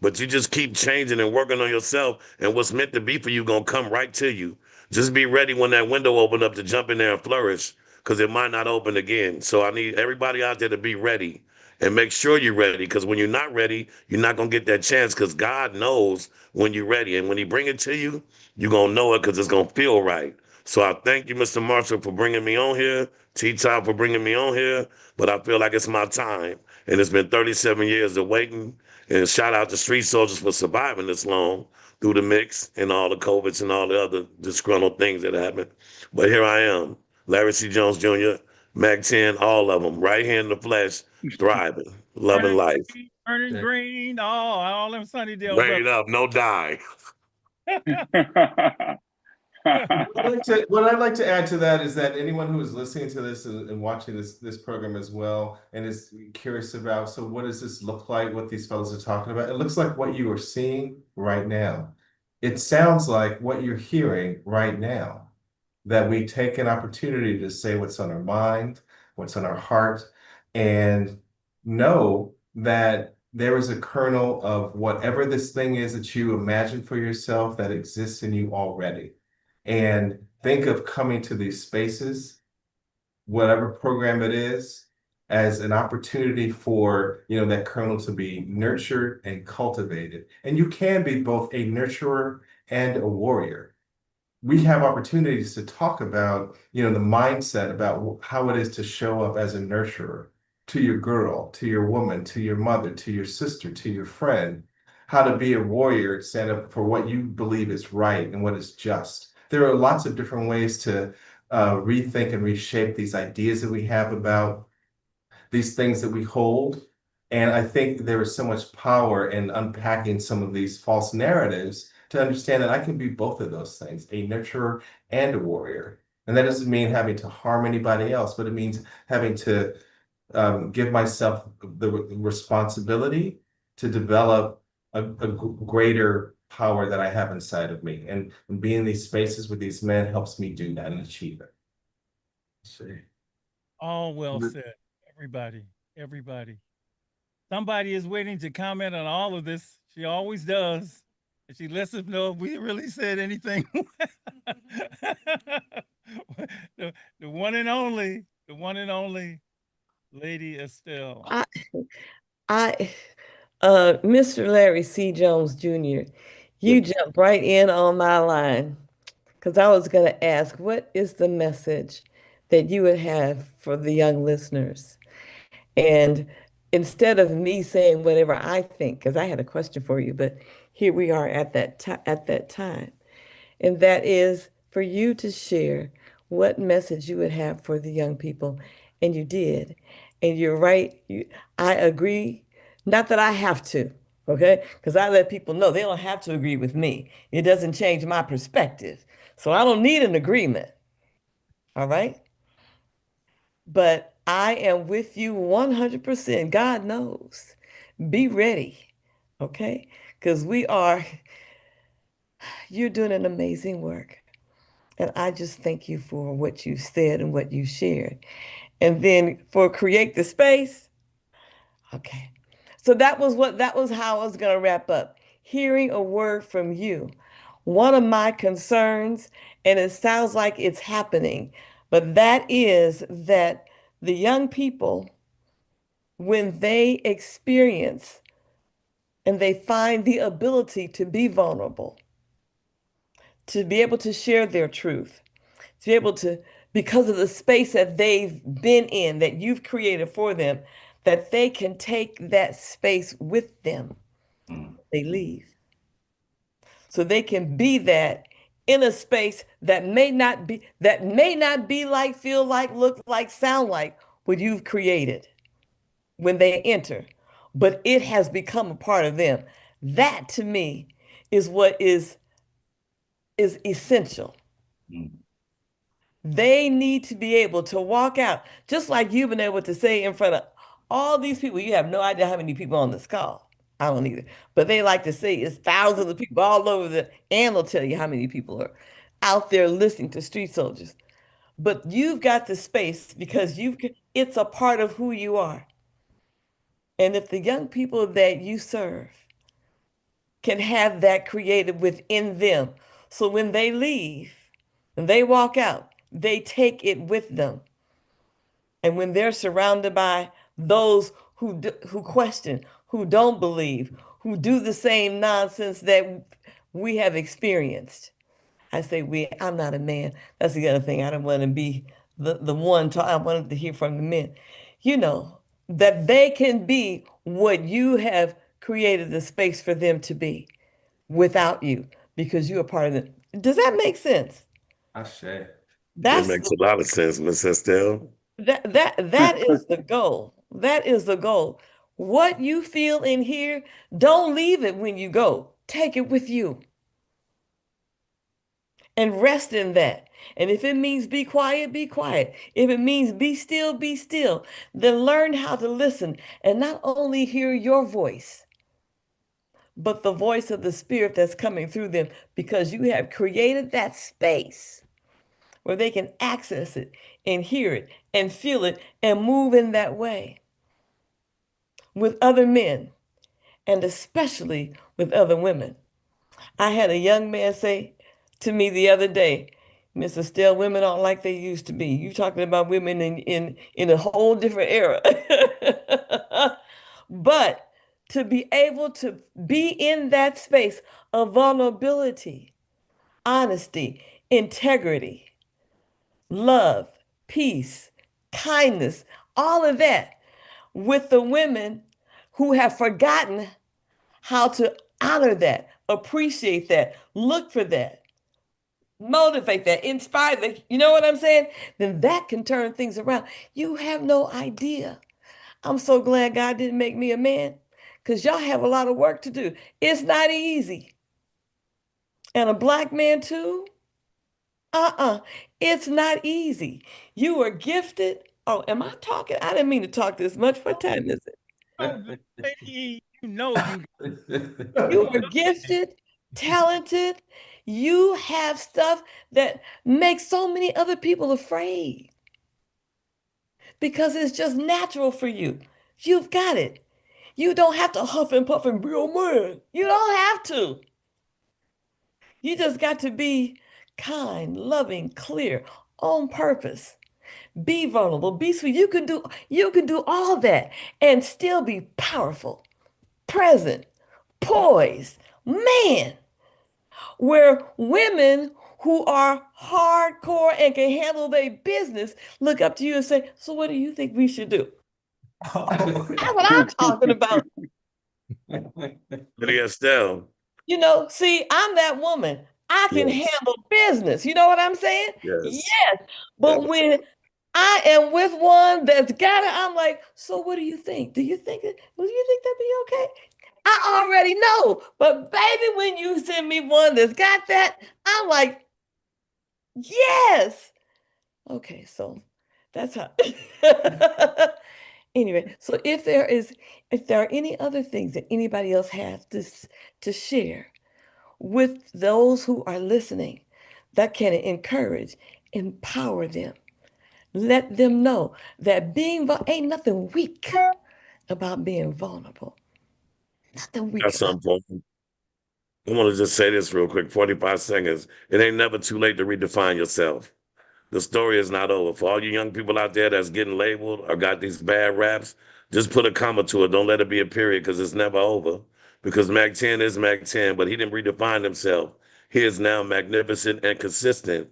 [SPEAKER 17] but you just keep changing and working on yourself, and what's meant to be for you gonna come right to you. Just be ready when that window open up to jump in there and flourish, because it might not open again. So I need everybody out there to be ready and make sure you're ready, because when you're not ready, you're not gonna get that chance, because God knows when you're ready. And when he bring it to you, you're gonna know it because it's gonna feel right. So I thank you, Mr. Marshall, for bringing me on here, T-Top for bringing me on here, but I feel like it's my time. And it's been 37 years of waiting. And shout out to Street Soldiers for surviving this long through the mix and all the COVIDs and all the other disgruntled things that happened. But here I am, Larry C. Jones Jr., Mac 10, all of them, right here in the flesh, thriving, loving life.
[SPEAKER 2] Turning green, all them Sunnydale.
[SPEAKER 17] Rain up, no die.
[SPEAKER 18] What I'd like to add to that is that anyone who is listening to this and watching this program as well and is curious about, so what does this look like, what these fellows are talking about? It looks like what you are seeing right now. It sounds like what you're hearing right now, that we take an opportunity to say what's on our mind, what's on our heart, and know that there is a kernel of whatever this thing is that you imagine for yourself that exists in you already. And think of coming to these spaces, whatever program it is, as an opportunity for, that kernel to be nurtured and cultivated. And you can be both a nurturer and a warrior. We have opportunities to talk about, the mindset about how it is to show up as a nurturer to your girl, to your woman, to your mother, to your sister, to your friend, how to be a warrior, stand up for what you believe is right and what is just. There are lots of different ways to rethink and reshape these ideas that we have about these things that we hold. And I think there is so much power in unpacking some of these false narratives to understand that I can be both of those things, a nurturer and a warrior. And that doesn't mean having to harm anybody else, but it means having to give myself the responsibility to develop a greater power that I have inside of me. And being in these spaces with these men helps me do that and achieve it. See.
[SPEAKER 2] All well said. Everybody. Somebody is waiting to comment on all of this. She always does. And she lets us know if we really said anything. the one and only Lady Estelle.
[SPEAKER 1] Mr. Larry C. Jones Jr., you jumped right in on my line because I was going to ask, what is the message that you would have for the young listeners? And instead of me saying whatever I think, because I had a question for you, but here we are at that time. And that is for you to share what message you would have for the young people. And you did. And you're right. I agree. Not that I have to, okay? Because I let people know they don't have to agree with me. It doesn't change my perspective. So I don't need an agreement. All right? But I am with you 100%. God knows. Be ready, okay? Because you're doing an amazing work. And I just thank you for what you said and what you shared. And then for Create the Space, okay. So that was how I was going to wrap up. Hearing a word from you. One of my concerns, and it sounds like it's happening, but that is that the young people, when they experience and they find the ability to be vulnerable, to be able to share their truth, to be able to, because of the space that they've been in, that you've created for them, that they can take that space with them. They leave. So they can be that in a space that may not be like, feel like, look like, sound like what you've created when they enter, but it has become a part of them. That to me is what is essential. They need to be able to walk out, just like you've been able to say in front of all these people. You have no idea how many people on this call. I don't either. But they like to say it's thousands of people all over and they'll tell you how many people are out there listening to Street Soldiers. But you've got the space because it's a part of who you are. And if the young people that you serve can have that created within them, so when they leave and they walk out, they take it with them. And when they're surrounded by those who question, who don't believe, who do the same nonsense that we have experienced. I say I'm not a man. That's the other thing. I don't want to be the one. I wanted to hear from the men. That they can be what you have created the space for them to be without you, because you are part of them. Does that make sense?
[SPEAKER 18] I say.
[SPEAKER 17] That makes a lot of sense, Miss Estelle.
[SPEAKER 1] That is the goal. That is the goal. What you feel in here, don't leave it when you go. Take it with you. and rest in that. And if it means be quiet, be quiet. If it means be still, be still. Then learn how to listen and not only hear your voice, but the voice of the Spirit that's coming through them, because you have created that space where they can access it and hear it and feel it and move in that way with other men and especially with other women. I had a young man say to me the other day, Mr. Still, women aren't like they used to be. You talking about women in a whole different era. But to be able to be in that space of vulnerability, honesty, integrity, love, peace, kindness, all of that with the women who have forgotten how to honor that, appreciate that, look for that, motivate that, inspire that. You know what I'm saying? Then that can turn things around. You have no idea. I'm so glad God didn't make me a man, because y'all have a lot of work to do. It's not easy. And a black man too? It's not easy. You are gifted. Oh, am I talking? I didn't mean to talk this much. What time is it?
[SPEAKER 2] Lady, you know you.
[SPEAKER 1] You are gifted, talented. You have stuff that makes so many other people afraid because it's just natural for you. You've got it. You don't have to huff and puff and be a man. You don't have to. You just got to be kind, loving, clear, on purpose. Be vulnerable, be sweet. You can do all that and still be powerful, present, poised. Man, where women who are hardcore and can handle their business look up to you and say, so what do you think we should do? That's what I'm talking about.
[SPEAKER 17] Lady Estelle.
[SPEAKER 1] You know, see, I'm that woman. I can
[SPEAKER 17] Yes.
[SPEAKER 1] handle business. You know what I'm saying?
[SPEAKER 17] Yes.
[SPEAKER 1] Yes. But when I am with one that's got it, I'm like, so what do you think? Do you think that'd be okay? I already know. But baby, when you send me one that's got that, I'm like, yes. Okay, so that's how. Anyway, so if there are any other things that anybody else has to share with those who are listening that can encourage, empower them, let them know that ain't nothing weak about being vulnerable. Nothing weak
[SPEAKER 17] That's
[SPEAKER 1] about
[SPEAKER 17] something. I want to just say this real quick, 45 seconds. It ain't never too late to redefine yourself. The story is not over. For all you young people out there that's getting labeled or got these bad raps, just put a comma to it. Don't let it be a period, because it's never over. Because Mac 10 is Mac 10, but he didn't redefine himself. He is now magnificent and consistent,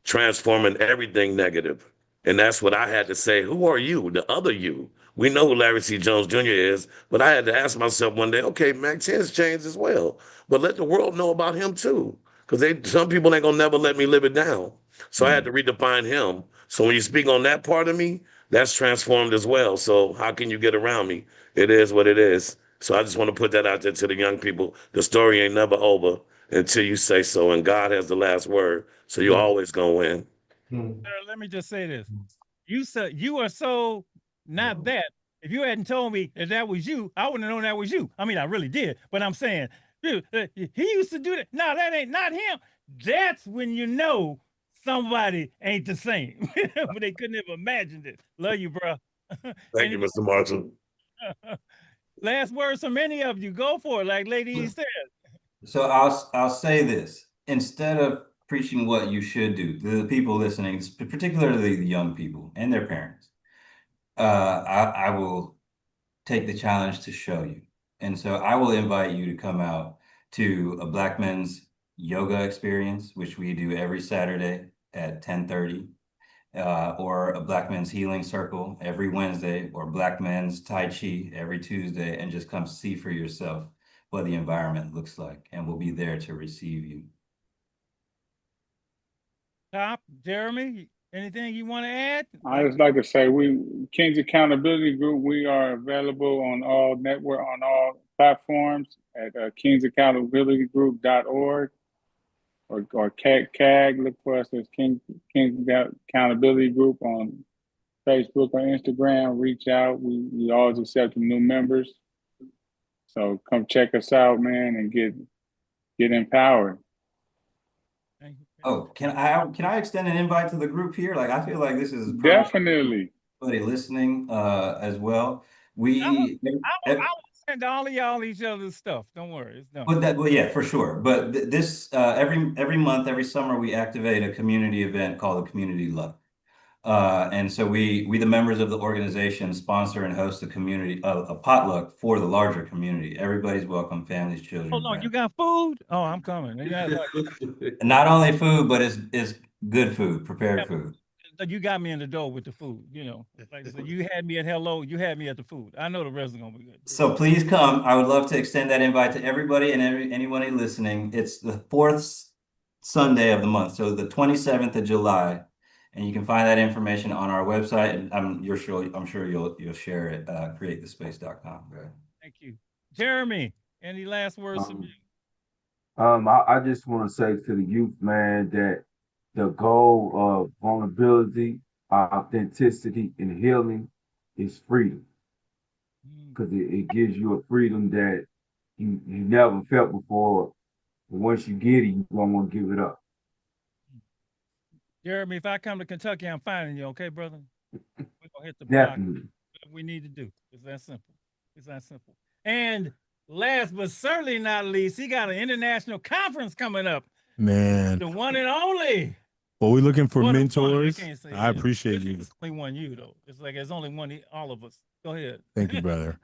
[SPEAKER 17] transforming everything negative. And that's what I had to say. Who are you? The other you. We know who Larry C. Jones Jr. is, but I had to ask myself one day, okay, Mac 10's changed as well. But let the world know about him too. Because some people ain't gonna never let me live it down. So I had to redefine him. So when you speak on that part of me, that's transformed as well. So how can you get around me? It is what it is. So I just want to put that out there to the young people. The story ain't never over until you say so. And God has the last word. So you're always gonna win.
[SPEAKER 2] Sir, let me just say this. You said you are so not that. If you hadn't told me that was you, I wouldn't have known that was you. I mean, I really did. But I'm saying, dude, he used to do that. No, that ain't not him. That's when you know somebody ain't the same. But they couldn't have imagined it. Love you, bro.
[SPEAKER 17] Thank you, Mr. Martin.
[SPEAKER 2] Last words from any of you. Go for it, like Lady E said.
[SPEAKER 20] So I'll say this. Instead of preaching what you should do, the people listening, particularly the young people and their parents, I will take the challenge to show you. And so I will invite you to come out to a Black men's yoga experience, which we do every Saturday at 10:30, or a Black men's healing circle every Wednesday, or Black men's Tai Chi every Tuesday, and just come see for yourself what the environment looks like, and we'll be there to receive you.
[SPEAKER 2] Top, Jeremy, anything you want to add?
[SPEAKER 8] I just like to say, King's Accountability Group, we are available on all platforms at kingsaccountabilitygroup.org. or CAG. Look for us as King's Accountability Group on Facebook or Instagram. Reach out. We always accept new members. So come check us out, man, and get empowered.
[SPEAKER 20] Oh, can I extend an invite to the group here? Like, I feel like this is
[SPEAKER 8] definitely
[SPEAKER 20] everybody listening as well.
[SPEAKER 2] I will send all of y'all each other's stuff. Don't worry, it's done.
[SPEAKER 20] Well, yeah, for sure. But this every month, every summer, we activate a community event called the Community Luck. And so we the members of the organization sponsor and host a potluck for the larger community. Everybody's welcome, families, children.
[SPEAKER 2] Hold on, you got food? Oh, I'm coming.
[SPEAKER 20] Not only food, but it's good food, prepared food.
[SPEAKER 2] You got me in the door with the food, you know. Like I said, you had me at hello, you had me at the food. I know the rest is gonna be good.
[SPEAKER 20] So please come. I would love to extend that invite to everybody and anybody listening. It's the 4th Sunday of the month, so the 27th of July. And you can find that information on our website, and I'm sure you'll share it, createthespace.com. Right.
[SPEAKER 2] Thank you. Jeremy, any last words from you?
[SPEAKER 10] I just want to say to the youth, man, that the goal of vulnerability, authenticity, and healing is freedom. Because it gives you a freedom that you never felt before. But once you get it, you don't want to give it up.
[SPEAKER 2] Jeremy, if I come to Kentucky, I'm finding you, okay, brother? We're gonna hit the block.
[SPEAKER 10] Definitely.
[SPEAKER 2] Whatever we need to do. It's that simple. It's that simple. And last but certainly not least, he got an international conference coming up.
[SPEAKER 6] Man.
[SPEAKER 2] The one and only.
[SPEAKER 6] Well, we're looking for
[SPEAKER 2] What a
[SPEAKER 6] mentors.
[SPEAKER 2] fun. You can't say
[SPEAKER 6] I
[SPEAKER 2] that.
[SPEAKER 6] appreciate you.
[SPEAKER 2] It's only one you though. It's like there's only one all of us. Go ahead.
[SPEAKER 6] Thank you, brother.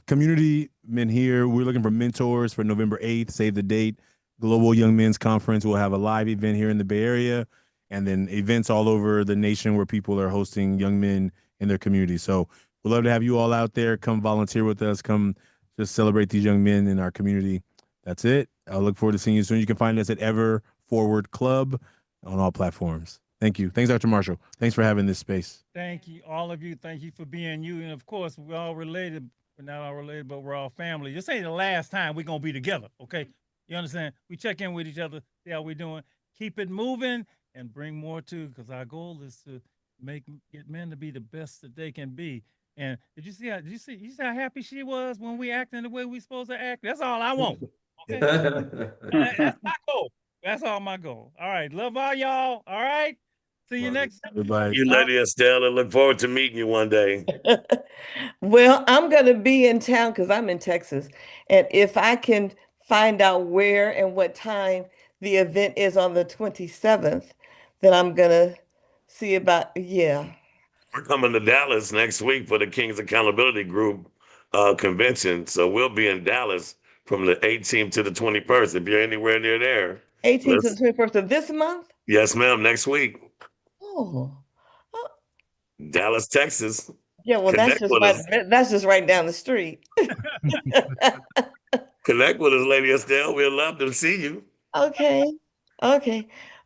[SPEAKER 6] Community men here. We're looking for mentors for November 8th. Save the date. Global Young Men's Conference. We'll have a live event here in the Bay Area, and then events all over the nation where people are hosting young men in their community. So we'd love to have you all out there. Come volunteer with us. Come just celebrate these young men in our community. That's it. I look forward to seeing you soon. You can find us at Ever Forward Club on all platforms. Thank you. Thanks, Dr. Marshall. Thanks for having this space.
[SPEAKER 2] Thank you, all of you. Thank you for being you. And of course, we're all related. We're not all related, but we're all family. This ain't the last time we're going to be together, okay? You understand? We check in with each other, see how we're doing. Keep it moving and bring more too, because our goal is to get men to be the best that they can be. And you see how happy she was when we acting the way we supposed to act? That's all I want. Okay? That's my goal. That's all my goal. All right. Love all y'all. All right. See you next time.
[SPEAKER 6] Everybody.
[SPEAKER 17] You, Lady Estelle, and look forward to meeting you one day.
[SPEAKER 1] Well, I'm going to be in town because I'm in Texas. And if I can find out where and what time the event is on the 27th, then I'm going to see about, yeah.
[SPEAKER 17] We're coming to Dallas next week for the King's Accountability Group convention. So we'll be in Dallas from the 18th to the 21st. If you're anywhere near there.
[SPEAKER 1] 18th to the 21st of this month?
[SPEAKER 17] Yes, ma'am. Next week.
[SPEAKER 1] Oh.
[SPEAKER 17] Dallas, Texas.
[SPEAKER 1] Yeah, well, that's just right down the street.
[SPEAKER 17] Connect with us, Lady Estelle. We'd love to see you.
[SPEAKER 1] Okay.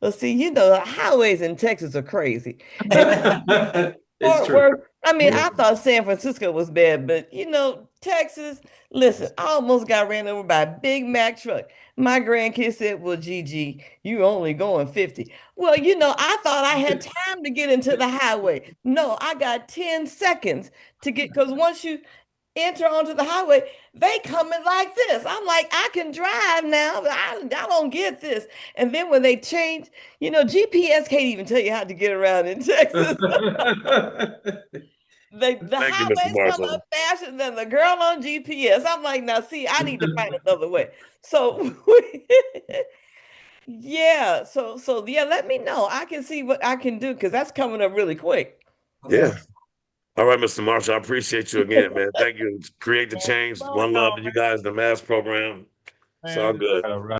[SPEAKER 1] Well, see, you know, the highways in Texas are crazy. Fort Worth, I mean, I thought San Francisco was bad, but you know, Texas, listen, I almost got ran over by a Big Mac truck. My grandkid said, well, Gigi, you're only going 50. Well, you know, I thought I had time to get into the highway. No, I got 10 seconds to get, because once you enter onto the highway, they coming like this. I'm like, I can drive now, but I don't get this. And then when they change, you know, GPS can't even tell you how to get around in Texas. The highways come up faster than the girl on GPS. I'm like, now see, I need to find another way. So yeah, so yeah, let me know. I can see what I can do because that's coming up really quick.
[SPEAKER 17] Yeah. All right, Mr. Marshall, I appreciate you again, man. Thank you. Create the Change. One love to you guys, the MASS program. It's all good.